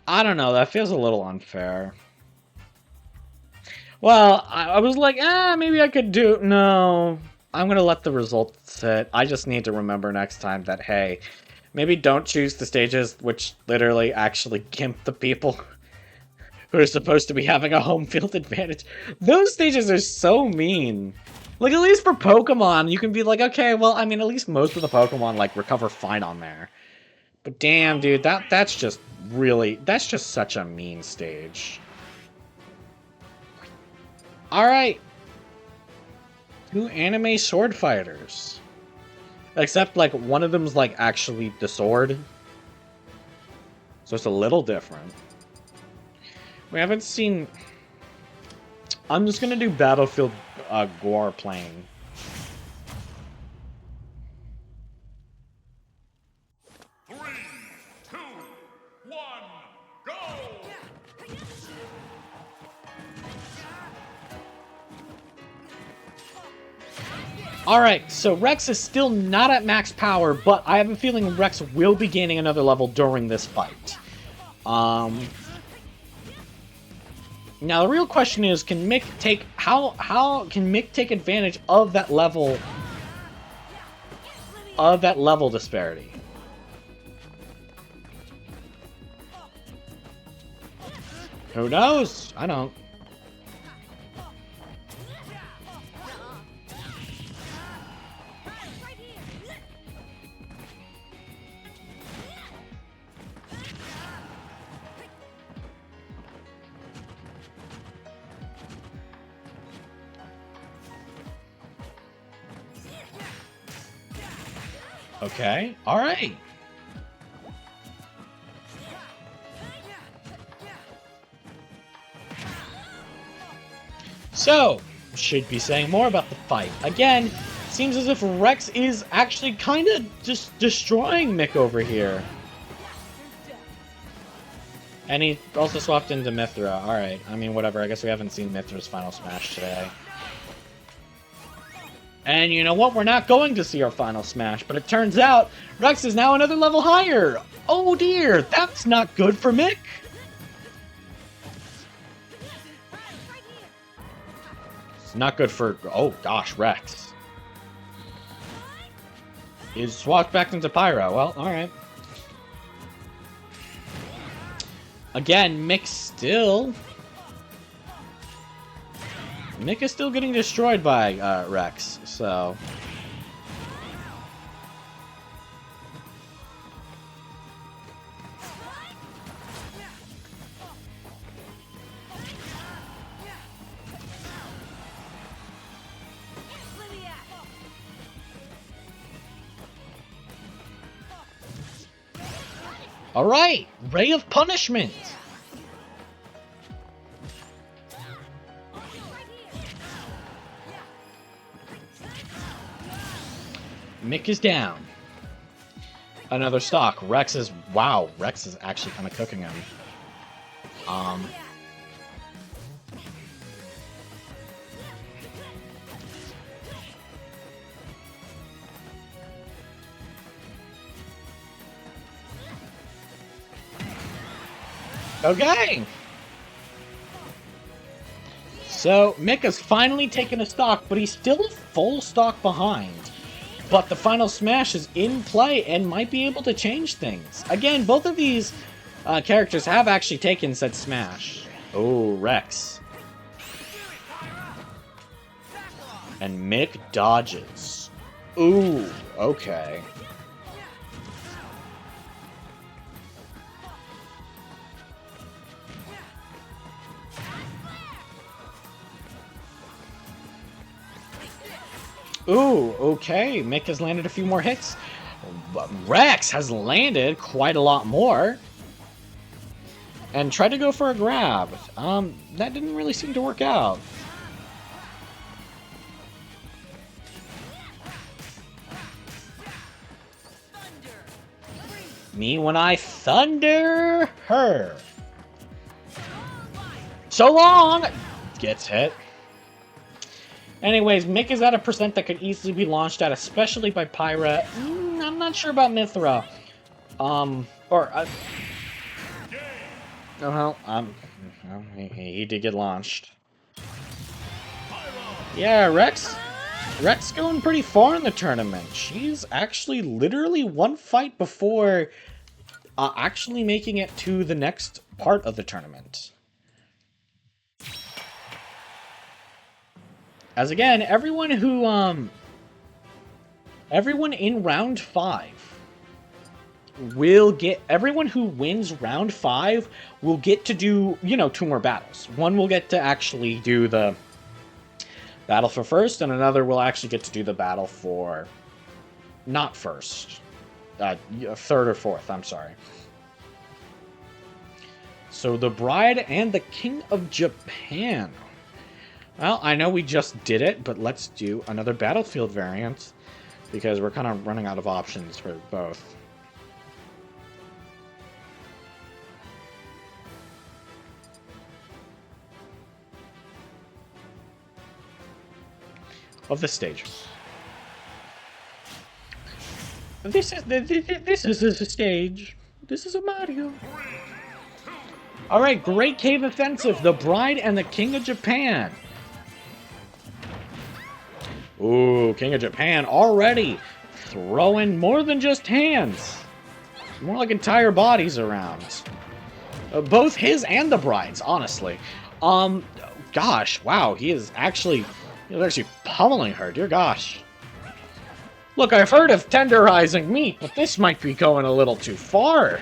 I don't know, that feels a little unfair. Well, I was like, maybe I could do... No, I'm gonna let the results sit. I just need to remember next time that, hey, maybe don't choose the stages which literally actually gimp the people who are supposed to be having a home field advantage. Those stages are so mean. Like, at least for Pokemon, you can be like, okay, well, I mean, at least most of the Pokemon, like, recover fine on there. But damn, dude, that's just such a mean stage. Alright. 2 anime sword fighters. Except, like, one of them's, like, actually the sword. So it's a little different. We haven't seen... I'm just gonna do Battlefield Gore playing. Alright, so Rex is still not at max power, but I have a feeling Rex will be gaining another level during this fight. Now the real question is, can Mick take how can Mick take advantage of that level disparity? Who knows? I don't. Okay, alright. So, should be saying more about the fight. Again, seems as if Rex is actually kind of just destroying Mick over here. And he also swapped into Mithra. Alright, I mean, whatever. I guess we haven't seen Mithra's final smash today. And you know what? We're not going to see our final smash, but it turns out Rex is now another level higher. Oh dear, that's not good for Mick. It's not good for... Oh gosh, Rex. He's swapped back into Pyro. Well, alright. Again, Mick is still getting destroyed by Rex, so... Alright! Ray of Punishment! Mick is down. Another stock. Rex is... Wow, Rex is actually kind of cooking him. Okay! So, Mick has finally taken a stock, but he's still a full stock behind. But the final smash is in play and might be able to change things. Again, both of these characters have actually taken said smash. Oh, Rex. And Mick dodges. Ooh, okay. Ooh, okay. Mick has landed a few more hits. But Rex has landed quite a lot more. And tried to go for a grab. That didn't really seem to work out. Me when I thunder her. So long! Gets hit. Anyways, Mick is at a percent that could easily be launched at, especially by Pyra. I'm not sure about Mithra. He did get launched. Yeah, Rex going pretty far in the tournament. She's actually literally one fight before actually making it to the next part of the tournament. As again, everyone in round 5 will get... Everyone who wins round 5 will get to do, 2 more battles. One will get to actually do the battle for first, and another will actually get to do the battle for... Not first. Third or fourth, I'm sorry. So, the Bride and the King of Japan. Well, I know we just did it, but let's do another Battlefield variant, because we're kind of running out of options for both. Of this stage. This is a stage. This is a Mario. Alright, Great Cave Offensive, the Bride and the King of Japan. Ooh, King of Japan already throwing more than just hands. More like entire bodies around. Both his and the Bride's, honestly. Gosh, wow, he's actually pummeling her, dear gosh. Look, I've heard of tenderizing meat, but this might be going a little too far.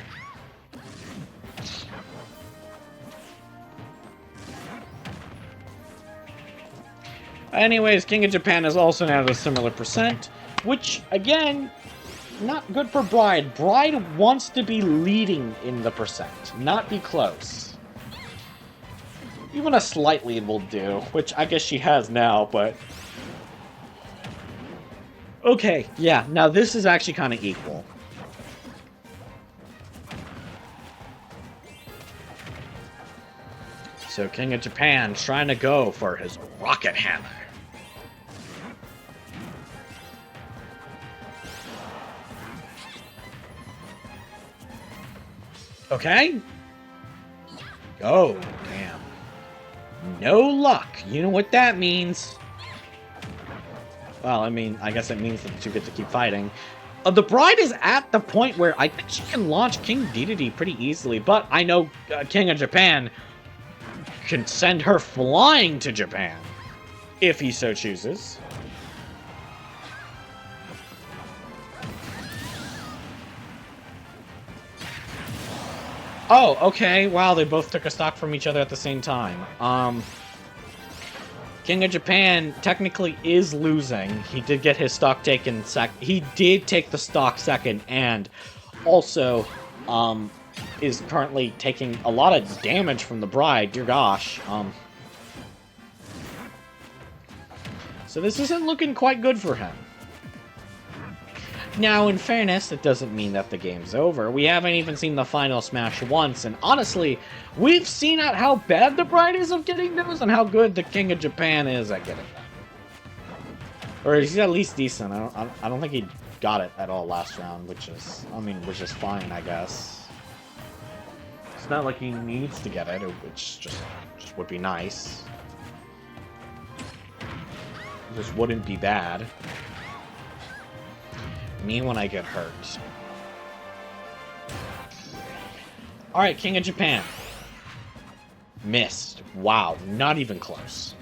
Anyways, King of Japan is also now at a similar percent, which, again, not good for Bride. Bride wants to be leading in the percent, not be close. Even a slight lead will do, which I guess she has now, but... Okay, yeah, now this is actually kind of equal. So King of Japan's trying to go for his rocket hammer. Okay. Oh, damn. No luck. You know what that means. Well, I mean, I guess it means that you get to keep fighting. The Bride is at the point where I think she can launch King Dedede pretty easily, but I know King of Japan can send her flying to Japan, if he so chooses. Oh, okay. Wow, they both took a stock from each other at the same time. King of Japan technically is losing. He did get his stock taken he did take the stock second, and also, is currently taking a lot of damage from the Bride. Dear gosh. So this isn't looking quite good for him. Now, in fairness, it doesn't mean that the game's over. We haven't even seen the final smash once, and honestly, we've seen out how bad the Bride is of getting those and how good the King of Japan is at getting them. Or he's at least decent. I don't think he got it at all last round, which is fine, I guess. It's not like he needs to get it, which just would be nice. It just wouldn't be bad. Me when I get hurt. Alright, King of Japan. Missed. Wow, not even close.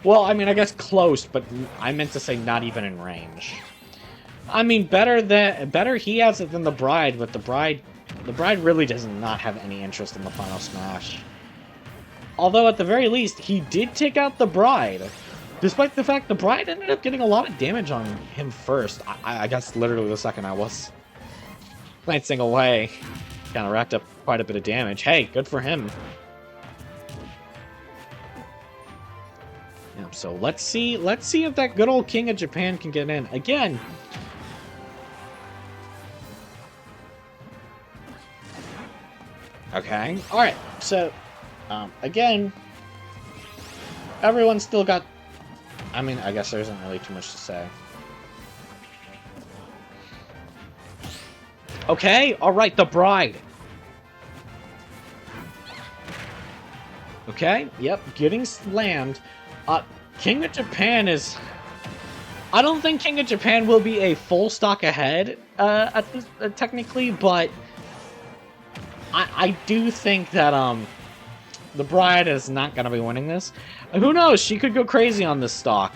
Well, I mean, I guess close, but I meant to say not even in range. I mean, better he has it than the Bride, but the Bride really does not have any interest in the final smash. Although, at the very least, he did take out the Bride. Despite the fact the Bride ended up getting a lot of damage on him first. I guess literally the second I was glancing away. Kind of racked up quite a bit of damage. Hey, good for him. Yeah, so let's see if that good old King of Japan can get in. Again. Okay. Alright, so again, everyone's still got... I mean, I guess there isn't really too much to say. Okay, alright, the Bride. Okay, yep, getting slammed. King of Japan is... I don't think King of Japan will be a full stock ahead, technically, but... I do think that, the Bride is not going to be winning this. Who knows? She could go crazy on this stock.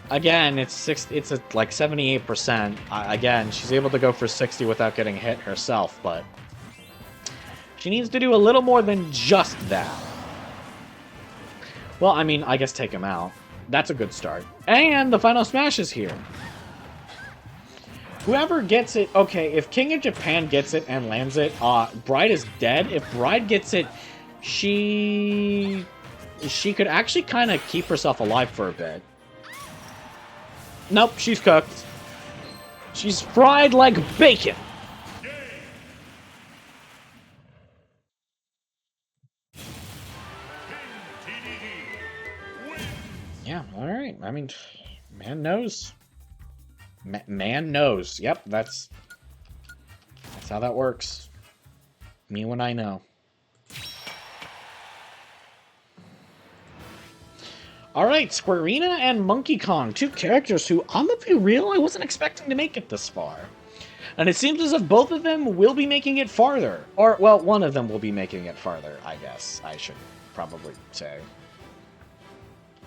Again, it's at like 78%. Again, she's able to go for 60 without getting hit herself, but she needs to do a little more than just that. Well, I mean, I guess take him out. That's a good start. And the final smash is here. Whoever gets it... Okay, if King of Japan gets it and lands it, Bride is dead. If Bride gets it, she could actually kind of keep herself alive for a bit. Nope, she's cooked. She's fried like bacon. Yeah, alright. I mean, man knows. Man knows. Yep, that's how that works. Me when I know. Alright, Squarina and Monkey Kong, two characters who, I'm gonna be real, I wasn't expecting to make it this far. And it seems as if both of them will be making it farther. Or, well, one of them will be making it farther, I guess. I should probably say.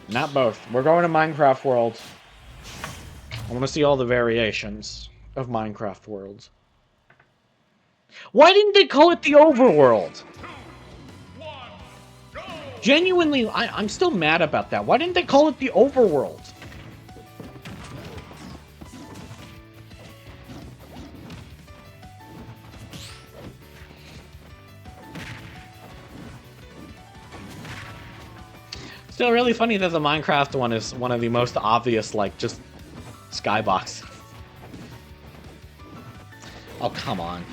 Not both. We're going to Minecraft World. I want to see all the variations of Minecraft World. Why didn't they call it the Overworld? Genuinely, I'm still mad about that. Why didn't they call it the Overworld? Still really funny that the Minecraft one is one of the most obvious, like, just skybox. Oh, come on.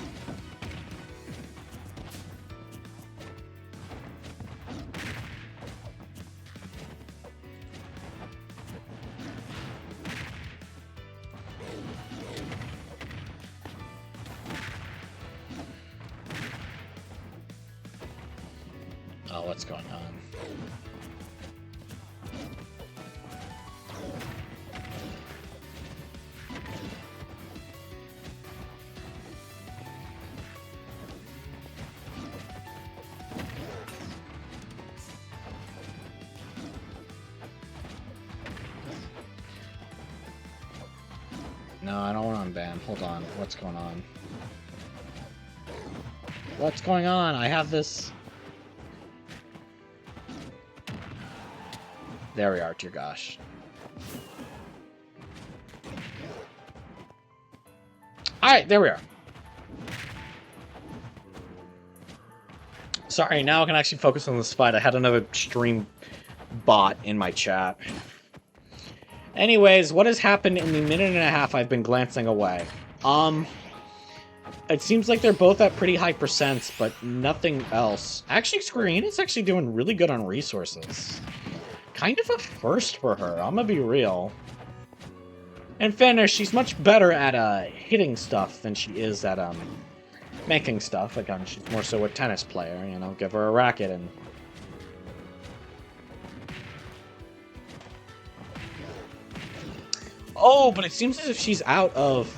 Oh, what's going on? No, I don't want to unban. Hold on. What's going on? What's going on? I have this... There we are, dear gosh. Alright, there we are. Sorry, now I can actually focus on this fight. I had another stream bot in my chat. Anyways, what has happened in the minute and a half I've been glancing away? It seems like they're both at pretty high percents, but nothing else. Actually, Square Enix actually doing really good on resources. Kind of a first for her, I'm gonna be real. In fairness, she's much better at hitting stuff than she is at making stuff. Again, she's more so a tennis player, you know, give her a racket and... Oh, but it seems as if she's out of...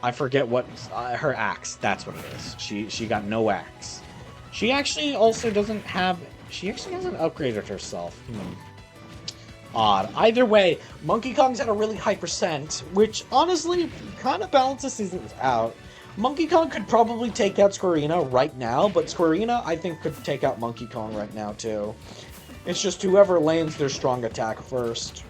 I forget what... her axe, that's what it is. She got no axe. She actually also doesn't have... She actually hasn't upgraded herself. Odd. Either way, Monkey Kong's at a really high percent, which honestly kind of balances things out. Monkey Kong could probably take out Squarina right now, but Squarina, I think, could take out Monkey Kong right now, too. It's just whoever lands their strong attack first.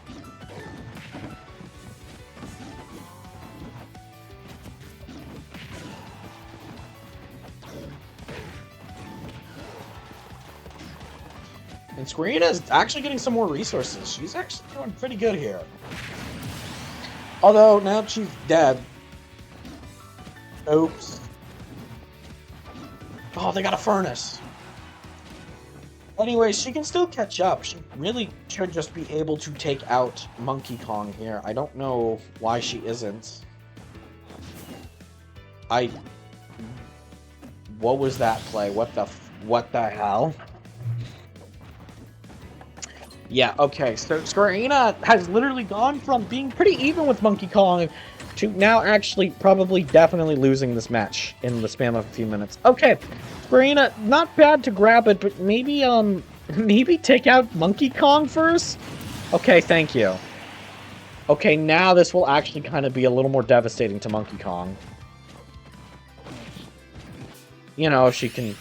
And Squarina is actually getting some more resources. She's actually doing pretty good here. Although, now she's dead. Oops. Oh, they got a furnace. Anyways, she can still catch up. She really should just be able to take out Monkey Kong here. I don't know why she isn't. What was that play? What the hell? Yeah, okay, so Squarina has literally gone from being pretty even with Monkey Kong to now actually probably definitely losing this match in the span of a few minutes. Okay, Squarina, not bad to grab it, but maybe, maybe take out Monkey Kong first? Okay, thank you. Okay, now this will actually kind of be a little more devastating to Monkey Kong. You know, if she can...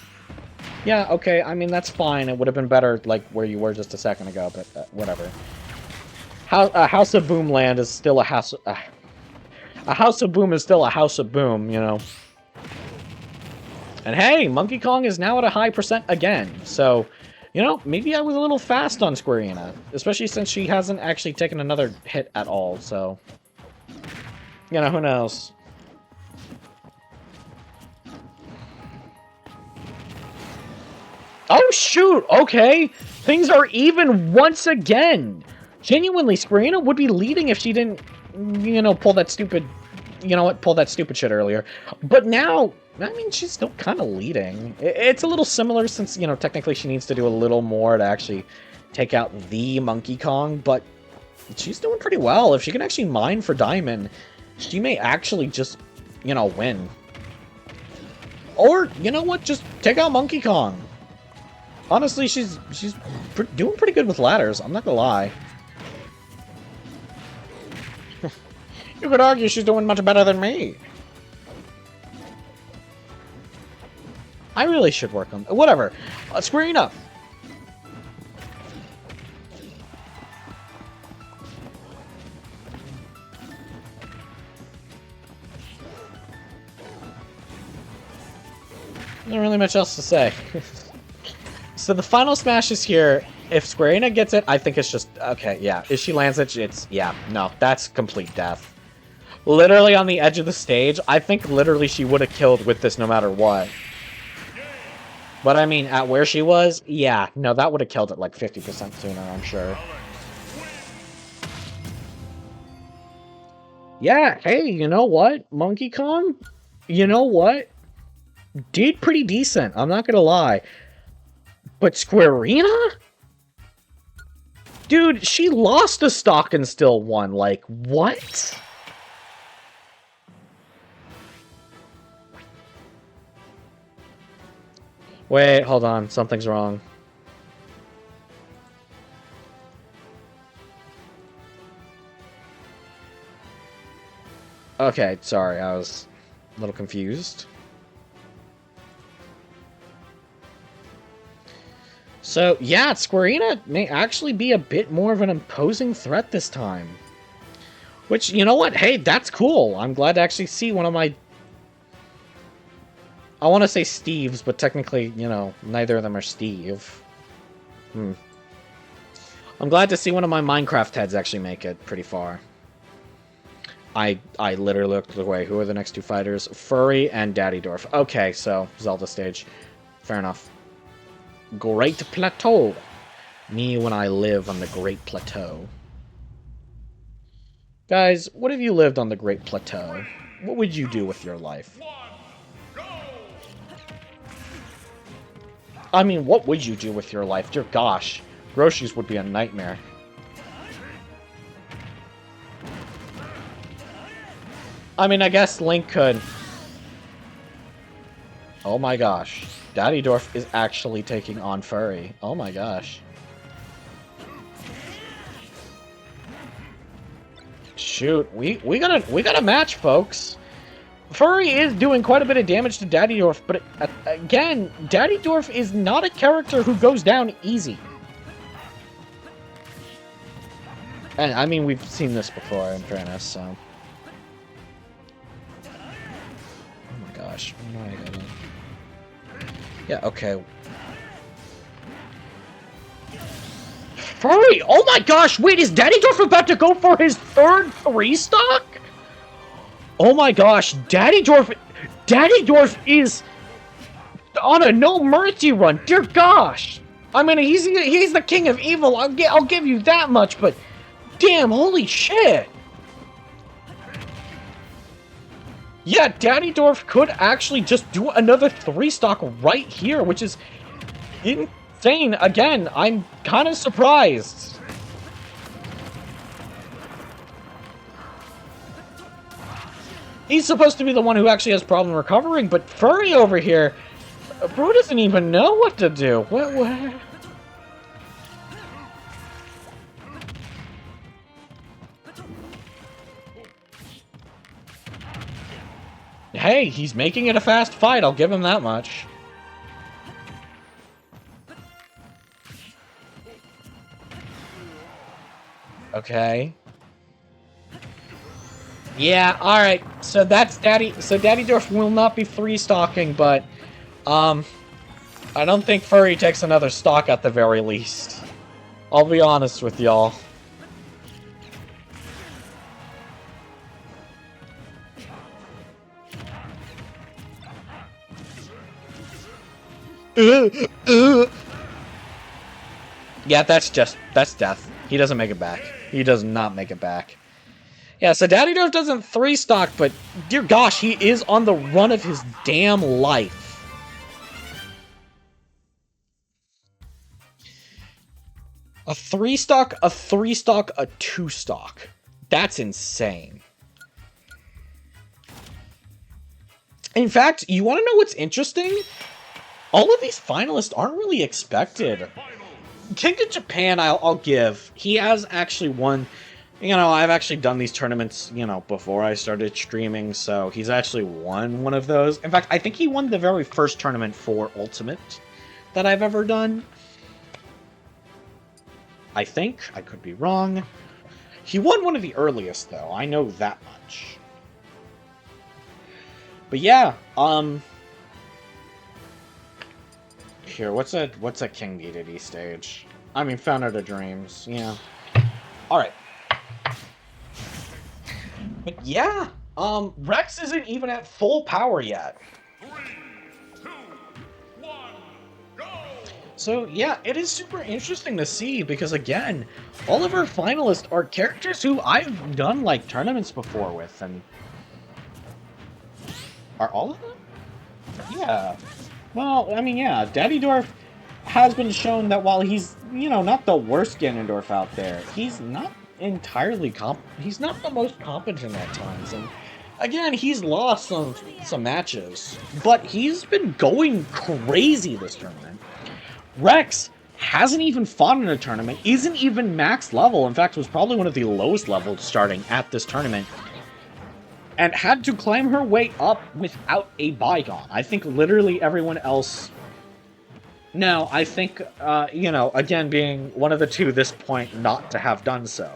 Yeah, okay, I mean, that's fine. It would have been better, like, where you were just a second ago, but whatever. House of Boom Land is still a house... a House of Boom is still a House of Boom, you know. And hey, Monkey Kong is now at a high percent again, so... You know, maybe I was a little fast on Squarina, especially since she hasn't actually taken another hit at all, so... You know, who knows? Oh, shoot! Okay! Things are even once again! Genuinely, Squarina would be leading if she didn't, you know, pull that stupid... You know what? Pull that stupid shit earlier. But now, I mean, she's still kind of leading. It's a little similar since, you know, technically she needs to do a little more to actually take out the Monkey Kong, but she's doing pretty well. If she can actually mine for Diamond, she may actually just, you know, win. Or, you know what? Just take out Monkey Kong. Honestly, she's doing pretty good with ladders, I'm not gonna lie. You could argue she's doing much better than me. I really should work on... Whatever. Squarina. Not really much else to say. so the final smash is here. If Square Enix gets it, I think it's just... Okay, yeah. If she lands it, it's... Yeah, no, that's complete death. Literally on the edge of the stage, I think literally she would have killed with this no matter what. But I mean, at where she was, yeah, no, that would have killed it like 50% sooner, I'm sure. Yeah, hey, you know what, Monkey Kong? You know what? Did pretty decent, I'm not gonna lie. But Squarina? Dude, she lost a stock and still won, like, what? Wait, hold on, something's wrong. Okay, sorry, I was a little confused. So, yeah, Squarina may actually be a bit more of an imposing threat this time. Which, you know what? Hey, that's cool. I'm glad to actually see one of my... I want to say Steves, but technically, you know, neither of them are Steve. I'm glad to see one of my Minecraft heads actually make it pretty far. I literally looked away. Who are the next two fighters? Furry and Daddy Dwarf. Okay, so Zelda stage. Fair enough. Great Plateau. Me when I live on the Great Plateau. Guys, what have you lived on the Great Plateau? What would you do with your life? I mean, what would you do with your life? Dear gosh, groceries would be a nightmare. I mean, I guess Link could... Oh my gosh. Daddy Dwarf is actually taking on Furry. Oh my gosh. Shoot, we got a match, folks. Furry is doing quite a bit of damage to Daddy Dwarf, but again, Daddy Dwarf is not a character who goes down easy. And I mean, we've seen this before, in fairness, so... Oh my gosh, what am I gonna... Yeah, okay. Furry! Oh my gosh, wait, is Daddy Dwarf about to go for his third 3-stock? Oh my gosh, Daddy Dwarf is on a no mercy run. Dear gosh, I mean he's the king of evil. I'll give you that much, but damn, holy shit. Yeah, Daddy Dwarf could actually just do another 3-stock right here, which is insane. Again, I'm kind of surprised. He's supposed to be the one who actually has problem recovering, but Furry over here, bro doesn't even know what to do. What? Hey, he's making it a fast fight, I'll give him that much. Okay. Yeah, alright. So that's Daddy Dwarf will not be 3-stocking, but I don't think Furry takes another stock at the very least. I'll be honest with y'all. Yeah, that's death. He doesn't make it back. He does not make it back. Yeah, so Daddy Dwarf doesn't 3-stock, but dear gosh, he is on the run of his damn life. A 3-stock, a 3-stock, a 2-stock. That's insane. In fact, you want to know what's interesting? All of these finalists aren't really expected. King of Japan, I'll give. He has actually won... You know, I've actually done these tournaments, you know, before I started streaming, so he's actually won one of those. In fact, I think he won the very first tournament for Ultimate that I've ever done. I think. I could be wrong. He won one of the earliest, though. I know that much. But yeah, here. What's a King Dedede stage? I mean, Fountain of Dreams. Yeah. All right. But yeah, Rex isn't even at full power yet. 3, 2, 1, go! So yeah, it is super interesting to see because again, all of our finalists are characters who I've done like tournaments before with, and are all of them? Yeah. Well, I mean, yeah, Daddy Dwarf has been shown that while he's, you know, not the worst Ganondorf out there, he's not entirely he's not the most competent at times, and again, he's lost some matches, but he's been going crazy this tournament. Rex hasn't even fought in a tournament, isn't even max level, in fact was probably one of the lowest levels starting at this tournament, and had to climb her way up without a bygone. I think literally everyone else... No, I think, you know, again, being one of the two this point not to have done so.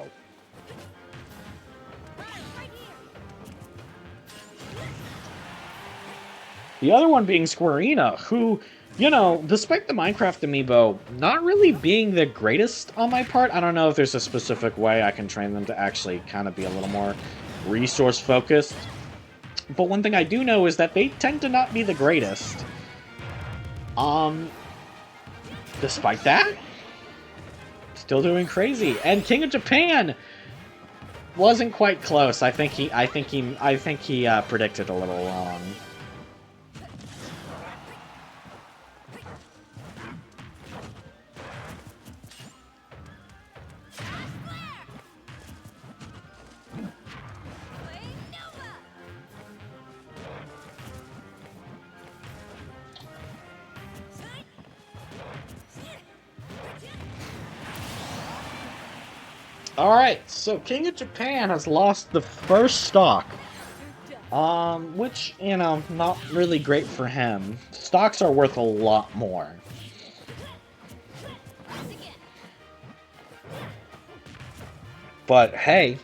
The other one being Squarina, who, you know, despite the Minecraft amiibo not really being the greatest on my part, I don't know if there's a specific way I can train them to actually kind of be a little more resource-focused. But one thing I do know is that they tend to not be the greatest. Despite that, still doing crazy. And King of Japan wasn't quite close. I think he predicted a little wrong. Alright, so King of Japan has lost the first stock. Which, you know, not really great for him. Stocks are worth a lot more. But hey,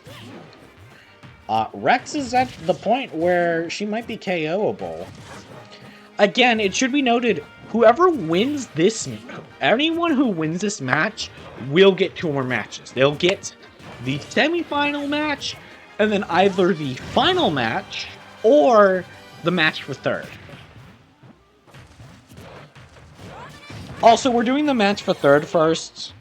Rex is at the point where she might be KO'able. Again, it should be noted, whoever wins this, anyone who wins this match will get 2 more matches. They'll get the semifinal match, and then either the final match, or the match for third. Also, we're doing the match for third first.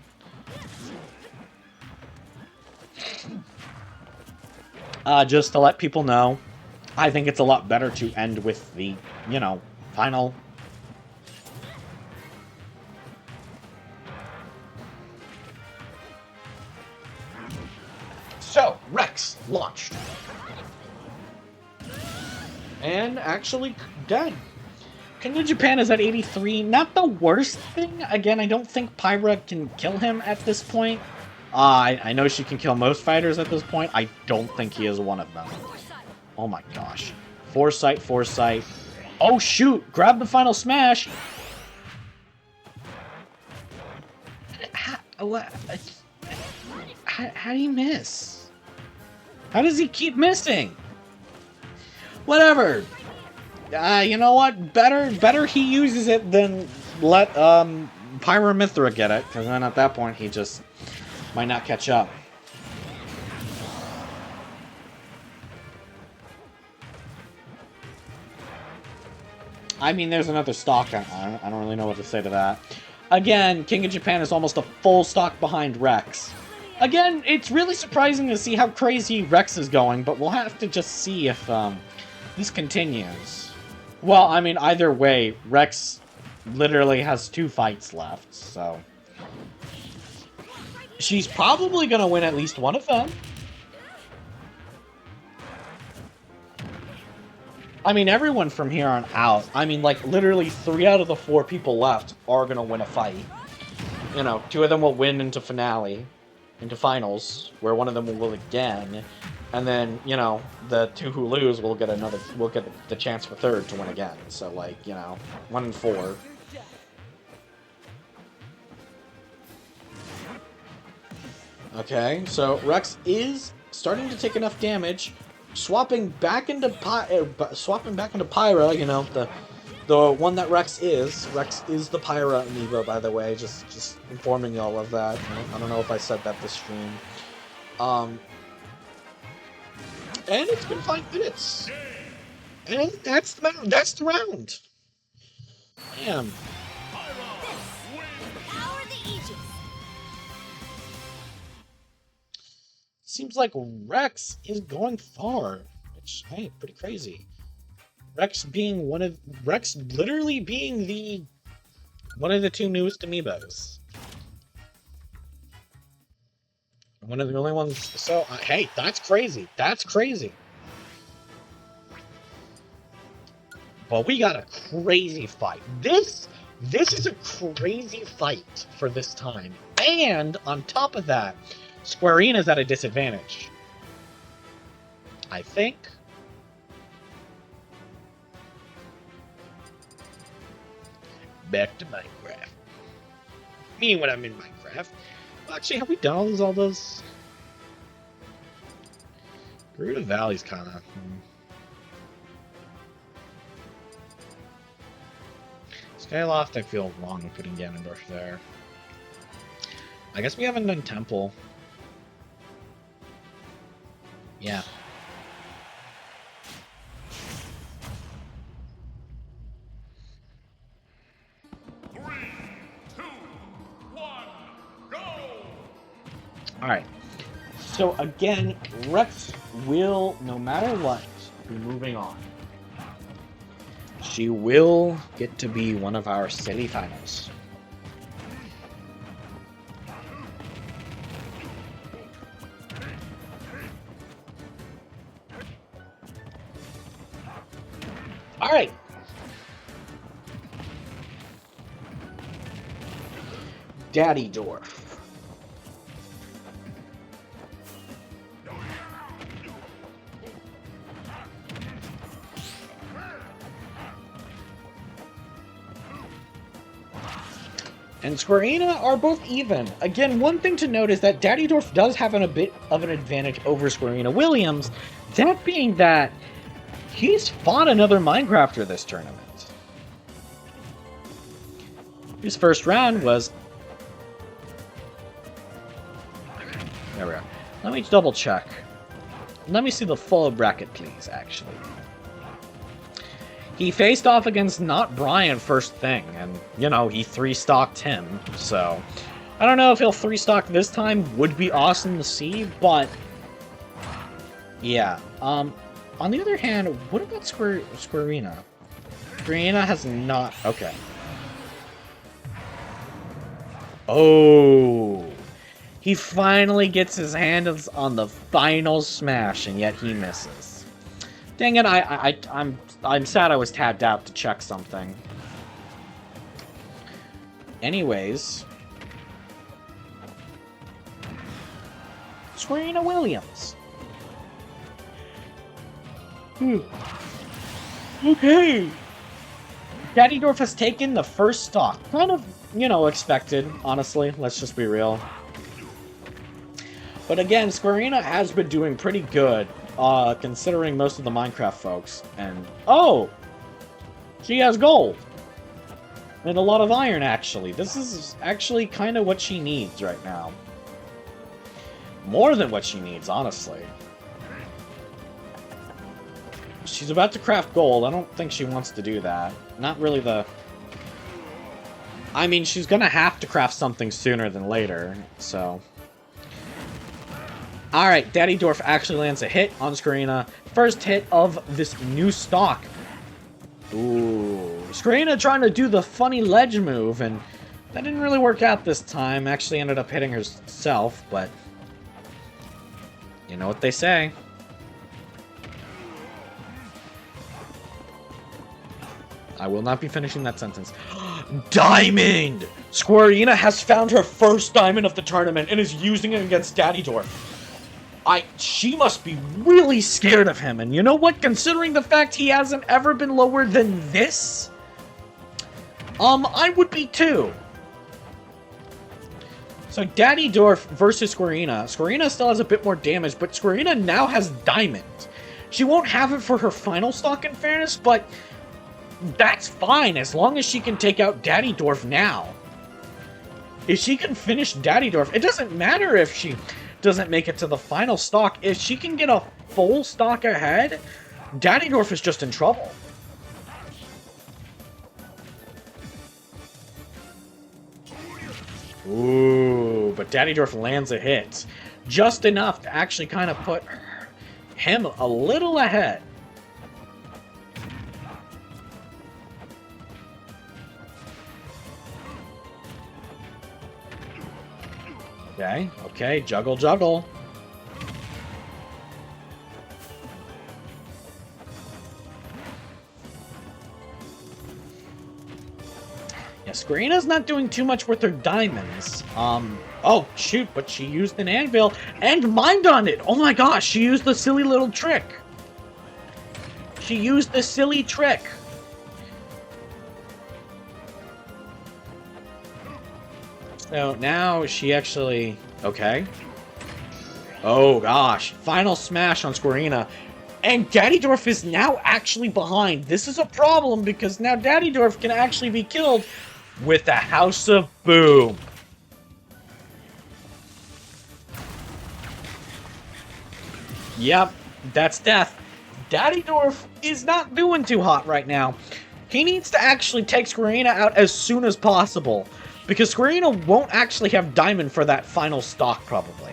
Just to let people know, I think it's a lot better to end with the, you know, final. So, Rex launched. And actually dead. King of Japan is at 83. Not the worst thing. Again, I don't think Pyra can kill him at this point. I know she can kill most fighters at this point. I don't think he is one of them. Oh my gosh. Foresight, foresight. Oh shoot! Grab the final smash! How do you miss? How does he keep missing? Whatever. You know what? Better he uses it than let Pyra Mithra get it, because then at that point he just might not catch up. I mean, there's another stock. I don't really know what to say to that. Again, King of Japan is almost a full stock behind Rex. Again, it's really surprising to see how crazy Rex is going, but we'll have to just see if this continues. Well, I mean, either way, Rex literally has 2 fights left, so... She's probably going to win at least one of them. I mean, everyone from here on out, I mean, like, literally 3 out of the 4 people left are going to win a fight. You know, 2 of them will win into finals, where one of them will again, and then, you know, the 2 who lose will get the chance for third to win again. So, like, you know, 1 and 4. Okay, so Rex is starting to take enough damage, swapping back into Pyra, you know, The one that Rex is the Pyra amiibo, by the way. Just informing y'all of that. I don't know if I said that this stream. And it's been 5 minutes. And that's the round. Damn. Seems like Rex is going far, which, hey, pretty crazy. Rex literally being one of the 2 newest amiibos. One of the only ones. So, hey, that's crazy. That's crazy. But we got a crazy fight. This is a crazy fight for this time. And on top of that, Square Enix at a disadvantage. I think. Back to Minecraft. Me when I'm in Minecraft. Well, actually, have we done all those? Gerudo Valley's kind of. Skyloft, I feel wrong putting Ganondorf there. I guess we haven't done Temple. Yeah. Alright, so again, Rex will, no matter what, be moving on. She will get to be one of our semifinals. Alright. Daddy Dwarf. And Square Enix are both even. Again, one thing to note is that Daddy Dwarf does have a bit of an advantage over Square Enix Williams, that being that he's fought another Minecrafter this tournament. His first round was... There we go. Let me double check. Let me see the full bracket, please, actually. He faced off against not Brian first thing, and, you know, he 3-stocked him, so... I don't know if he'll 3-stock this time, would be awesome to see, but... Yeah, on the other hand, what about Square Enix? Square Enix has not... Okay. Oh! He finally gets his hands on the final smash, and yet he misses. Dang it, I'm sad I was tabbed out to check something. Anyways. Square Enix Williams. Okay. Daddy Dwarf has taken the first stock. Kind of, you know, expected, honestly. Let's just be real. But again, Square Enix has been doing pretty good, considering most of the Minecraft folks. And, oh! She has gold! And a lot of iron, actually. This is actually kind of what she needs right now. More than what she needs, honestly. She's about to craft gold. I don't think she wants to do that. Not really the... I mean, she's gonna have to craft something sooner than later, so... Alright, Daddy Dwarf actually lands a hit on Square Enix. First hit of this new stock. Ooh. Square Enix trying to do the funny ledge move, and that didn't really work out this time. Actually ended up hitting herself, but... You know what they say. I will not be finishing that sentence. Diamond! Square Enix has found her first diamond of the tournament and is using it against Daddy Dwarf. She must be really scared of him, and you know what? Considering the fact he hasn't ever been lower than this, I would be too. So Daddy Dwarf versus Square Enix. Square Enix still has a bit more damage, but Square Enix now has diamond. She won't have it for her final stock in fairness, but That's fine, as long as she can take out Daddy Dwarf now. If she can finish Daddy Dwarf, it doesn't matter if she doesn't make it to the final stock. If she can get a full stock ahead, Daddy Dwarf is just in trouble. Ooh, but Daddy Dwarf lands a hit. Just enough to actually kind of put him a little ahead. Okay, okay, juggle, juggle. Yeah, Squirina's not doing too much with her diamonds. Oh, shoot, but she used an anvil and mined on it! Oh my gosh, she used the silly little trick! She used the silly trick! So now she actually... Okay. Oh gosh, final smash on Squirina. And Daddy Dwarf is now actually behind. This is a problem because now Daddy Dwarf can actually be killed with the House of Boom. Yep, that's death. Daddy Dwarf is not doing too hot right now. He needs to actually take Squirina out as soon as possible, because Squirina won't actually have Diamond for that final stock, probably.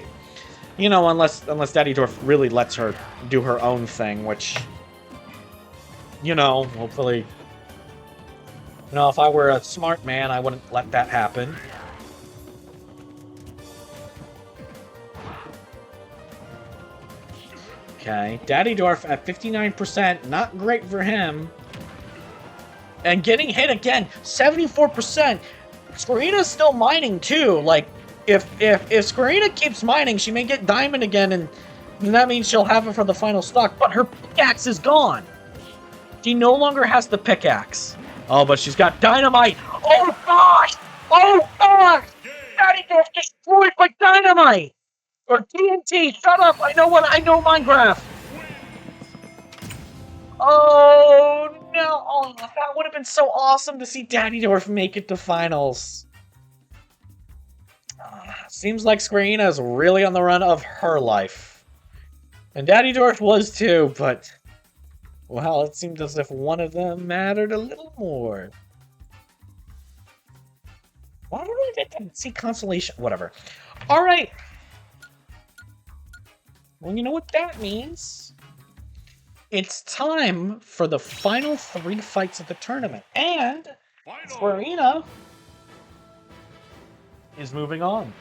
You know, unless Daddy Dwarf really lets her do her own thing, which, you know, hopefully... You know, if I were a smart man, I wouldn't let that happen. Okay, Daddy Dwarf at 59%, not great for him. And getting hit again, 74%. Squirina's still mining too. Like, if Squirina keeps mining, she may get Diamond again, and that means she'll have it for the final stock. But her pickaxe is gone. She no longer has the pickaxe. Oh, but she's got Dynamite. Oh gosh! Oh gosh! Daddy Dwarf destroyed by Dynamite! Or TNT, shut up! I know Minecraft! Oh no! Oh, that would have been so awesome to see Daddy Dwarf make it to finals. Seems like Squirina is really on the run of her life. And Daddy Dwarf was too, but... Well, it seemed as if one of them mattered a little more. Why didn't I see consolation? Whatever. Alright! Well, you know what that means? It's time for the final 3 fights of the tournament. And Squirina is moving on.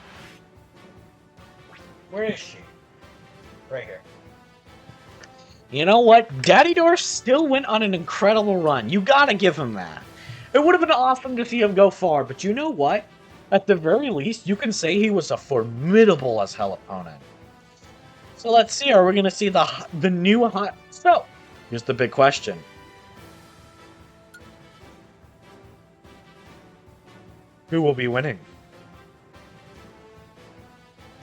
Where is she? Right here. You know what? Daddy Dwarf still went on an incredible run. You gotta give him that. It would have been awesome to see him go far, but you know what? At the very least, you can say he was a formidable as hell opponent. So let's see, are we going to see the new hot... So, here's the big question. Who will be winning?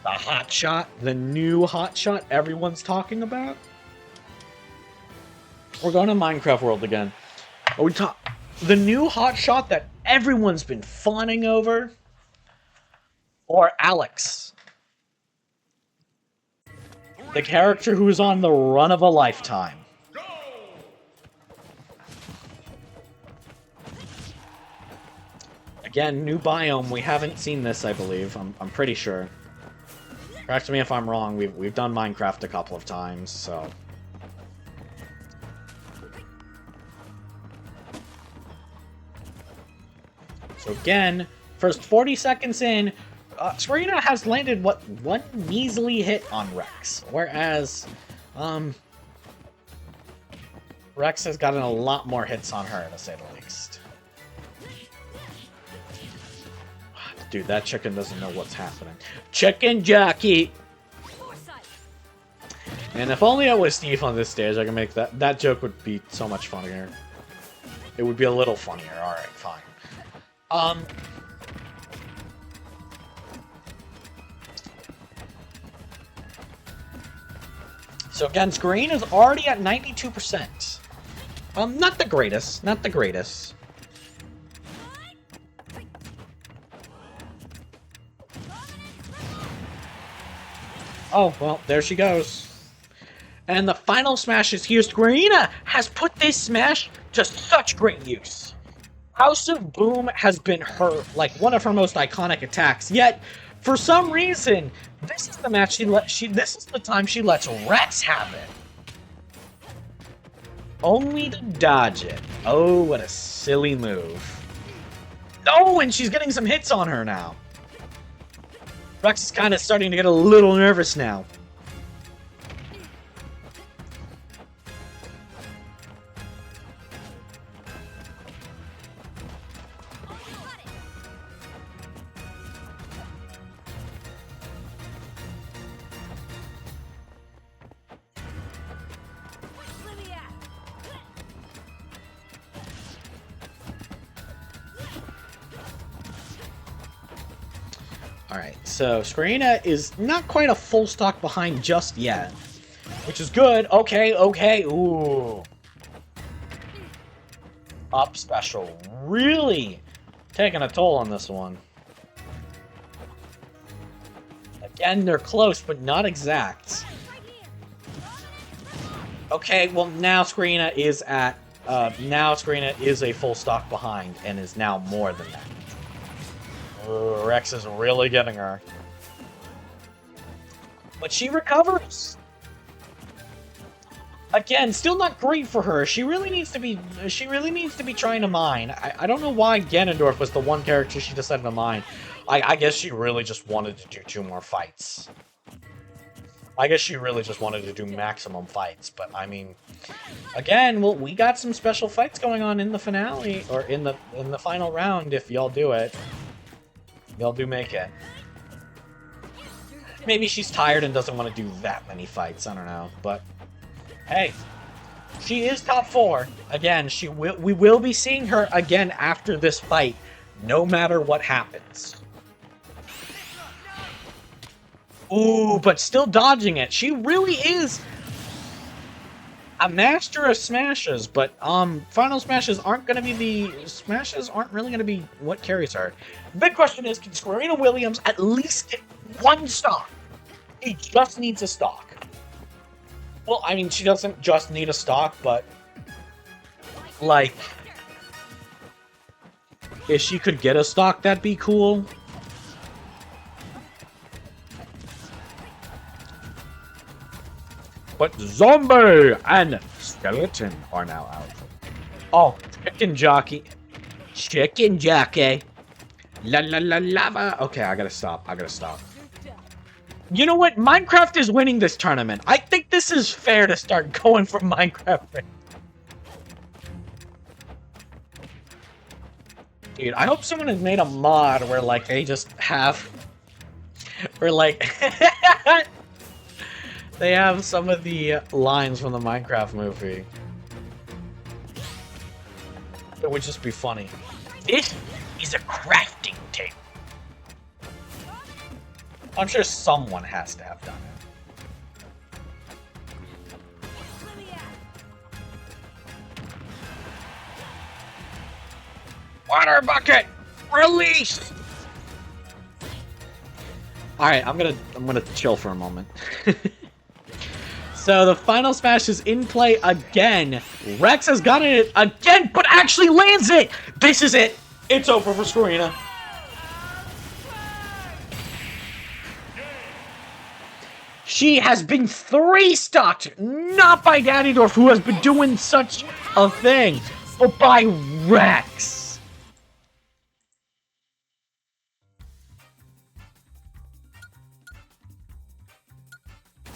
The hot shot? The new hot shot everyone's talking about? We're going to Minecraft World again. Are we the new hot shot that everyone's been fawning over? Or Alex? The character who is on the run of a lifetime. Again, new biome. We haven't seen this, I believe. I'm pretty sure. Correct me if I'm wrong. We've done Minecraft a couple of times, so... So again, first 40 seconds in, Squirina has landed, what, one measly hit on Rex. Whereas, Rex has gotten a lot more hits on her, to say the least. Dude, that chicken doesn't know what's happening. Chicken jockey! And if only I was Steve on this stage, I could make that joke would be so much funnier. It would be a little funnier, alright, fine. So again, Squirina is already at 92%. Not the greatest. Not the greatest. Oh, well, there she goes. And the final smash is here. Squarina has put this smash to such great use. House of Boom has been her, like, one of her most iconic attacks. Yet, for some reason, this is the match this is the time she lets Rex have it. Only to dodge it. Oh, what a silly move. Oh, and she's getting some hits on her now. Rex is kind of starting to get a little nervous now. Alright, so Squarina is not quite a full stock behind just yet. Which is good. Okay, okay. Ooh. Up special. Really taking a toll on this one. Again, they're close, but not exact. Okay, well, now Squarina is at... now Squarina is a full stock behind, and is now more than that. Ooh, Rex is really getting her. But she recovers! Again, still not great for her. She really needs to be trying to mine. I don't know why Ganondorf was the one character she decided to mine. I guess she really just wanted to do 2 more fights. I guess she really just wanted to do maximum fights, but I mean, again, well, we got some special fights going on in the finale, or in the final round if y'all do it. Y'all do make it. Maybe she's tired and doesn't want to do that many fights, I don't know, but hey, she is top 4. Again, we will be seeing her again after this fight, no matter what happens. Ooh, but still dodging it. She really is a master of smashes, but final smashes aren't really going to be what carries her. The big question is, can Squarina Williams at least get 1 stock? He just needs a stock. Well, I mean, she doesn't just need a stock, but like, if she could get a stock, that'd be cool. But Zombie and Skeleton are now out. Oh, Chicken Jockey. Chicken Jockey. La la la lava. Okay, I gotta stop. You know what? Minecraft is winning this tournament. I think this is fair to start going for Minecraft. Dude, I hope someone has made a mod where, like, they just have... Where, like... they have some of the lines from the Minecraft movie. It would just be funny. This is a crafting table. I'm sure someone has to have done it. Water bucket! Release! Alright, I'm gonna chill for a moment. So the final smash is in play again. Rex has gotten it again, but actually lands it! This is it! It's over for Squarina. She has been 3-stocked, not by Ganondorf, who has been doing such a thing, but by Rex.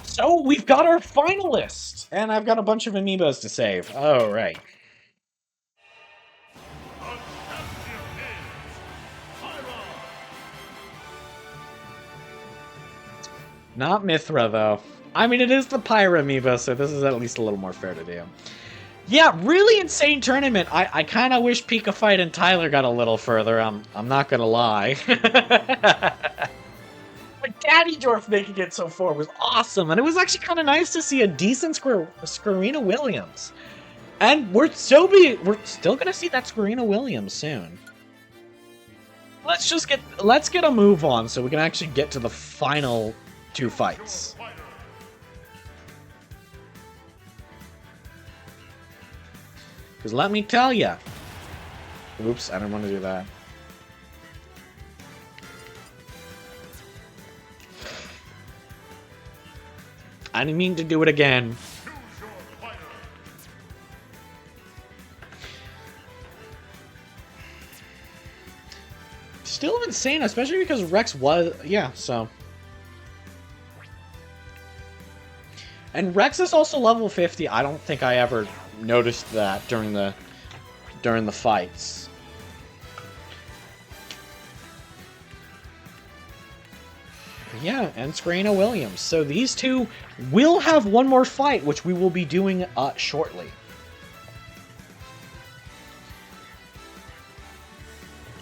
So we've got our finalists, and I've got a bunch of amiibos to save. Oh, right. Not Mithra, though. I mean, it is the Pyra amiibo, so this is at least a little more fair to do. Yeah, really insane tournament. I kind of wish Pika Fight and Tyler got a little further. I'm not gonna lie. But Daddy Dwarf making it so far was awesome, and it was actually kind of nice to see a decent Squarina Williams. And we're still gonna see that Serena Williams soon. Let's get a move on so we can actually get to the final 2 fights. Because let me tell ya. Oops, I didn't want to do that. I didn't mean to do it again. Still insane, especially because Rex was... Yeah, so... And Rex is also level 50. I don't think I ever noticed that during the fights. Yeah, and Serena Williams. So these two will have one more fight, which we will be doing shortly.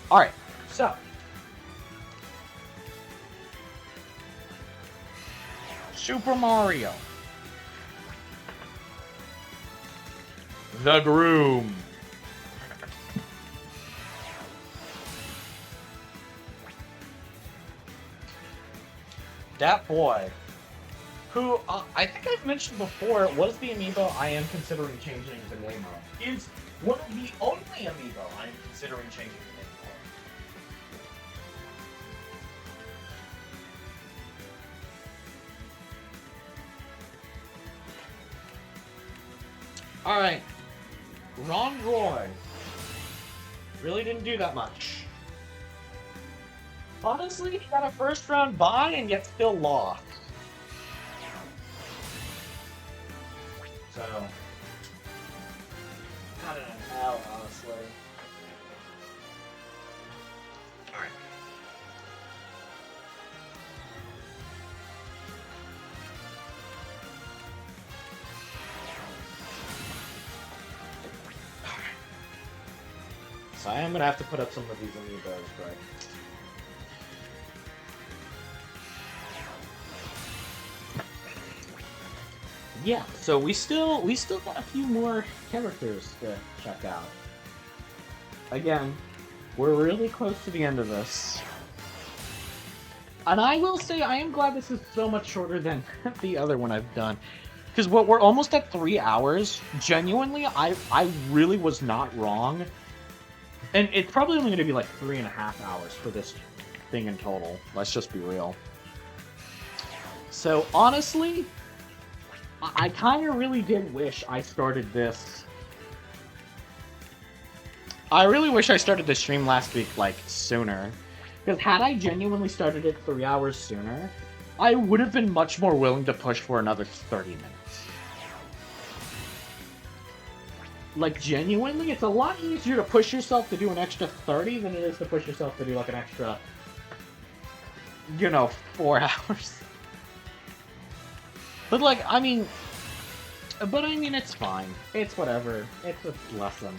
Alright, so... Super Mario. The Groom. That boy, who I think I've mentioned before, was the amiibo I am considering changing the name of. Is one of the only amiibo I'm considering changing the name for. Alright. Ron Roy. Really didn't do that much. Honestly, he got a first round bye and yet still lost. So, I don't know, honestly. Alright. So I am gonna have to put up some of these amiibos, but... Yeah, so we still got a few more characters to check out. Again, we're really close to the end of this. And I will say, I am glad this is so much shorter than the other one I've done. Because we're almost at 3 hours. Genuinely, I really was not wrong. And it's probably only going to be like 3.5 hours for this thing in total. Let's just be real. So, honestly... I kind of really did wish I started this. I really wish I started the stream last week, like, sooner. Because had I genuinely started it 3 hours sooner, I would have been much more willing to push for another 30 minutes. Like, genuinely, it's a lot easier to push yourself to do an extra 30 than it is to push yourself to do, like, an extra, 4 hours. But, like, I mean, it's fine. It's whatever. It's a lesson.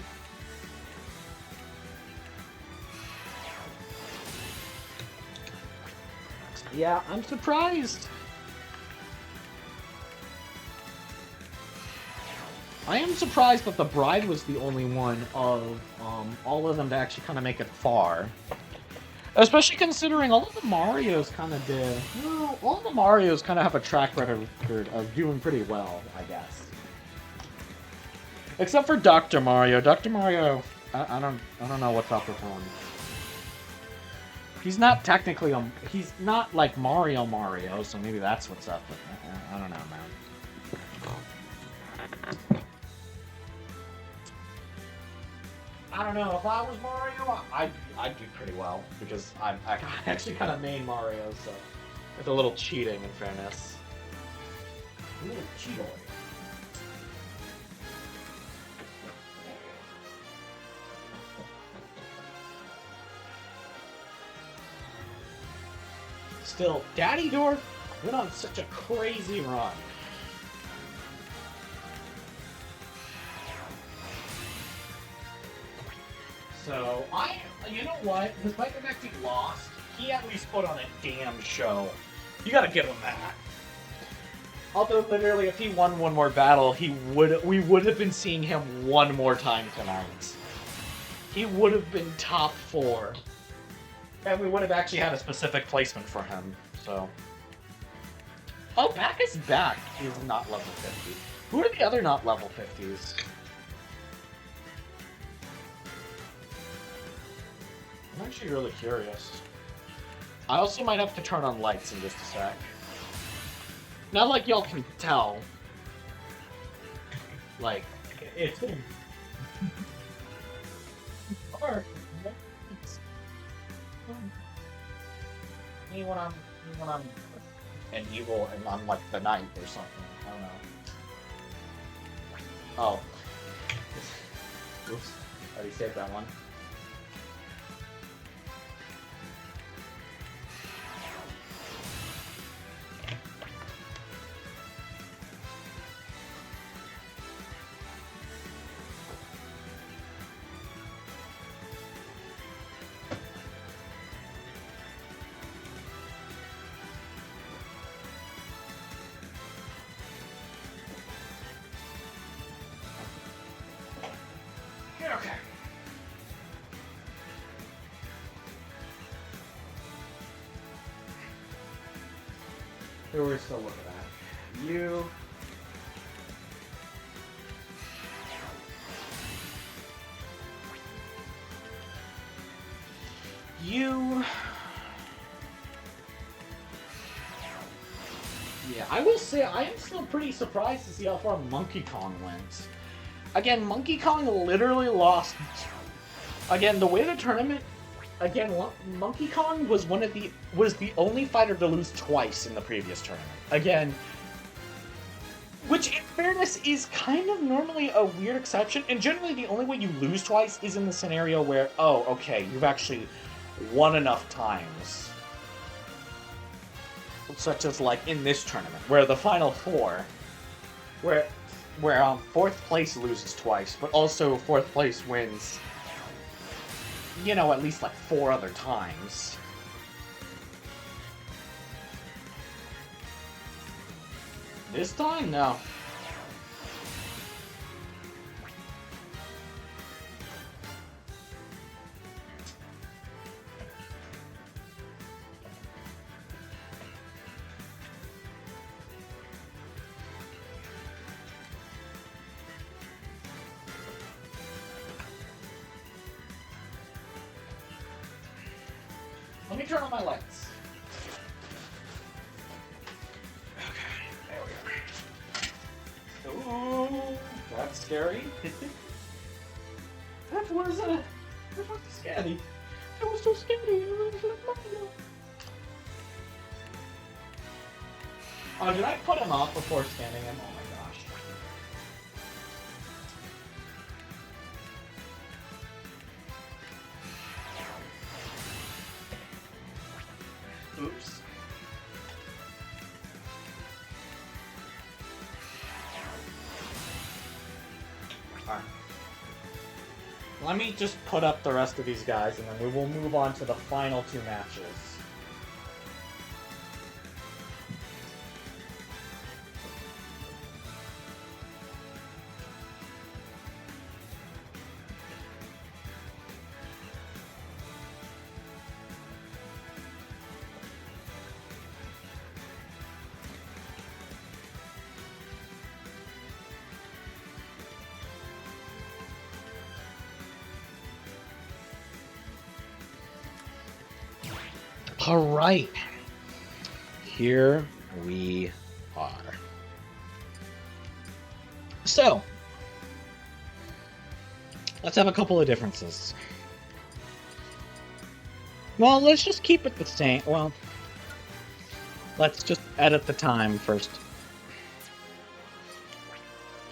Yeah, I'm surprised. I am surprised that the bride was the only one of all of them to actually kind of make it far. Especially considering all of the Marios kind of did. Well, all of the Marios kind of have a track record of doing pretty well, I guess. Except for Dr. Mario. Dr. Mario, I don't know what's up with him. He's not technically he's not like Mario, so maybe that's what's up with him. I don't know, man. I don't know, if I was Mario, I'd do pretty well, because I actually kind of main Mario, so it's a little cheating, in fairness. A little cheatoy. Still, Daddy Dork went on such a crazy run. So, you know what? Despite the fact he lost, he at least put on a damn show. You gotta give him that. Although literally, if he won one more battle, we would have been seeing him one more time tonight. He would have been top 4. And we would have actually had a specific placement for him, so. Oh, back is back. He's not level 50. Who are the other not level 50s? I'm actually really curious. I also might have to turn on lights in just a sec. Not like y'all can tell. Like, it's... or... Me when I'm an evil and I'm like the knight or something. I don't know. Oh. Oops. Already saved that one. Okay. Who we're still looking at? You. Yeah, I will say I am still pretty surprised to see how far Monkey Kong went. Again, Monkey Kong literally lost. Again, the way the tournament. Again, Monkey Kong was the only fighter to lose twice in the previous tournament. Again, which in fairness is kind of normally a weird exception, and generally the only way you lose twice is in the scenario where, oh, okay, you've actually won enough times. Such as like in this tournament, where the final 4, where 4th place loses twice, but also 4th place wins, you know, at least like 4 other times. This time, no. Let me turn on my lights. Okay, there we go. Ooh, that's scary. That was scary. That was so scary. Oh, did I put him off before scanning him? Oh my gosh. Oops. Alright. Let me just put up the rest of these guys, and then we will move on to the final 2 matches. All right, here we are. So, let's have a couple of differences. Well, let's just keep it the same. Well, let's just edit the time first.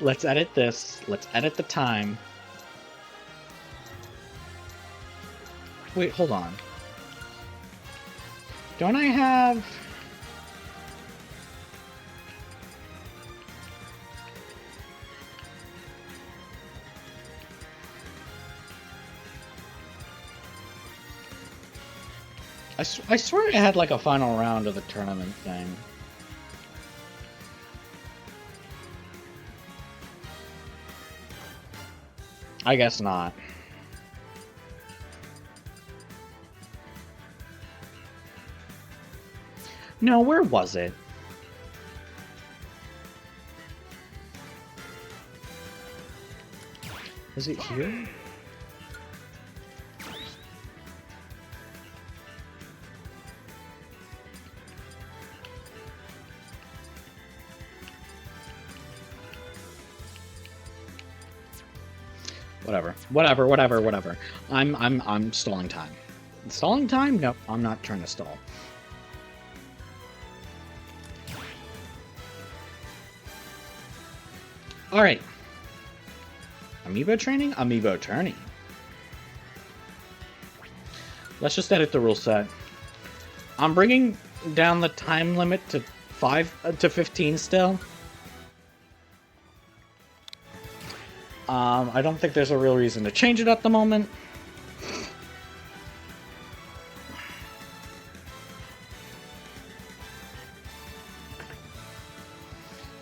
Let's edit this. Let's edit the time. Wait, hold on. Don't I have... I swear I had like a final round of the tournament thing. I guess not. No, where was it? Was it here? Whatever. I'm stalling time. Stalling time? Nope, I'm not trying to stall. Alright. Amiibo training? Amiibo Tourney. Let's just edit the rule set. I'm bringing down the time limit to 15 still. I don't think there's a real reason to change it at the moment.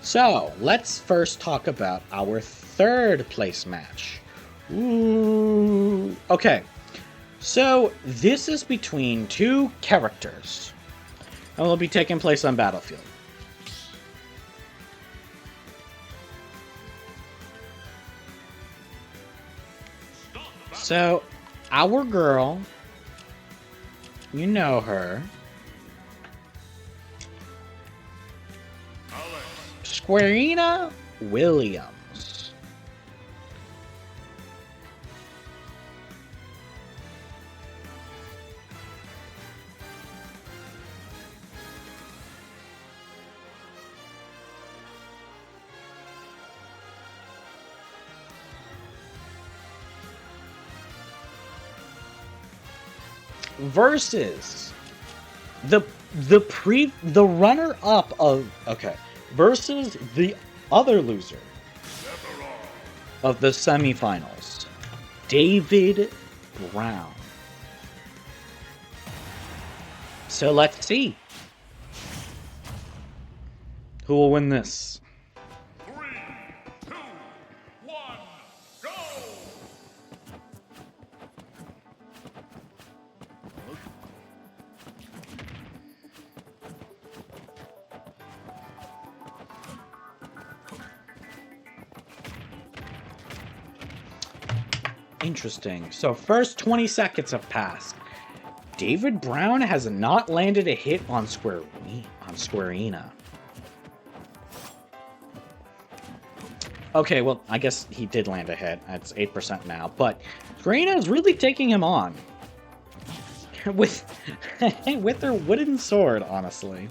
So, let's first talk about our third place match. Ooh. Okay, so this is between two characters, and will be taking place on Battlefield. So, our girl, you know her, Squarina Williams. Versus the runner-up of versus the other loser of the semifinals, David Brown. So let's see who will win this. 3, 2, 1, go! Interesting. So first 20 seconds have passed. David Brown has not landed a hit on Squarina. Okay, well, I guess he did land a hit. That's 8% now, but Squarina is really taking him on. with her wooden sword, honestly.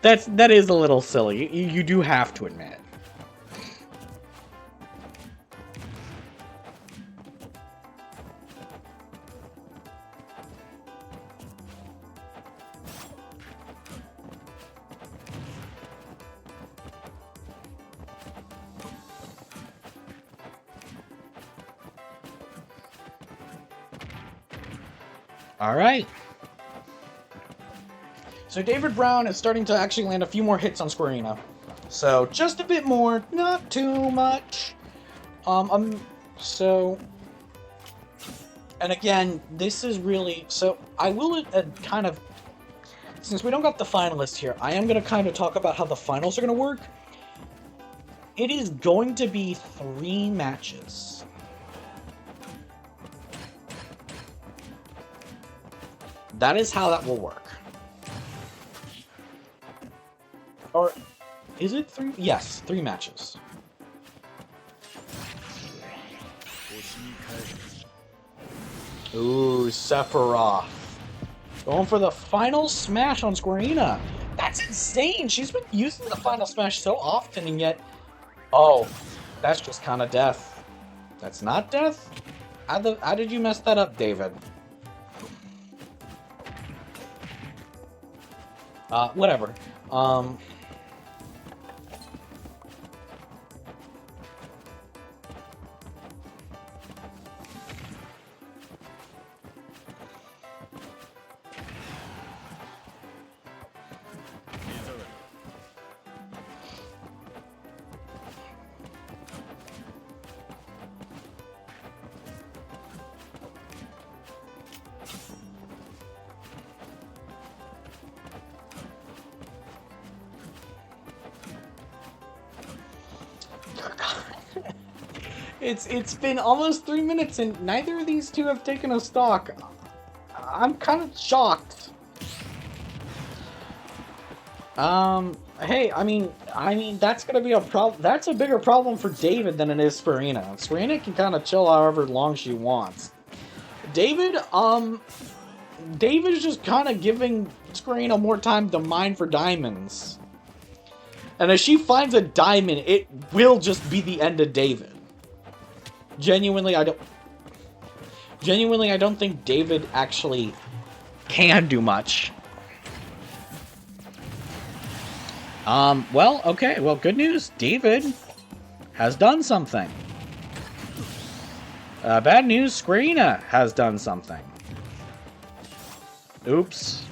That is a little silly. You do have to admit. All right. So David Brown is starting to actually land a few more hits on Squarina. So just a bit more, not too much. So, and again, this is really, so I will kind of, since we don't got the finalists here, I am going to kind of talk about how the finals are going to work. It is going to be 3 matches. That is how that will work. Or is it 3? Yes, 3 matches. Ooh, Sephiroth. Going for the final smash on Squarina. That's insane. She's been using the final smash so often, and yet... Oh, that's just kind of death. That's not death? How did you mess that up, David? Whatever. It's been almost 3 minutes and neither of these two have taken a stock. I'm kind of shocked. Hey, I mean that's gonna be a problem. That's a bigger problem for David than it is for Serena. Serena can kind of chill however long she wants. David, David's just kind of giving Serena more time to mine for diamonds. And if she finds a diamond, it will just be the end of David. Genuinely, I don't think David actually can do much. Well, okay, well, good news. David has done something. Bad news, Serena has done something. Oops.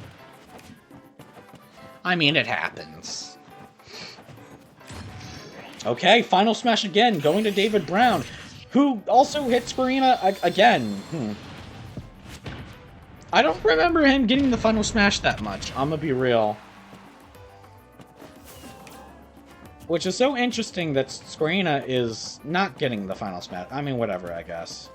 I mean, it happens. Okay, final smash again, going to David Brown, who also hit Serena again. I don't remember him getting the final smash that much, I'm gonna be real. Which is so interesting that Serena is not getting the final smash. I mean, whatever, I guess.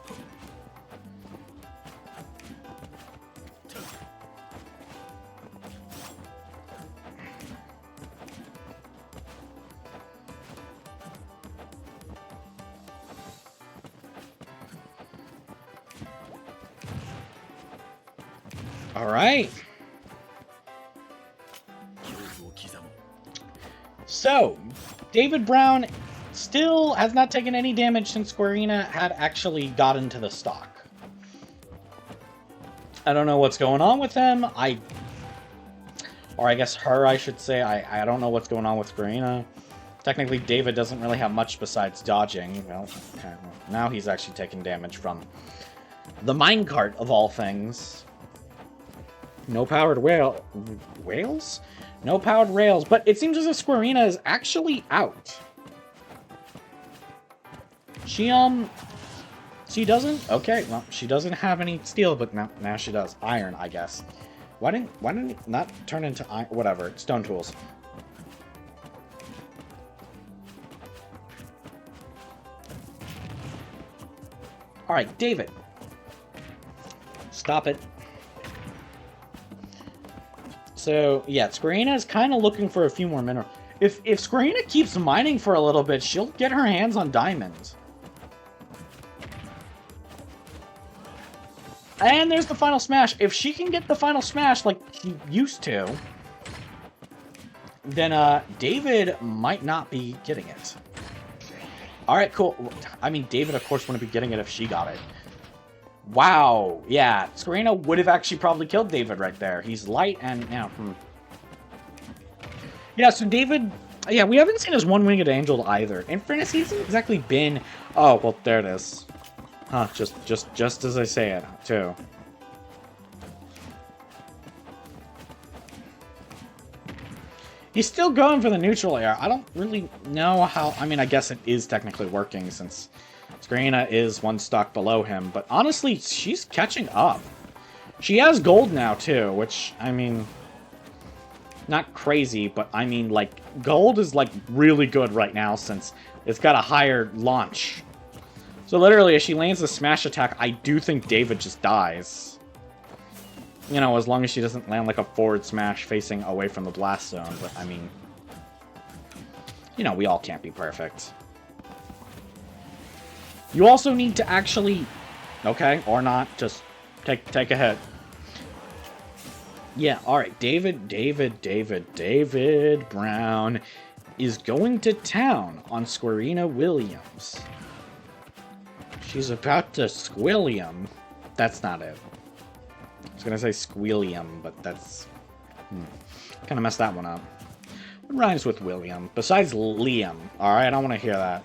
All right. So, David Brown still has not taken any damage since Serena had actually gotten to the stock. I don't know what's going on with him. Or I guess her, I should say. I don't know what's going on with Serena. Technically, David doesn't really have much besides dodging. Well, okay, now he's actually taking damage from the minecart of all things. No powered whales? No powered rails, but it seems as if Serena is actually out. She doesn't? Okay, well, she doesn't have any steel, but now she does. Iron, I guess. Why didn't it not turn into iron? Whatever, stone tools. Alright, David. Stop it. So, yeah, Serena kind of looking for a few more minerals. If Serena keeps mining for a little bit, she'll get her hands on diamonds. And there's the final smash. If she can get the final smash like she used to, then David might not be getting it. Alright, cool. I mean, David, of course, wouldn't be getting it if she got it. Wow, yeah, Serena would have actually probably killed David right there. He's light and, Yeah, so David, yeah, we haven't seen his one-winged angel either. In fairness, he hasn't exactly been, oh, well, there it is. Huh, just as I say it, too. He's still going for the neutral air. I don't really know how, I mean, I guess it is technically working since Serena is one stock below him, but honestly, she's catching up. She has gold now, too, which, I mean, not crazy, but I mean, like, gold is, like, really good right now since it's got a higher launch. So literally, if she lands a smash attack, I do think David just dies. You know, as long as she doesn't land, like, a forward smash facing away from the blast zone, but, I mean, you know, we all can't be perfect. You also need to actually, okay, or not, just take a hit. Yeah, alright, David Brown is going to town on Serena Williams. She's about to squillium. That's not it. I was gonna say squillium, but that's... kind of messed that one up. What rhymes with William? Besides Liam. Alright, I don't want to hear that.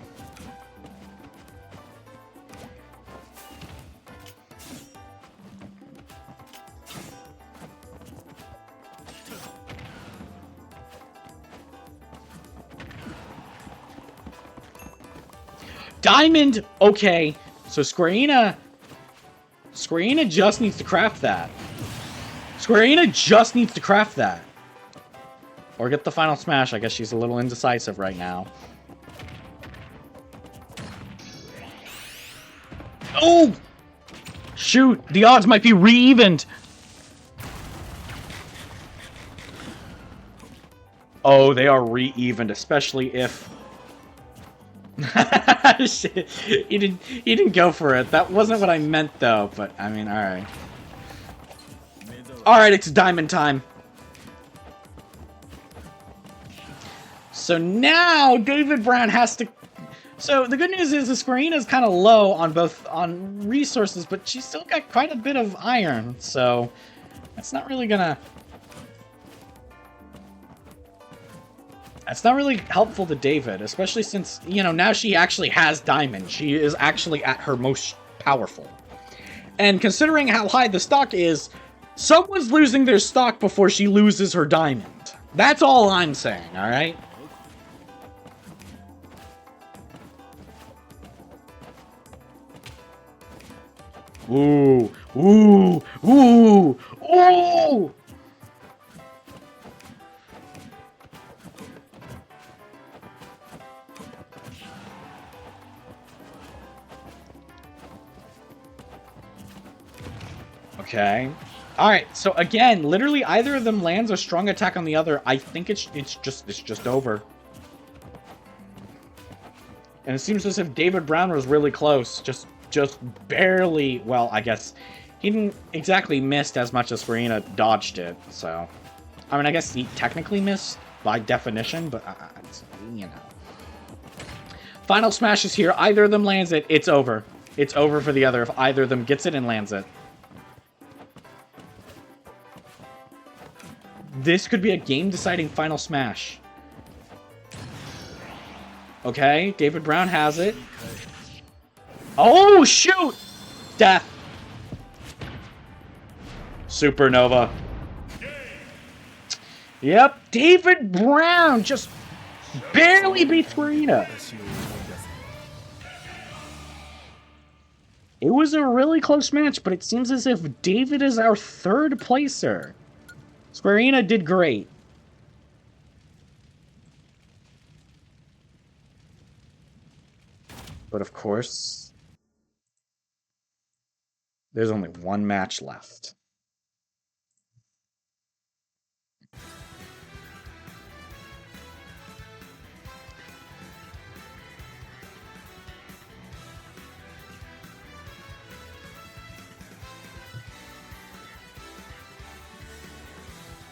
Diamond! Okay, so Serena just needs to craft that. Serena just needs to craft that. Or get the final smash. I guess she's a little indecisive right now. Oh! Shoot! The odds might be re-evened! Oh, they are re-evened, especially if... Shit. He didn't go for it. That wasn't what I meant, though, but, I mean, alright. Alright, it's diamond time. So now, David Brown has to... So, the good news is the Square Enix is kind of low on resources, but she's still got quite a bit of iron, so... That's not really gonna... That's not really helpful to David, especially since, you know, now she actually has diamond. She is actually at her most powerful. And considering how high the stock is, someone's losing their stock before she loses her diamond. That's all I'm saying, alright? Ooh, ooh, ooh, ooh! Okay. Alright, so again, literally either of them lands a strong attack on the other. I think it's just over. And it seems as if David Brown was really close. Just barely, well, I guess he didn't exactly miss as much as Farina dodged it, so. I mean, I guess he technically missed by definition, but, you know. Final smash is here. Either of them lands it, it's over. It's over for the other if either of them gets it and lands it. This could be a game-deciding final smash. Okay, David Brown has it. Oh, shoot! Death. Supernova. Yep, David Brown just barely beats Farina. It was a really close match, but it seems as if David is our third placer. Squarina did great. But of course, there's only one match left.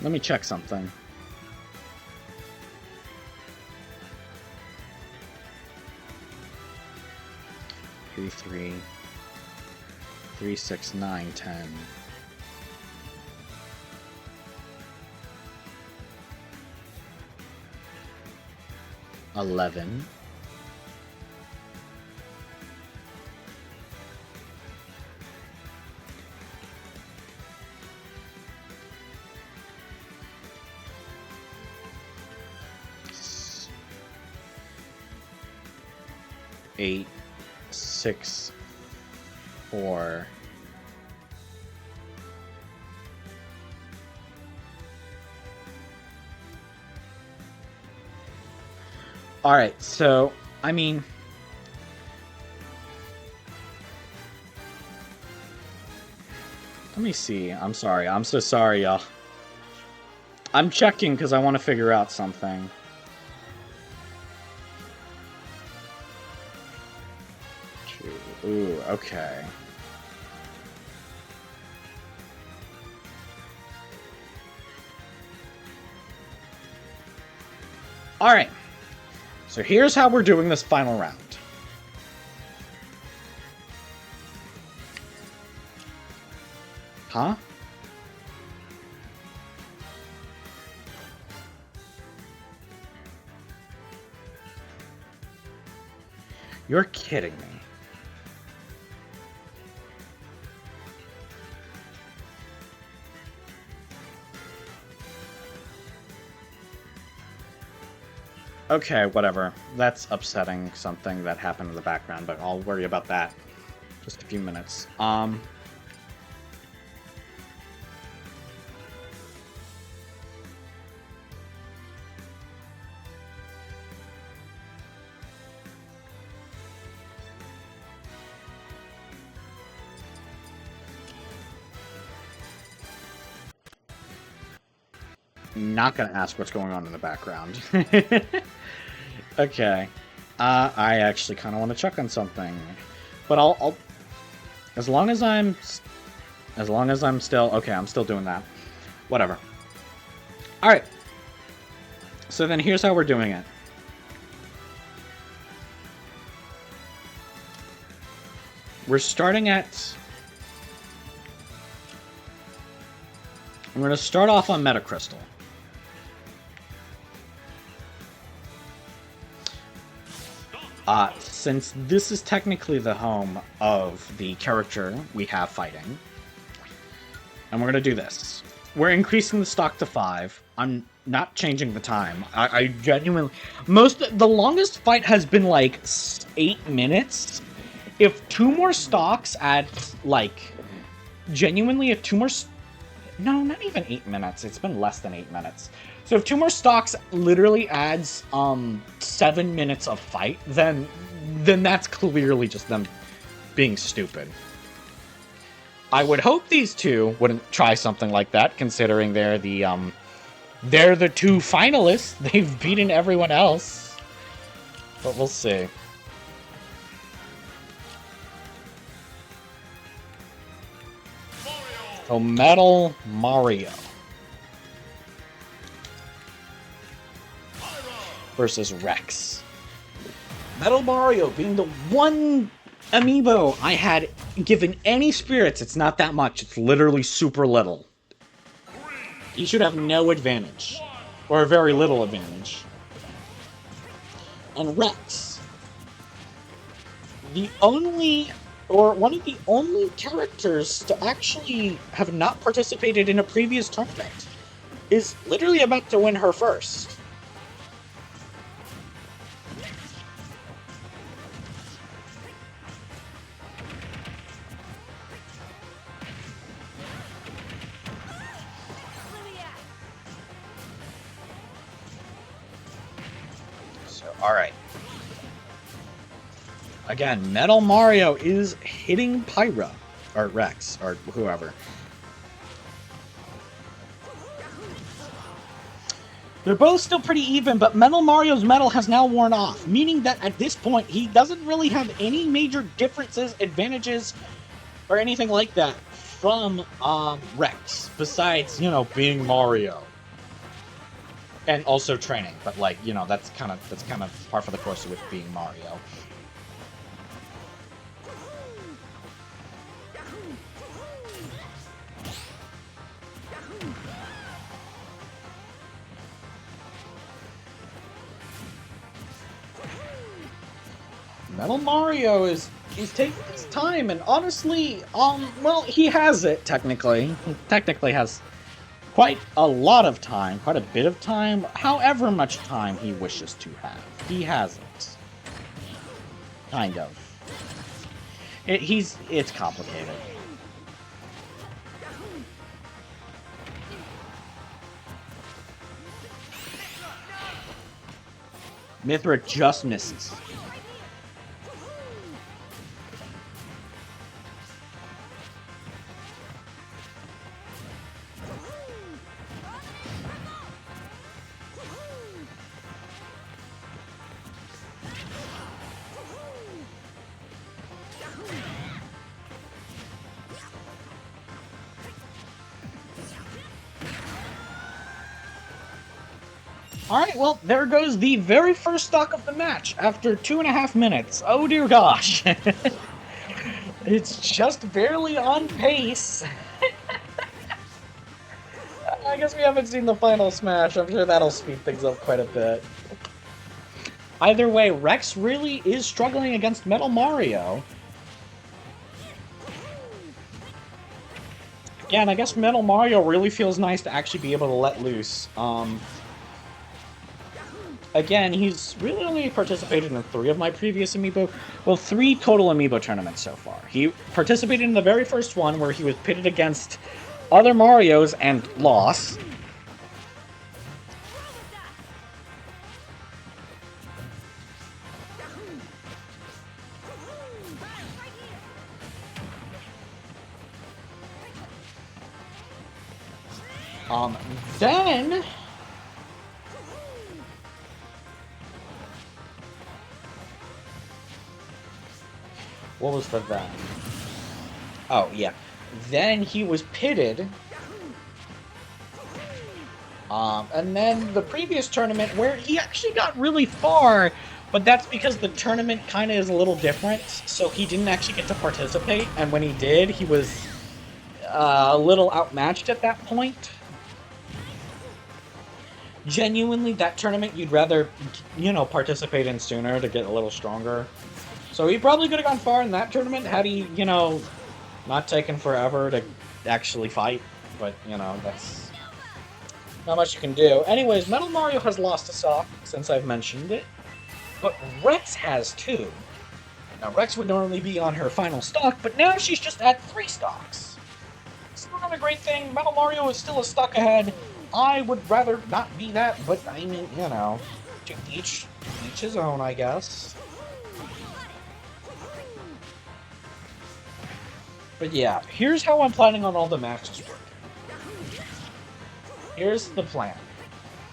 Let me check something. Three, 3, 6, 9, 10. 11. Eight, 6, 4. Alright, so, I mean... Let me see. I'm sorry. I'm so sorry, y'all. I'm checking because I want to figure out something. Ooh, okay. Alright. So here's how we're doing this final round. Huh? You're kidding me. Okay, whatever. That's upsetting something that happened in the background, but I'll worry about that just a few minutes. not gonna ask what's going on in the background. Okay. I actually kind of want to check on something, but I'll as long as I'm still okay. I'm still doing that. Whatever. All right. So then here's how we're doing it. We're starting at. I'm going to start off on Metacrystal. Since this is technically the home of the character we have fighting, and we're going to do this. We're increasing the stock to 5. I'm not changing the time. I genuinely... The longest fight has been like 8 minutes. If 2 more stocks add, like... Genuinely, if 2 more... No, not even 8 minutes. It's been less than 8 minutes. So if 2 more stocks literally adds 7 minutes of fight, then that's clearly just them being stupid. I would hope these two wouldn't try something like that, considering they're the 2 finalists. They've beaten everyone else. But we'll see. So Metal Mario versus Rex. Metal Mario being the one amiibo I had given any spirits. It's not that much. It's literally super little. He should have no advantage. Or very little advantage. And Rex. One of the only characters to actually have not participated in a previous tournament is literally about to win her first. So, alright. Again, Metal Mario is hitting Pyra, or Rex, or whoever. They're both still pretty even, but Metal Mario's metal has now worn off, meaning that at this point, he doesn't really have any major differences, advantages, or anything like that from Rex, besides, being Mario. And also training, but that's kind of par for the course with being Mario. Metal Mario is taking his time, and honestly, well, he has it, technically. He technically has quite a lot of time, quite a bit of time, however much time he wishes to have. He has it. Kind of. It's complicated. Mithra just misses. Alright, well, there goes the very first stock of the match after 2.5 minutes. Oh dear gosh. It's just barely on pace. I guess we haven't seen the final smash. I'm sure that'll speed things up quite a bit. Either way, Rex really is struggling against Metal Mario. Yeah, and I guess Metal Mario really feels nice to actually be able to let loose. Again, he's really only participated in 3 of my previous Amiibo... Well, 3 total Amiibo tournaments so far. He participated in the very first one, where he was pitted against other Marios and lost. Then What was the then? Oh, yeah. Then he was pitted. And then the previous tournament where he actually got really far, but that's because the tournament kind of is a little different, so he didn't actually get to participate, and when he did, he was a little outmatched at that point. Genuinely, that tournament you'd rather, participate in sooner to get a little stronger. So he probably could have gone far in that tournament had he, not taken forever to actually fight. But, that's not much you can do. Anyways, Metal Mario has lost a sock, since I've mentioned it. But Rex has too. Now, Rex would normally be on her final stock, but now she's just at 3 stocks. Still not a great thing. Metal Mario is still a stock ahead. I would rather not be that, but I mean, to each his own, I guess. But yeah, here's how I'm planning on all the matches working. Here's the plan,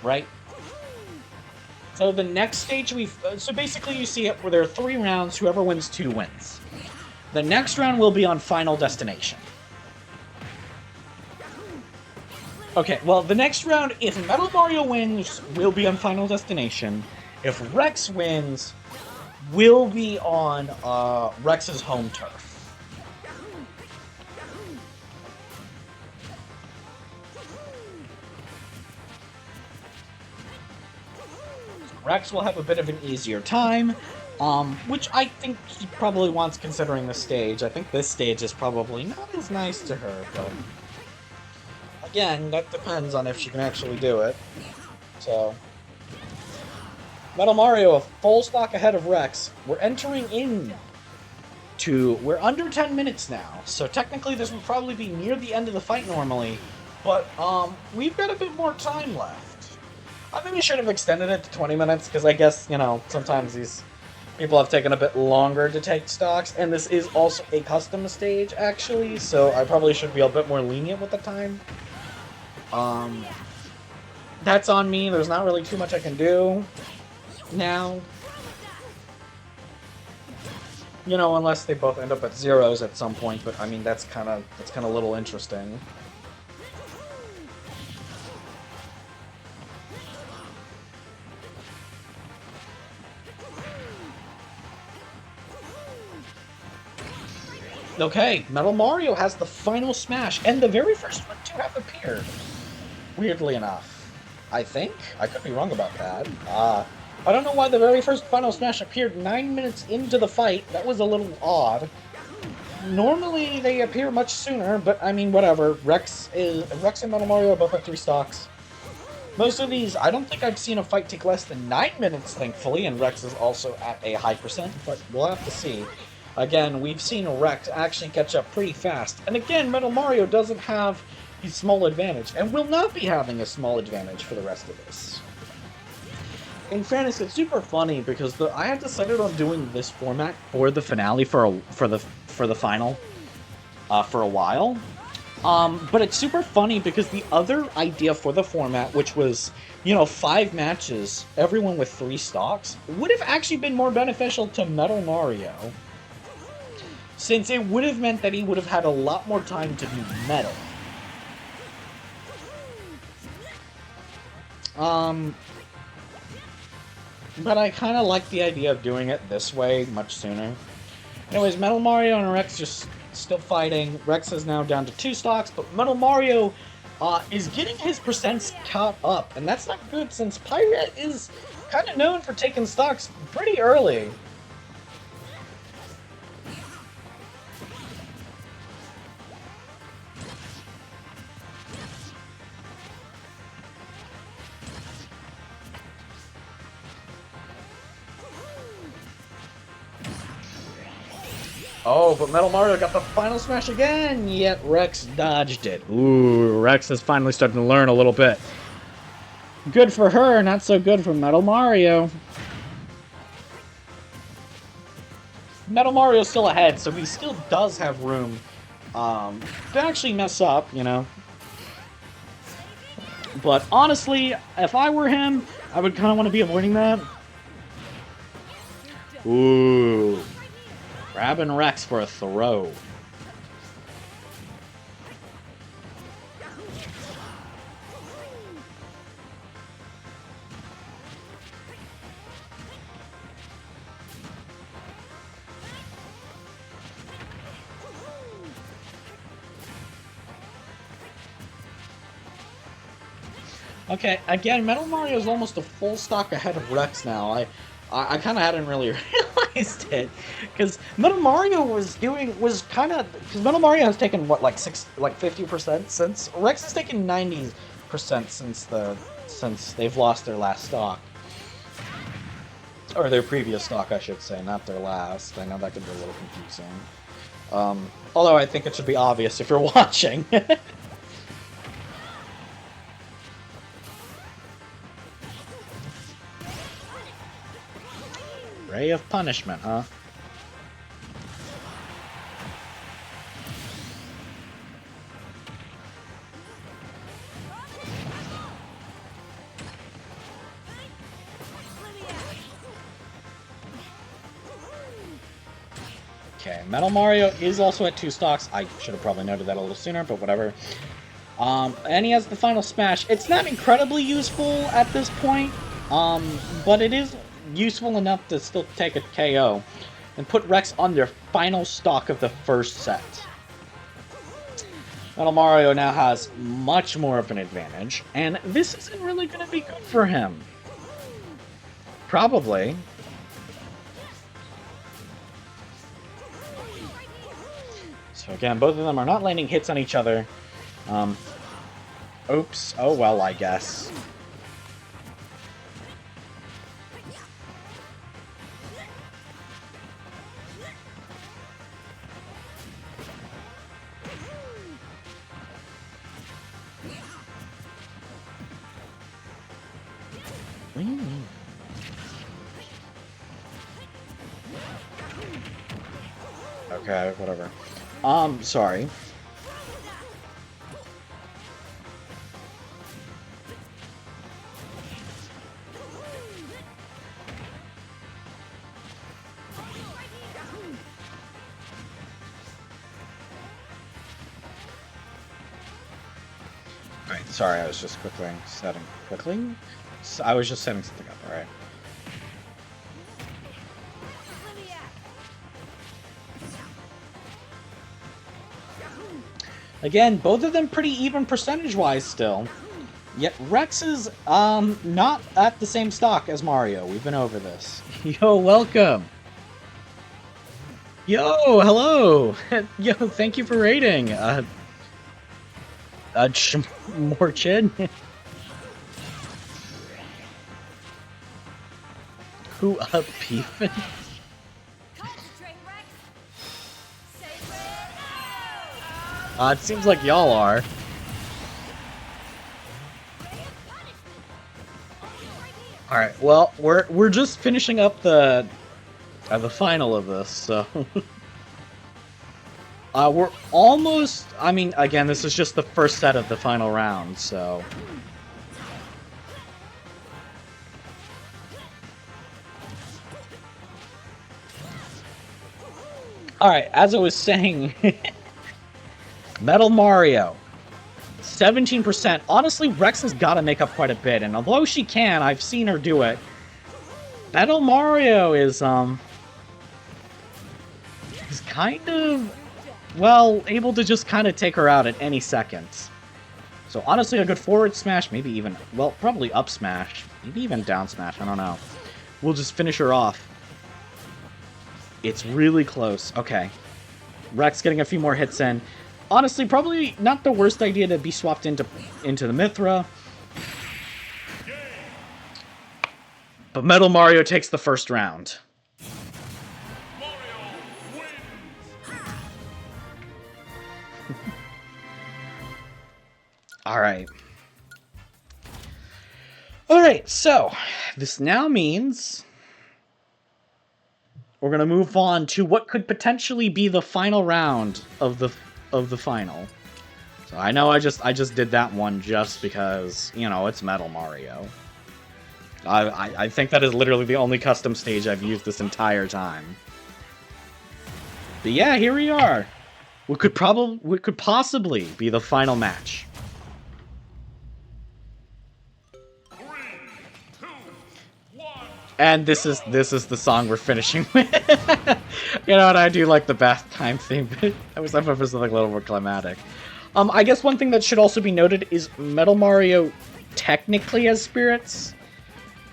right? So the next stage so basically you see it where there are 3 rounds, whoever wins 2 wins. The next round will be on Final Destination. Okay, well, the next round, if Metal Mario wins, will be on Final Destination. If Rex wins, will be on Rex's home turf. Rex will have a bit of an easier time, which I think he probably wants considering the stage. I think this stage is probably not as nice to her, but again, that depends on if she can actually do it. So, Metal Mario, a full stock ahead of Rex. We're entering we're under 10 minutes now, so technically this would probably be near the end of the fight normally, but we've got a bit more time left. I maybe should have extended it to 20 minutes, because I guess, sometimes these people have taken a bit longer to take stocks, and this is also a custom stage, actually, so I probably should be a bit more lenient with the time. That's on me. There's not really too much I can do now. Unless they both end up at zeros at some point, but I mean, that's kind of a little interesting. Okay, Metal Mario has the final smash, and the very first one to have appeared. Weirdly enough. I think? I could be wrong about that. I don't know why the very first final smash appeared 9 minutes into the fight. That was a little odd. Normally, they appear much sooner, but I mean, whatever. Rex and Metal Mario are both at 3 stocks. Most of these, I don't think I've seen a fight take less than 9 minutes, thankfully, and Rex is also at a high percent, but we'll have to see. Again, we've seen Rex actually catch up pretty fast. And again, Metal Mario doesn't have a small advantage, and will not be having a small advantage for the rest of this. In fairness, it's super funny because I had decided on doing this format for the finale for the final for a while. But it's super funny because the other idea for the format, which was 5 matches, everyone with 3 stocks, would have actually been more beneficial to Metal Mario, since it would have meant that he would have had a lot more time to do Metal. But I kind of like the idea of doing it this way much sooner. Anyways, Metal Mario and Rex just still fighting. Rex is now down to 2 stocks, but Metal Mario is getting his percents caught up, and that's not good since Pirate is kind of known for taking stocks pretty early. Oh, but Metal Mario got the final smash again, yet Rex dodged it. Ooh, Rex is finally starting to learn a little bit. Good for her, not so good for Metal Mario. Metal Mario's still ahead, so he still does have room to actually mess up, But honestly, if I were him, I would kind of want to be avoiding that. Ooh. Grabbing Rex for a throw. Okay, again, Metal Mario is almost a full stock ahead of Rex now. I kind of hadn't really realized it, because Metal Mario was because Metal Mario has taken what, like 50% since Rex has taken 90% since they've lost their last stock, or their previous stock, I should say, not their last. I know that could be a little confusing. Although I think it should be obvious if you're watching. Ray of Punishment, huh? Okay, Metal Mario is also at 2 stocks. I should have probably noted that a little sooner, but whatever. And he has the final smash. It's not incredibly useful at this point, but it is useful enough to still take a KO and put Rex on their final stock of the first set. Metal Mario now has much more of an advantage, and this isn't really going to be good for him. Probably. So again, both of them are not landing hits on each other. Oops. Oh well, I guess. What do you mean? Okay, whatever. Sorry. Alright, sorry, I was just quickly? I was just setting something up, alright. Again, both of them pretty even percentage-wise still. Yet Rex is, not at the same stock as Mario. We've been over this. Yo, welcome! Yo, hello! Yo, thank you for raiding! Morchid? Who up, Beefin? It seems like y'all are. Alright, well, we're just finishing up the final of this, so... we're almost... I mean, again, this is just the first set of the final round, so... Alright, as I was saying... Metal Mario. 17%. Honestly, Rex has got to make up quite a bit, and although she can, I've seen her do it. Metal Mario is kind of, well, able to just kind of take her out at any second. So honestly, a good forward smash, maybe even, well, probably up smash, maybe even down smash, I don't know. We'll just finish her off. It's really close. Okay. Rex getting a few more hits in. Honestly, probably not the worst idea to be swapped into the Mithra. But Metal Mario takes the first round. Alright. Alright, so this now means we're going to move on to what could potentially be the final round of the final. So I know I just did that one just because, you know, it's Metal Mario. I think that is literally the only custom stage I've used this entire time. But yeah, here we are. We could possibly be the final match. 3, 2, 1. And this is the song we're finishing with. You know what? I do like the bath time theme, but I was hoping for something a little more climatic. I guess one thing that should also be noted is Metal Mario technically has spirits,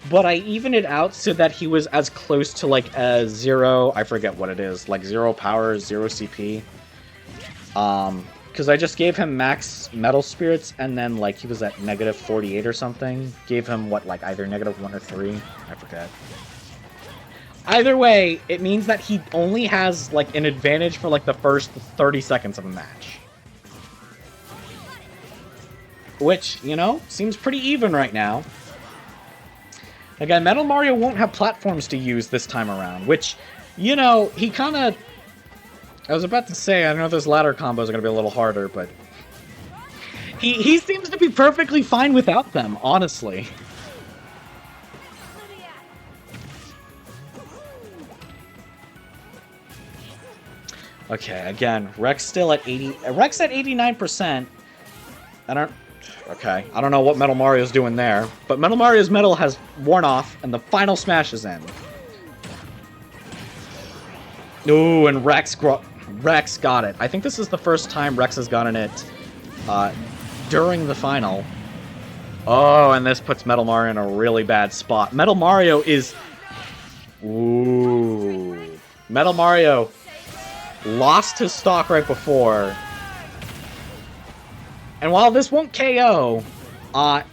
but I even it out so that he was as close to like a 0, I forget what it is, like 0 power, 0 CP. Because I just gave him max metal spirits, and then like he was at -48 or something. Gave him what, like either -1 or 3, I forget. Either way, it means that he only has like an advantage for like the first 30 seconds of a match. Which, you know, seems pretty even right now. Again, Metal Mario won't have platforms to use this time around, which, you know, he kind of... I was about to say, I know those ladder combos are going to be a little harder, but... He seems to be perfectly fine without them, honestly. Okay, again, Rex still at 80... Rex at 89%. Okay, I don't know what Metal Mario's doing there, but Metal Mario's metal has worn off, and the final smash is in. Ooh, and Rex got it. I think this is the first time Rex has gotten it during the final. Oh, and this puts Metal Mario in a really bad spot. Metal Mario is... Ooh. Metal Mario lost his stock right before. And while this won't KO,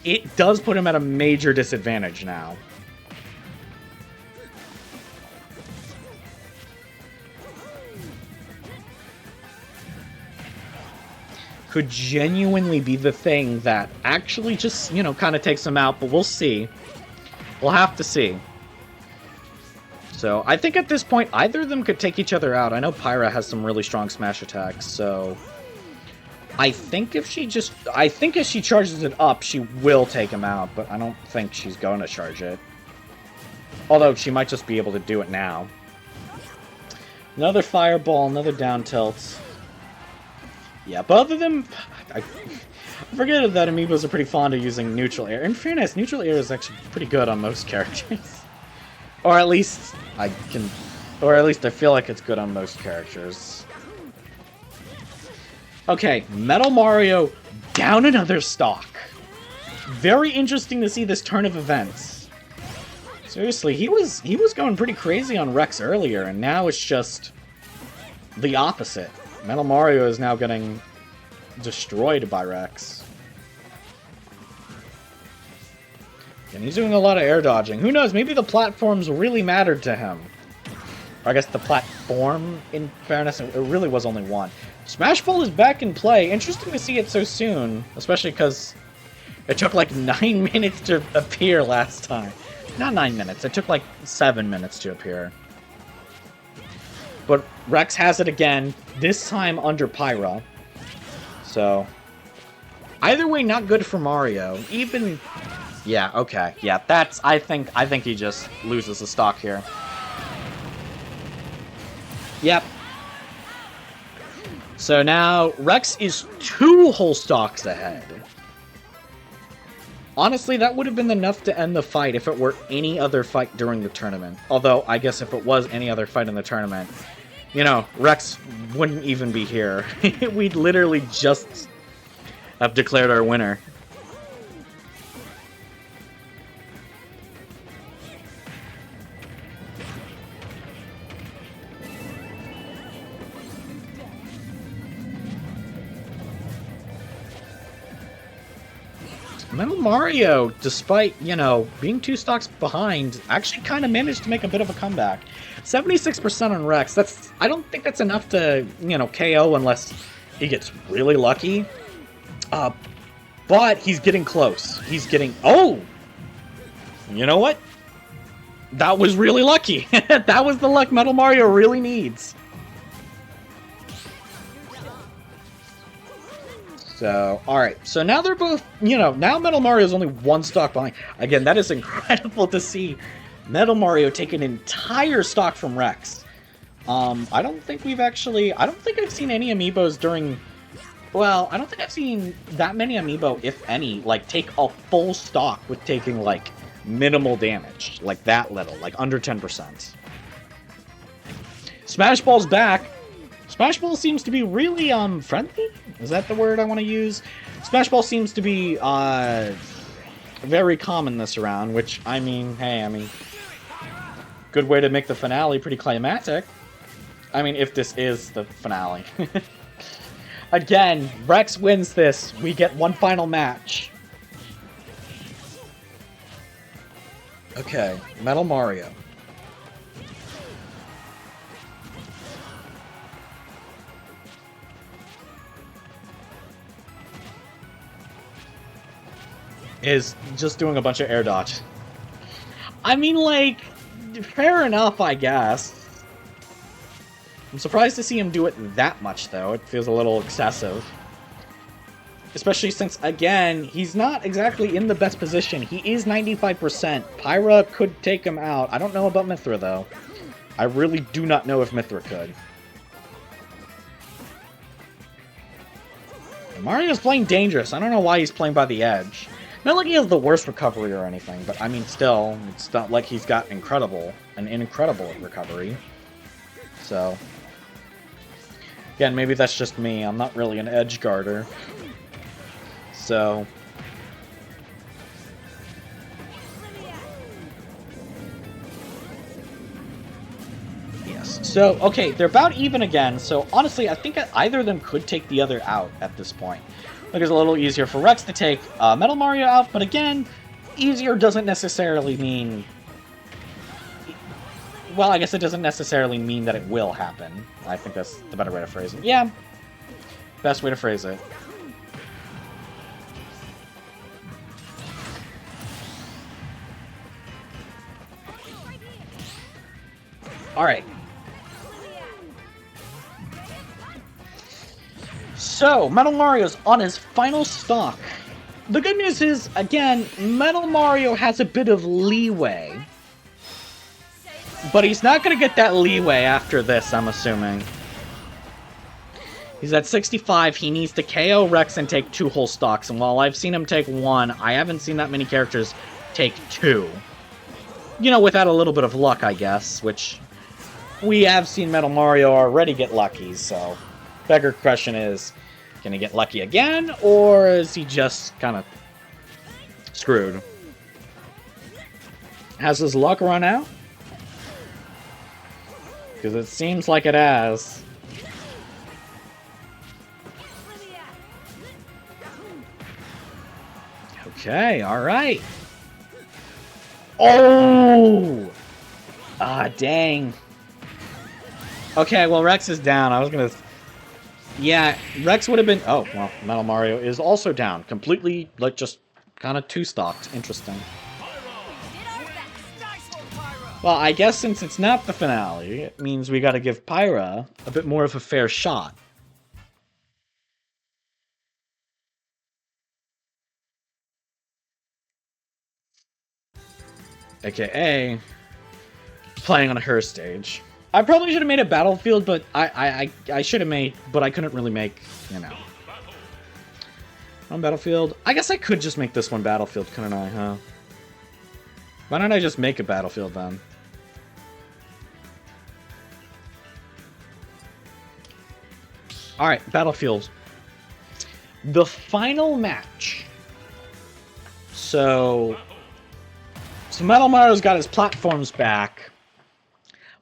it does put him at a major disadvantage now. Could genuinely be the thing that actually just, you know, kind of takes him out, but we'll see. We'll have to see. So, I think at this point, either of them could take each other out. I know Pyra has some really strong smash attacks, so... I think if she charges it up, she will take him out, but I don't think she's going to charge it. Although, she might just be able to do it now. Another fireball, another down tilt. Yeah, both of them... I forget that Amiibos are pretty fond of using neutral air. In fairness, neutral air is actually pretty good on most characters. Or at least I feel like it's good on most characters. Okay, Metal Mario down another stock. Very interesting to see this turn of events. Seriously, he was going pretty crazy on Rex earlier, and now it's just the opposite. Metal Mario is now getting destroyed by Rex. And he's doing a lot of air dodging. Who knows, maybe the platforms really mattered to him. Or I guess the platform, in fairness, it really was only one. Smash Ball is back in play. Interesting to see it so soon, especially because it took like 9 minutes to appear last time. Not 9 minutes, it took like 7 minutes to appear. But Rex has it again, this time under Pyra. So, either way, not good for Mario. Even, yeah, okay, yeah, that's, I think he just loses the stock here. Yep. So now, Rex is 2 whole stocks ahead. Honestly, that would have been enough to end the fight if it were any other fight during the tournament. Although, I guess if it was any other fight in the tournament, you know, Rex wouldn't even be here. We'd literally just have declared our winner. Metal Mario, despite, you know, being 2 stocks behind, actually kind of managed to make a bit of a comeback. 76% on Rex, that's, I don't think that's enough to, you know, KO unless he gets really lucky. But he's getting close. He's getting, oh! You know what? That was really lucky. That was the luck Metal Mario really needs. So, alright. So now they're both, you know, now Metal Mario is only 1 stock behind. Again, that is incredible to see Metal Mario take an entire stock from Rex. I don't think we've actually... I don't think I've seen any amiibos during... Well, I don't think I've seen that many amiibo, if any, like, take a full stock with taking, like, minimal damage. Like, that little. Like, under 10%. Smash Ball's back. Smash Ball seems to be really, friendly? Is that the word I want to use? Smash Ball seems to be, very common this round, which, I mean, hey, I mean... Good way to make the finale pretty climactic. I mean, if this is the finale. Again, Rex wins this. We get one final match. Okay, Metal Mario. Is just doing a bunch of air dodge. I mean, like, fair enough, I guess. I'm surprised to see him do it that much, though. It feels a little excessive. Especially since, again, he's not exactly in the best position. He is 95%. Pyra could take him out. I don't know about Mithra, though. I really do not know if Mithra could. Mario's playing dangerous. I don't know why he's playing by the edge. Not like he has the worst recovery or anything, but I mean, still, it's not like he's got an incredible recovery. So... Again, maybe that's just me. I'm not really an edge guarder. So... Yes. So, okay, they're about even again. So, honestly, I think either of them could take the other out at this point. Like, it's a little easier for Rex to take Metal Mario out, but again, easier doesn't necessarily mean... Well, I guess it doesn't necessarily mean that it will happen. I think that's the better way to phrase it. Yeah. Best way to phrase it. Alright. So, Metal Mario's on his final stock. The good news is, again, Metal Mario has a bit of leeway. But he's not going to get that leeway after this, I'm assuming. He's at 65. He needs to KO Rex and take 2 whole stocks. And while I've seen him take 1, I haven't seen that many characters take 2. You know, without a little bit of luck, I guess. Which, we have seen Metal Mario already get lucky, so... Beggar question is, can he get lucky again? Or is he just kind of screwed? Has his luck run out? Because it seems like it has. Okay, alright. Oh! Ah, dang. Okay, well, Rex is down. I was gonna... Yeah, Rex would have been... Oh, well, Metal Mario is also down. Completely, like, just kind of 2-stocked. Interesting. Well, I guess since it's not the finale, it means we gotta give Pyra a bit more of a fair shot. AKA, playing on her stage. I probably should have made a Battlefield, but I should have made, but I couldn't really make, you know. On Battlefield? I guess I could just make this one Battlefield, couldn't I, huh? Why don't I just make a Battlefield, then? Alright, Battlefield. The final match. So Metal Mario's got his platforms back.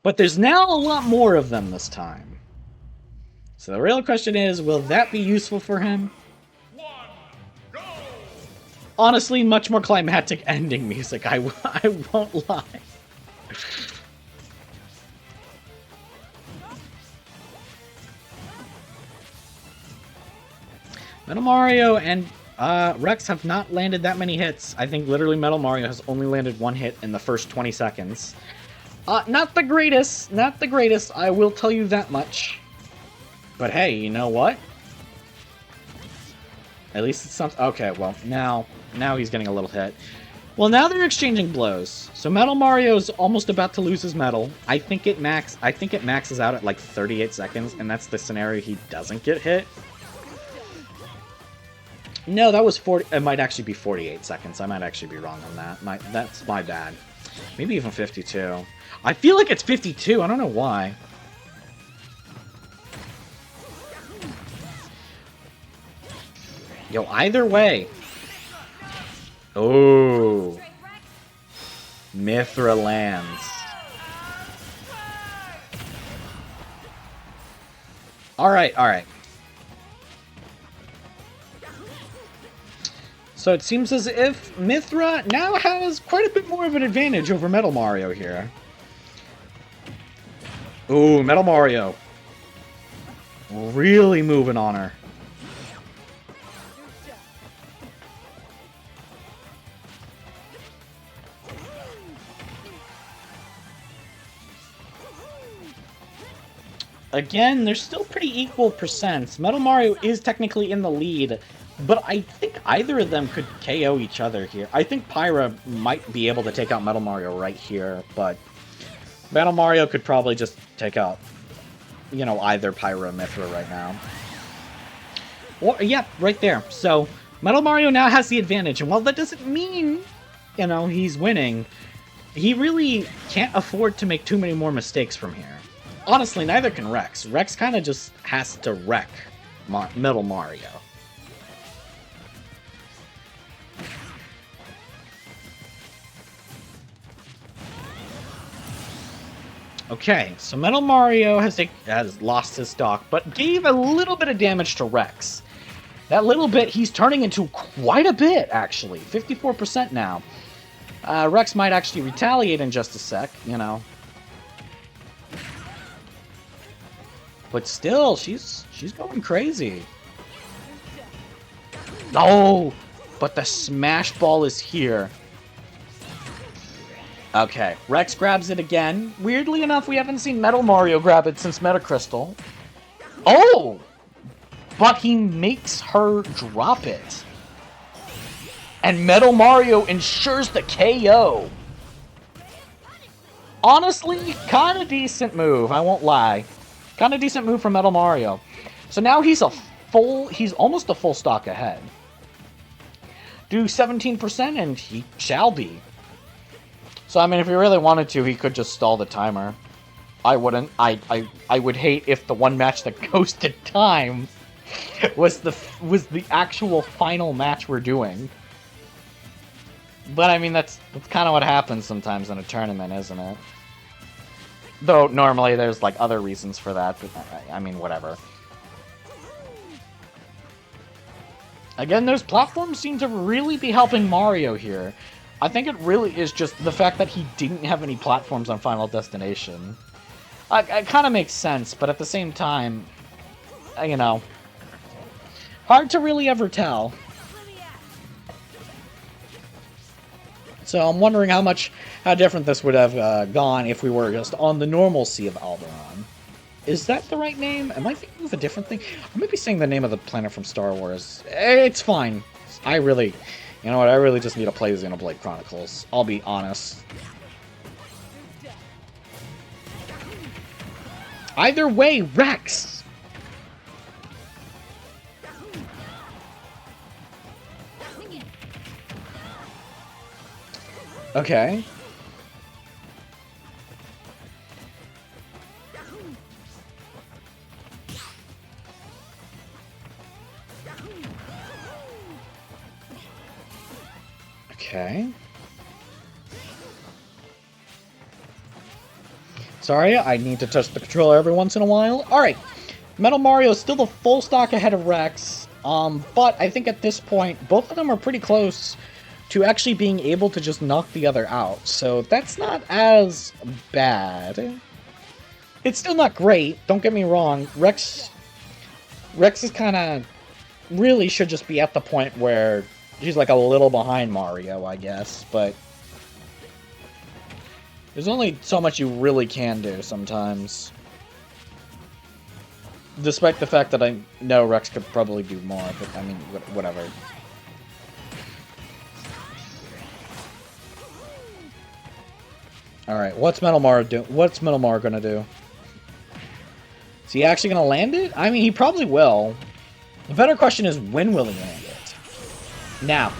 But there's now a lot more of them this time. So the real question is, will that be useful for him? Honestly, much more climactic ending music, I won't lie. Metal Mario and Rex have not landed that many hits. I think literally Metal Mario has only landed 1 hit in the first 20 seconds. Not the greatest, I will tell you that much. But hey, you know what? At least it's something. Okay, well, now he's getting a little hit. Well, now they're exchanging blows. So Metal Mario's almost about to lose his medal. I think it maxes out at like 38 seconds, and that's the scenario he doesn't get hit. No, that was 40. It might actually be 48 seconds. I might actually be wrong on that. That's my bad. Maybe even 52. I feel like it's 52. I don't know why. Yo, either way. Oh. Mithra lands. Alright, alright. So it seems as if Mithra now has quite a bit more of an advantage over Metal Mario here. Ooh, Metal Mario. Really moving on her. Again, they're still pretty equal percents. Metal Mario is technically in the lead, but I think either of them could KO each other here. I think Pyra might be able to take out Metal Mario right here, but Metal Mario could probably just take out, you know, either Pyra or Mithra right now. Or, yeah, right there. So, Metal Mario now has the advantage, and while that doesn't mean, you know, he's winning, he really can't afford to make too many more mistakes from here. Honestly, neither can Rex. Rex kind of just has to wreck Metal Mario. Okay, so Metal Mario has lost his stock, but gave a little bit of damage to Rex. That little bit, he's turning into quite a bit, actually. 54% now. Rex might actually retaliate in just a sec, you know. But still, she's going crazy. Oh, but the smash ball is here. Okay, Rex grabs it again. Weirdly enough, we haven't seen Metal Mario grab it since Metacrystal. Oh! But he makes her drop it. And Metal Mario ensures the KO. Honestly, kind of decent move, I won't lie. Kind of decent move from Metal Mario. So now he's almost a full stock ahead. Do 17% and he shall be. So, I mean, if he really wanted to, he could just stall the timer. I wouldn't. I would hate if the one match that goes to time was the actual final match we're doing. But, I mean, that's kind of what happens sometimes in a tournament, isn't it? Though, normally, there's, like, other reasons for that, but, I mean, whatever. Again, those platforms seem to really be helping Mario here. I think it really is just the fact that he didn't have any platforms on Final Destination. It kind of makes sense, but at the same time, you know, hard to really ever tell. So I'm wondering how different this would have gone if we were just on the normal Sea of Alderaan. Is that the right name? Am I thinking of a different thing? I might be saying the name of the planet from Star Wars. It's fine. You know what, I really just need to play Xenoblade Chronicles. I'll be honest. Either way, Rex! Okay. Okay. Sorry, I need to touch the controller every once in a while. Alright. Metal Mario is still the full stock ahead of Rex. But I think at this point, both of them are pretty close to actually being able to just knock the other out. So that's not as bad. It's still not great, don't get me wrong. Rex is kind of really should just be at the point where she's like a little behind Mario, I guess, but there's only so much you really can do sometimes. Despite the fact that I know Rex could probably do more, but I mean, whatever. Alright, what's Metal Mario do? What's Metal Mario gonna do? Is he actually gonna land it? I mean, he probably will. The better question is, when will he land it? Now.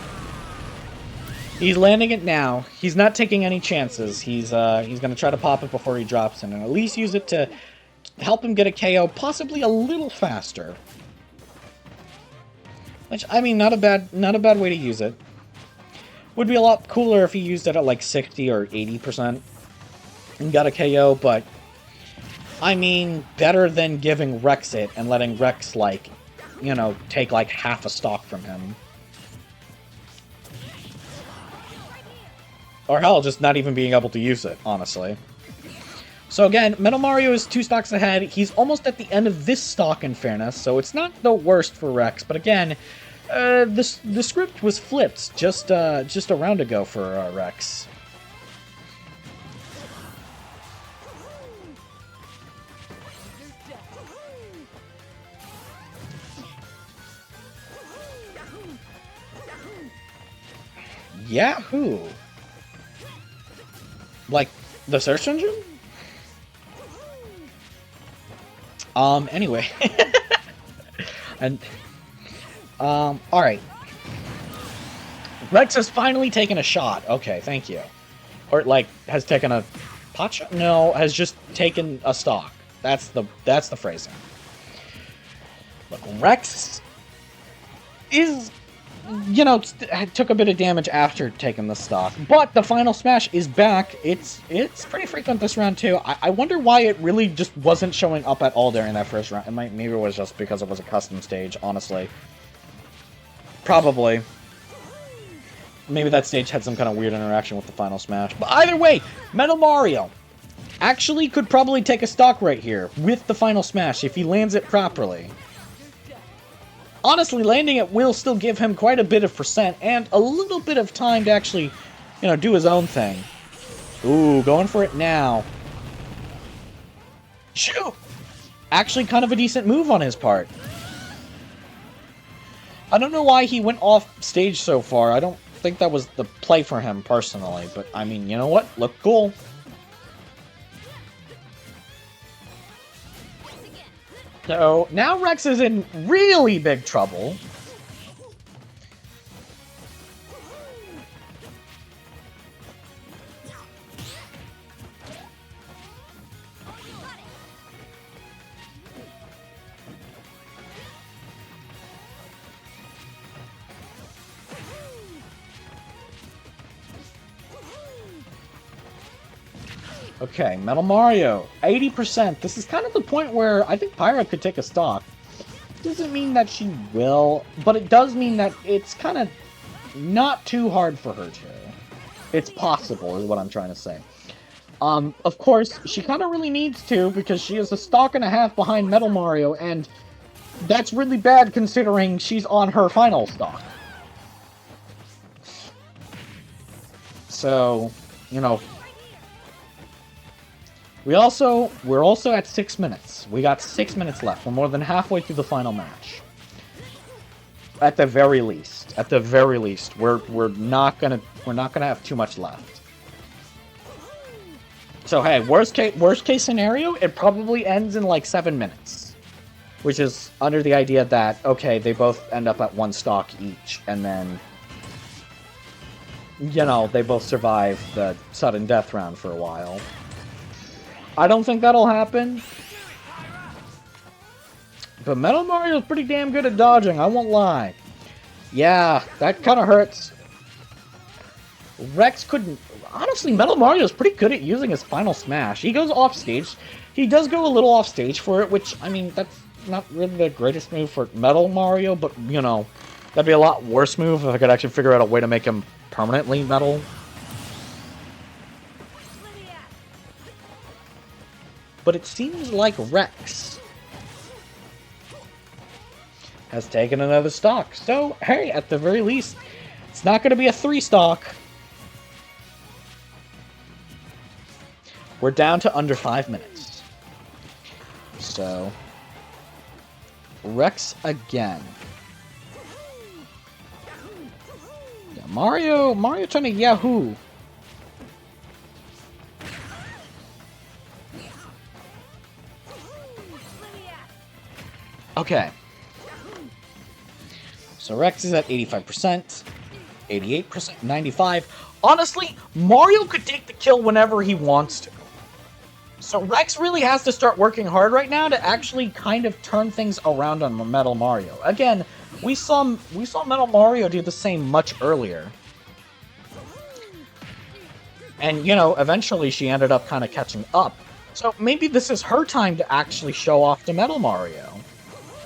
He's landing it now. He's not taking any chances. He's gonna try to pop it before he drops it, and at least use it to help him get a KO, possibly a little faster. Which, I mean, not a bad way to use it. Would be a lot cooler if he used it at like 60 or 80% and got a KO, but I mean, better than giving Rex it and letting Rex, like, you know, take like half a stock from him. Or hell, just not even being able to use it, honestly. So again, Metal Mario is 2 stocks ahead. He's almost at the end of this stock, in fairness, so it's not the worst for Rex. But again, the script was flipped just a round ago for Rex. Yahoo! Like, the search engine? Anyway. And, alright. Rex has finally taken a shot. Okay, thank you. Or, like, has taken a pot shot? No, has just taken a stock. That's the phrasing. Look, Rex is, you know, took a bit of damage after taking the stock, but the final smash is back. It's pretty frequent this round too. I wonder why it really just wasn't showing up at all during that first round. Maybe it was just because it was a custom stage, honestly. Probably. Maybe that stage had some kind of weird interaction with the final smash. But either way, Metal Mario actually could probably take a stock right here with the final smash if he lands it properly. Honestly, landing it will still give him quite a bit of percent and a little bit of time to actually, you know, do his own thing. Ooh, going for it now. Shoot! Actually, kind of a decent move on his part. I don't know why he went off stage so far. I don't think that was the play for him personally, but I mean, you know what? Looked cool. So, now Rex is in really big trouble. Okay, Metal Mario, 80%. This is kind of the point where I think Pyra could take a stock. Doesn't mean that she will, but it does mean that it's kind of not too hard for her to. It's possible, is what I'm trying to say. Of course, she kind of really needs to, because she is a stock and a half behind Metal Mario, and that's really bad considering she's on her final stock. So, you know, we're also at 6 minutes. We got 6 minutes left. We're more than halfway through the final match. At the very least. At the very least. We're not gonna have too much left. So hey, worst case scenario, it probably ends in like 7 minutes. Which is under the idea that, okay, they both end up at 1 stock each, and then, you know, they both survive the sudden death round for a while. I don't think that'll happen. But Metal Mario is pretty damn good at dodging, I won't lie. Yeah, that kind of hurts. Rex couldn't... Honestly, Metal Mario is pretty good at using his final smash. He goes off stage. He does go a little off stage for it, which, I mean, that's not really the greatest move for Metal Mario, but, you know, that'd be a lot worse move if I could actually figure out a way to make him permanently metal. But it seems like Rex has taken another stock. So, hey, at the very least, it's not going to be a 3 stock. We're down to under 5 minutes. So, Rex again. Yeah, Mario trying to Yahoo. Okay. So Rex is at 85%, 88%, 95. Honestly, Mario could take the kill whenever he wants to. So Rex really has to start working hard right now to actually kind of turn things around on Metal Mario. Again, we saw Metal Mario do the same much earlier. And, you know, eventually she ended up kind of catching up. So maybe this is her time to actually show off to Metal Mario.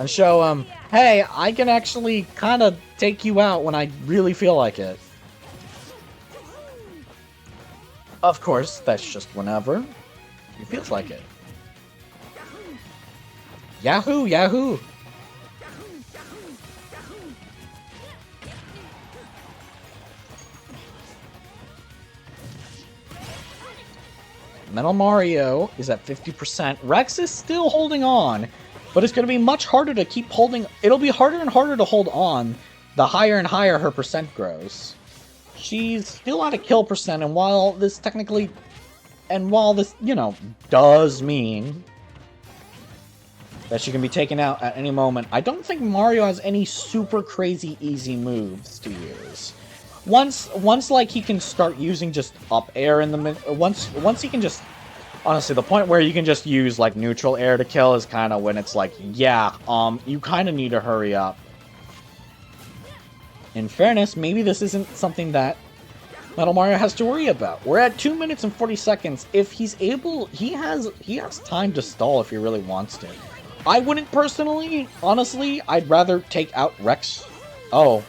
And show him, hey, I can actually kind of take you out when I really feel like it. Of course, that's just whenever he feels like it. Yahoo, yahoo! Metal Mario is at 50%. Rex is still holding on, but it's going to be much harder to keep holding. It'll be harder and harder to hold on the higher and higher her percent grows. She's still at a kill percent, and while this, you know, does mean that she can be taken out at any moment, I don't think Mario has any super crazy easy moves to use. Once like he can start using just up air in the once he can just, honestly, the point where you can just use like neutral air to kill is kind of when it's like, yeah, you kind of need to hurry up. In fairness, maybe this isn't something that Metal Mario has to worry about. We're at 2 minutes and 40 seconds. If he's able, he has time to stall if he really wants to. I wouldn't personally, honestly. I'd rather take out Rex. Oh.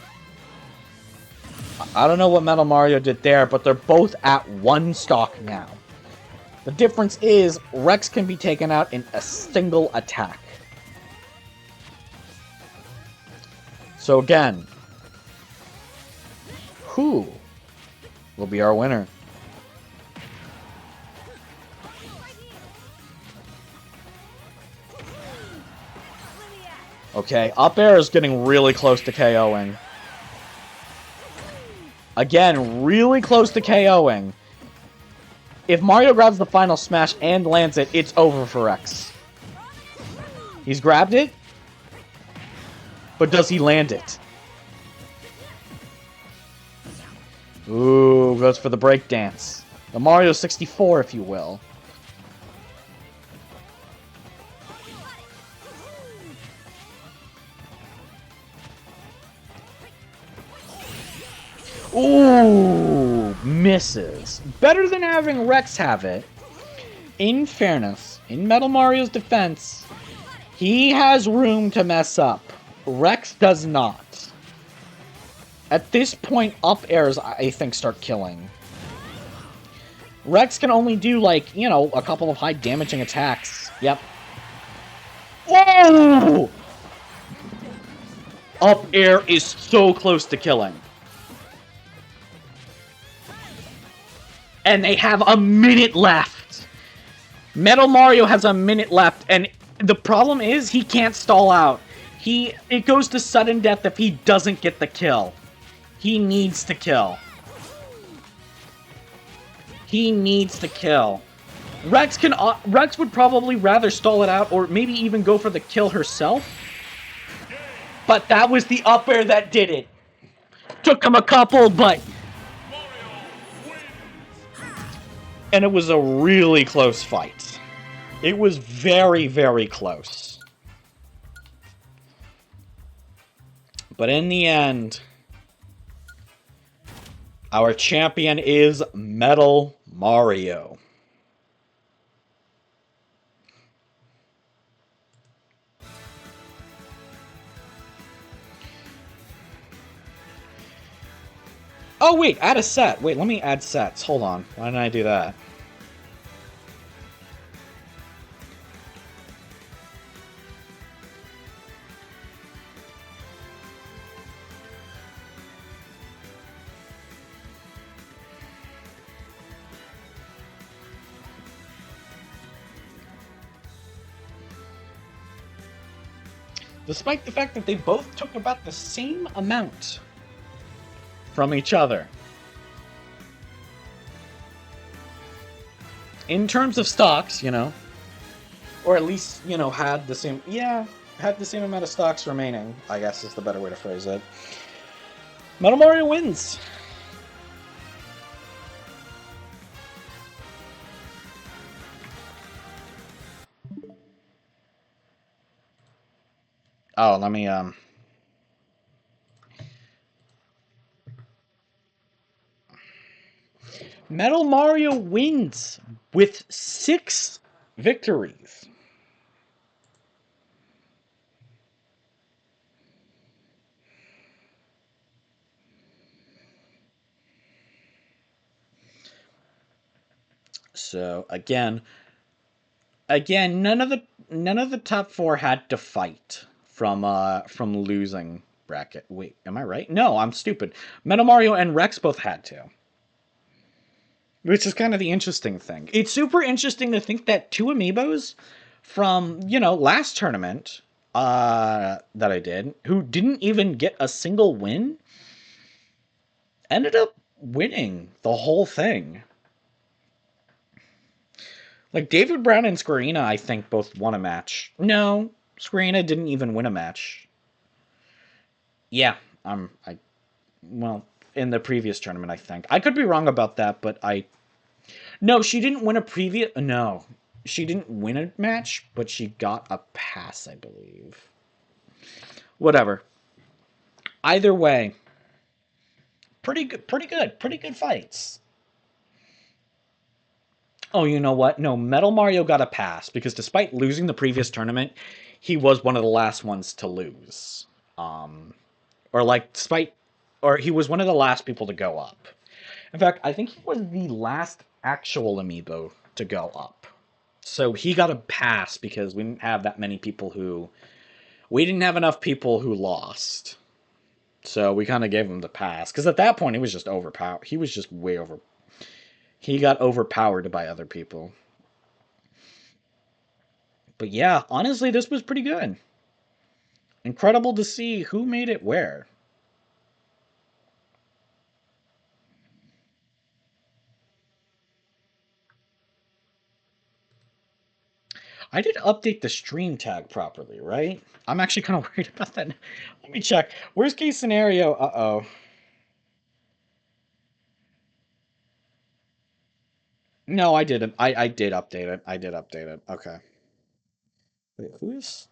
I don't know what Metal Mario did there, but they're both at 1 stock now. The difference is Rex can be taken out in a single attack. So again, who will be our winner? Okay, up air is getting really close to KOing. Again, really close to KOing. If Mario grabs the final smash and lands it, it's over for Rex. He's grabbed it, but does he land it? Ooh, goes for the breakdance. The Mario 64, if you will. Ooh, misses. Better than having Rex have it. In fairness, in Metal Mario's defense, he has room to mess up. Rex does not. At this point, up airs, I think, start killing. Rex can only do, like, you know, a couple of high damaging attacks. Yep. Whoa! Up air is so close to killing. And they have a minute left. Metal Mario has a minute left, and the problem is he can't stall out. It goes to sudden death if he doesn't get the kill. He needs to kill. He needs to kill. Rex would probably rather stall it out, or maybe even go for the kill herself. But that was the up air that did it. Took him a couple, but... And it was a really close fight. It was very, very close. But in the end, our champion is Metal Mario. Oh, wait, add a set. Wait, let me add sets. Hold on. Why didn't I do that? Despite the fact that they both took about the same amount from each other. In terms of stocks, you know. Or at least, you know, had the same... Yeah, had the same amount of stocks remaining, I guess is the better way to phrase it. Metal Mario wins. Oh, let me Metal Mario wins with 6 victories. So again, none of the top 4 had to fight from losing bracket. Wait, am I right? No, I'm stupid. Metal Mario and Rex both had to. Which is kind of the interesting thing. It's super interesting to think that 2 amiibos from, last tournament that I did, who didn't even get a single win, ended up winning the whole thing. Like David Brown and Squarina, I think both won a match. No, Squarina didn't even win a match. Yeah, I well, in the previous tournament, I think. I could be wrong about that, but no, she didn't win a previous. No, she didn't win a match, but she got a pass, I believe. Whatever. Either way, pretty good fights. Oh, you know what? No, Metal Mario got a pass because despite losing the previous tournament, he was one of the last ones to lose. Um, or like despite, or he was one of the last people to go up. In fact, I think he was the last actual amiibo to go up. So he got a pass because we didn't have that many people who we didn't have enough people who lost. So we kind of gave him the pass because at that point he was just overpowered. He was just way over. He got overpowered by other people. But yeah, honestly, this was pretty good. Incredible to see who made it where. I did update the stream tag properly, right? I'm actually kind of worried about that. Let me check. Worst case scenario. Uh oh. No, I didn't. I did update it. I did update it. Okay. Wait, who's?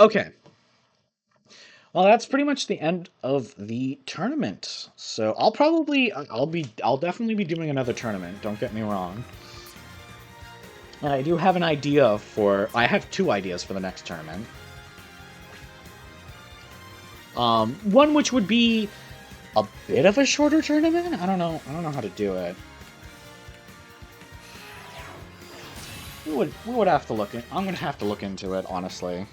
Okay. Well, that's pretty much the end of the tournament. So I'll definitely be doing another tournament. Don't get me wrong. And I do have an idea I have 2 ideas for the next tournament. One which would be a bit of a shorter tournament. I don't know. I don't know how to do it. We would have to look in. I'm gonna have to look into it honestly.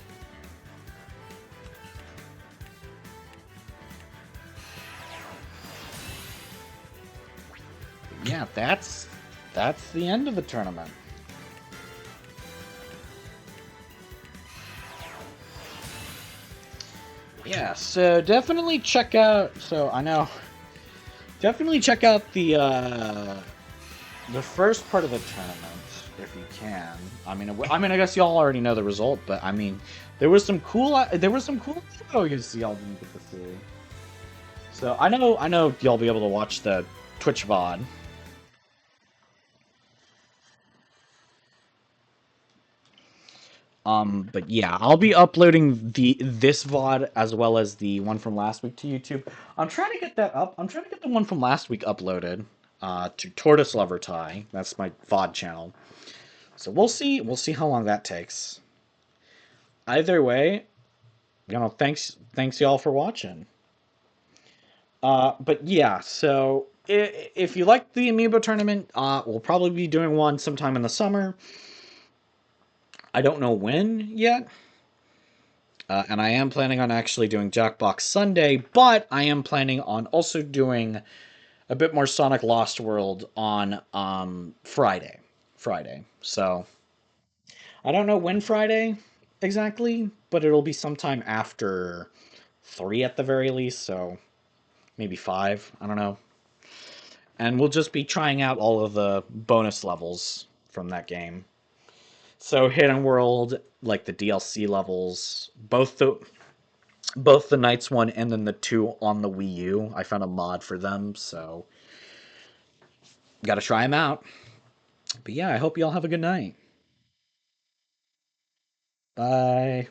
Yeah, that's the end of the tournament. Yeah, so definitely check out. So I know, definitely check out the first part of the tournament if you can. I guess y'all already know the result, but I mean, there was some cool videos y'all didn't get to see. So I know y'all be able to watch the Twitch VOD. But yeah, I'll be uploading this VOD as well as the one from last week to YouTube. I'm trying to get that up. I'm trying to get the one from last week uploaded to Tortoise Lover Tie. That's my VOD channel. So we'll see. We'll see how long that takes. Either way, thanks y'all for watching. But yeah, so if you like the Amiibo tournament, we'll probably be doing one sometime in the summer. I don't know when yet. And I am planning on actually doing Jackbox Sunday, but I am planning on also doing a bit more Sonic Lost World on Friday. Friday. So I don't know when Friday exactly, but it'll be sometime after 3 at the very least. So maybe 5. I don't know. and we'll just be trying out all of the bonus levels from that game. So Hidden World, like the DLC levels, both the Knights one and then the two on the Wii U. I found a mod for them, so got to try them out. But yeah, I hope you all have a good night. Bye.